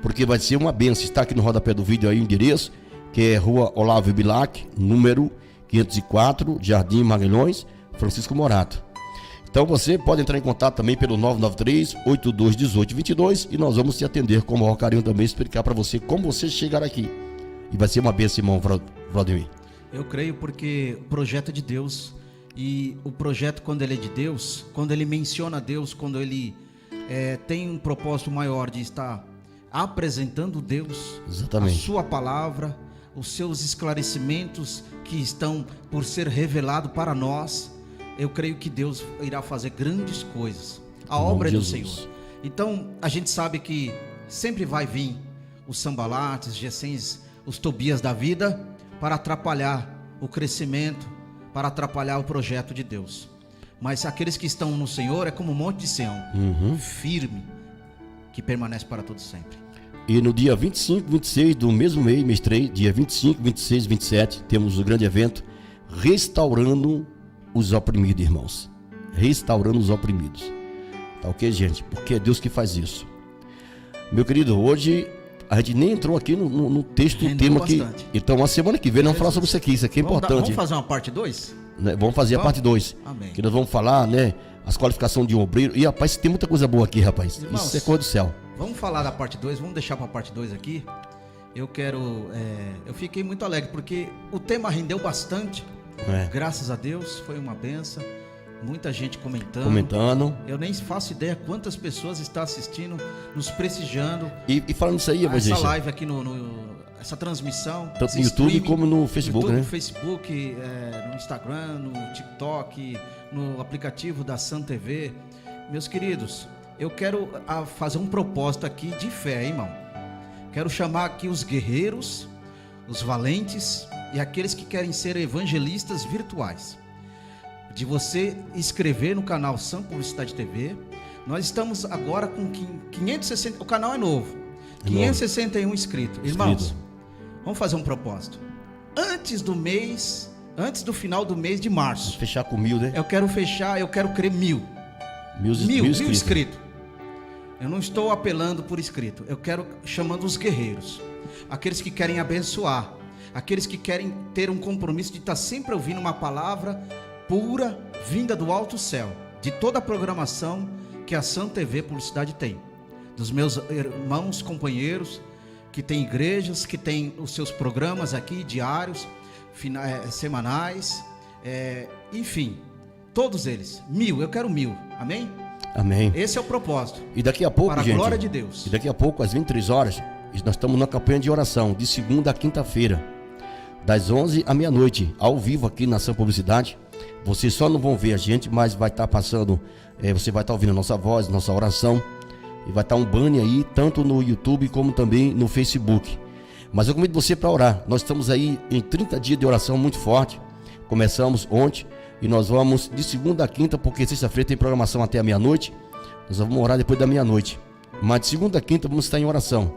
porque vai ser uma bênção. Está aqui no rodapé do vídeo aí o endereço, que é Rua Olavo Bilac, número 504, Jardim Magalhães, Francisco Morato. Então você pode entrar em contato também pelo 993-8218-22 e nós vamos te atender com o maior carinho também, explicar para você como você chegar aqui. E vai ser uma bênção, irmão Vladimir. Eu creio porque o projeto é de Deus. E o projeto, quando ele é de Deus, quando ele menciona Deus, quando ele tem um propósito maior de estar apresentando Deus, exatamente, a sua palavra, os seus esclarecimentos que estão por ser revelado para nós, eu creio que Deus irá fazer grandes coisas. A obra é do Senhor. Então a gente sabe que sempre vai vir os Sambalates, Gessens, os Tobias da vida para atrapalhar o crescimento, para atrapalhar o projeto de Deus. Mas aqueles que estão no Senhor é como um monte de Sião, firme, que permanece para todo sempre. E no dia 25, 26 do mesmo mês 3, dia 25, 26 e 27, temos o grande evento Restaurando os Oprimidos, irmãos. Restaurando os oprimidos. Tá ok, gente? Porque é Deus que faz isso. Meu querido, hoje a gente nem entrou aqui no texto do tema aqui. Então, a semana que vem nós vamos falar sobre isso aqui. Isso aqui é importante. Vamos fazer uma parte 2? Né? Vamos fazer a parte 2. Amém. Que nós vamos falar, né? As qualificações de um obreiro. E, rapaz, tem muita coisa boa aqui, rapaz. Irmãos, isso é coisa do céu. Vamos falar da parte 2, vamos deixar para a parte 2 aqui. Eu fiquei muito alegre, porque o tema rendeu bastante. Graças a Deus, foi uma benção. Muita gente comentando. Eu nem faço ideia quantas pessoas estão assistindo, nos prestigiando. E falando isso aí, essa live aqui, essa transmissão. Tanto no YouTube como no Facebook, né? No Facebook, no Instagram, no TikTok, no aplicativo da Sam TV. Meus queridos, eu quero fazer um propósito aqui de fé, hein, irmão? Quero chamar aqui os guerreiros, os valentes e aqueles que querem ser evangelistas virtuais. De você inscrever no canal Sam Publicidade TV. Nós estamos agora com 560, o canal é novo, 561 inscritos. Irmãos, vamos fazer um propósito. Antes do final do mês de março. Vamos fechar com 1000, né? Eu quero crer 1000. 1000 inscritos. Eu não estou apelando por inscrito. Eu quero chamando os guerreiros. Aqueles que querem abençoar. Aqueles que querem ter um compromisso de estar sempre ouvindo uma palavra pura, vinda do alto céu, de toda a programação que a Sam TV Publicidade tem, dos meus irmãos, companheiros, que tem igrejas, que tem os seus programas aqui, diários, semanais, enfim, todos eles, 1000, eu quero 1000, amém? Amém. Esse é o propósito. E daqui a pouco, para gente, a glória de Deus. E daqui a pouco, às 23 horas, nós estamos na campanha de oração, de segunda a quinta-feira, das 11 à meia-noite, ao vivo aqui na Sam Publicidade. Vocês só não vão ver a gente, mas vai estar passando, você vai estar ouvindo a nossa voz, nossa oração, e vai estar um banner aí, tanto no YouTube como também no Facebook. Mas eu convido você para orar. Nós estamos aí em 30 dias de oração muito forte. Começamos ontem e nós vamos de segunda a quinta, porque sexta-feira tem programação até a meia-noite. Nós vamos orar depois da meia-noite. Mas de segunda a quinta vamos estar em oração.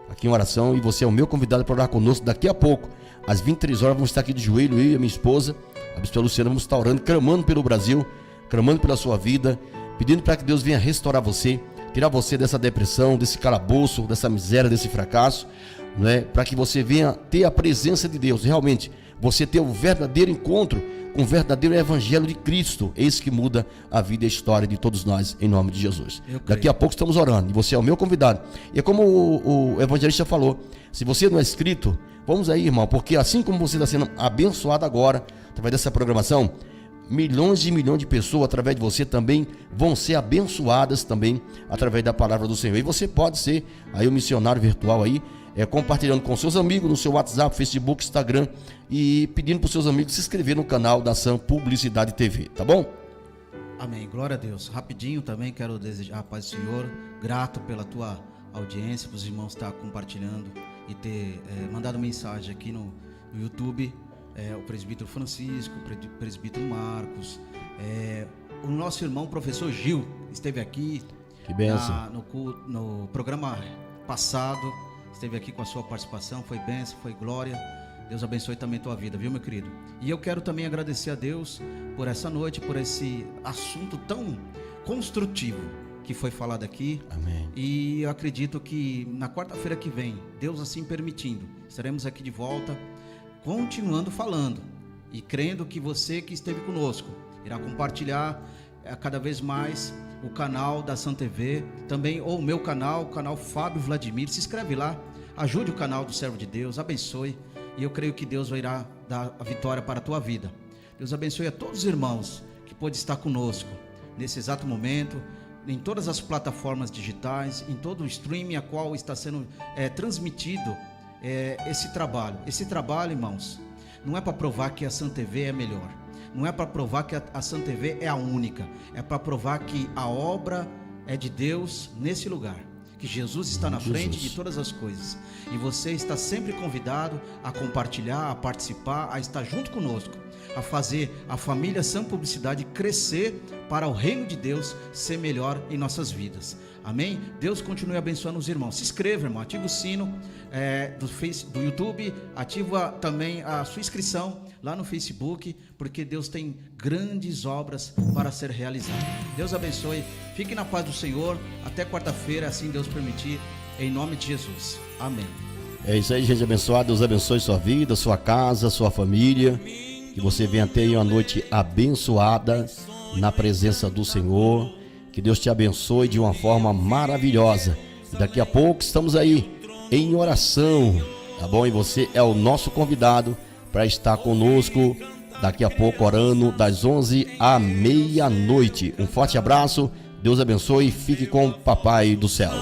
Aqui em oração, e você é o meu convidado para orar conosco. Daqui a pouco, às 23 horas, vamos estar aqui de joelho, eu e a minha esposa, a bispa Luciana, vamos estar orando, clamando pelo Brasil, clamando pela sua vida, pedindo para que Deus venha restaurar você, tirar você dessa depressão, desse calabouço, dessa miséria, desse fracasso, né? Para que você venha ter a presença de Deus, realmente, você ter o verdadeiro encontro com o verdadeiro evangelho de Cristo. Esse que muda a vida e a história de todos nós, em nome de Jesus. Daqui a pouco estamos orando, e você é o meu convidado. E é como o evangelista falou, se você não é inscrito, vamos aí, irmão, porque assim como você está sendo abençoado agora, através dessa programação, milhões e milhões de pessoas através de você também vão ser abençoadas também através da palavra do Senhor. E você pode ser aí um missionário virtual aí, compartilhando com seus amigos no seu WhatsApp, Facebook, Instagram, e pedindo para os seus amigos se inscrever no canal da Sam Publicidade TV, tá bom? Amém, glória a Deus. Rapidinho também quero desejar a paz do Senhor, grato pela tua audiência, para os irmãos estar compartilhando e ter mandado mensagem aqui no YouTube. O presbítero Francisco, o presbítero Marcos, o nosso irmão professor Gil esteve aqui. Que benção. No programa passado, esteve aqui com a sua participação, foi bênção, foi glória. Deus abençoe também a tua vida, viu, meu querido? E eu quero também agradecer a Deus por essa noite, por esse assunto tão construtivo que foi falado aqui. Amém. E eu acredito que na quarta-feira que vem, Deus assim permitindo, estaremos aqui de volta, continuando falando e crendo que você que esteve conosco irá compartilhar cada vez mais o canal da Sam TV, também ou o meu canal, o canal Fábio Vladimir. Se inscreve lá, ajude o canal do servo de Deus, abençoe, e eu creio que Deus irá dar a vitória para a tua vida. Deus abençoe a todos os irmãos que pôde estar conosco nesse exato momento, em todas as plataformas digitais, em todo o streaming a qual está sendo transmitido esse trabalho. Esse trabalho, irmãos, não é para provar que a Sam TV é melhor, não é para provar que a Sam TV é a única, é para provar que a obra é de Deus nesse lugar. que Jesus está na frente de todas as coisas. E você está sempre convidado a compartilhar, a participar, a estar junto conosco, a fazer a família Sã Publicidade crescer para o reino de Deus ser melhor em nossas vidas. Amém? Deus continue abençoando os irmãos. Se inscreva, irmão. Ativa o sino do YouTube. Ativa também a sua inscrição lá no Facebook, porque Deus tem grandes obras para ser realizadas. Deus abençoe. Fique na paz do Senhor. Até quarta-feira, assim Deus permitir. Em nome de Jesus. Amém. É isso aí, gente abençoada. Deus abençoe sua vida, sua casa, sua família. Que você venha ter uma noite abençoada na presença do Senhor. Que Deus te abençoe de uma forma maravilhosa. E daqui a pouco estamos aí em oração, tá bom? E você é o nosso convidado para estar conosco daqui a pouco orando das 11 à meia-noite. Um forte abraço, Deus abençoe e fique com o Papai do Céu.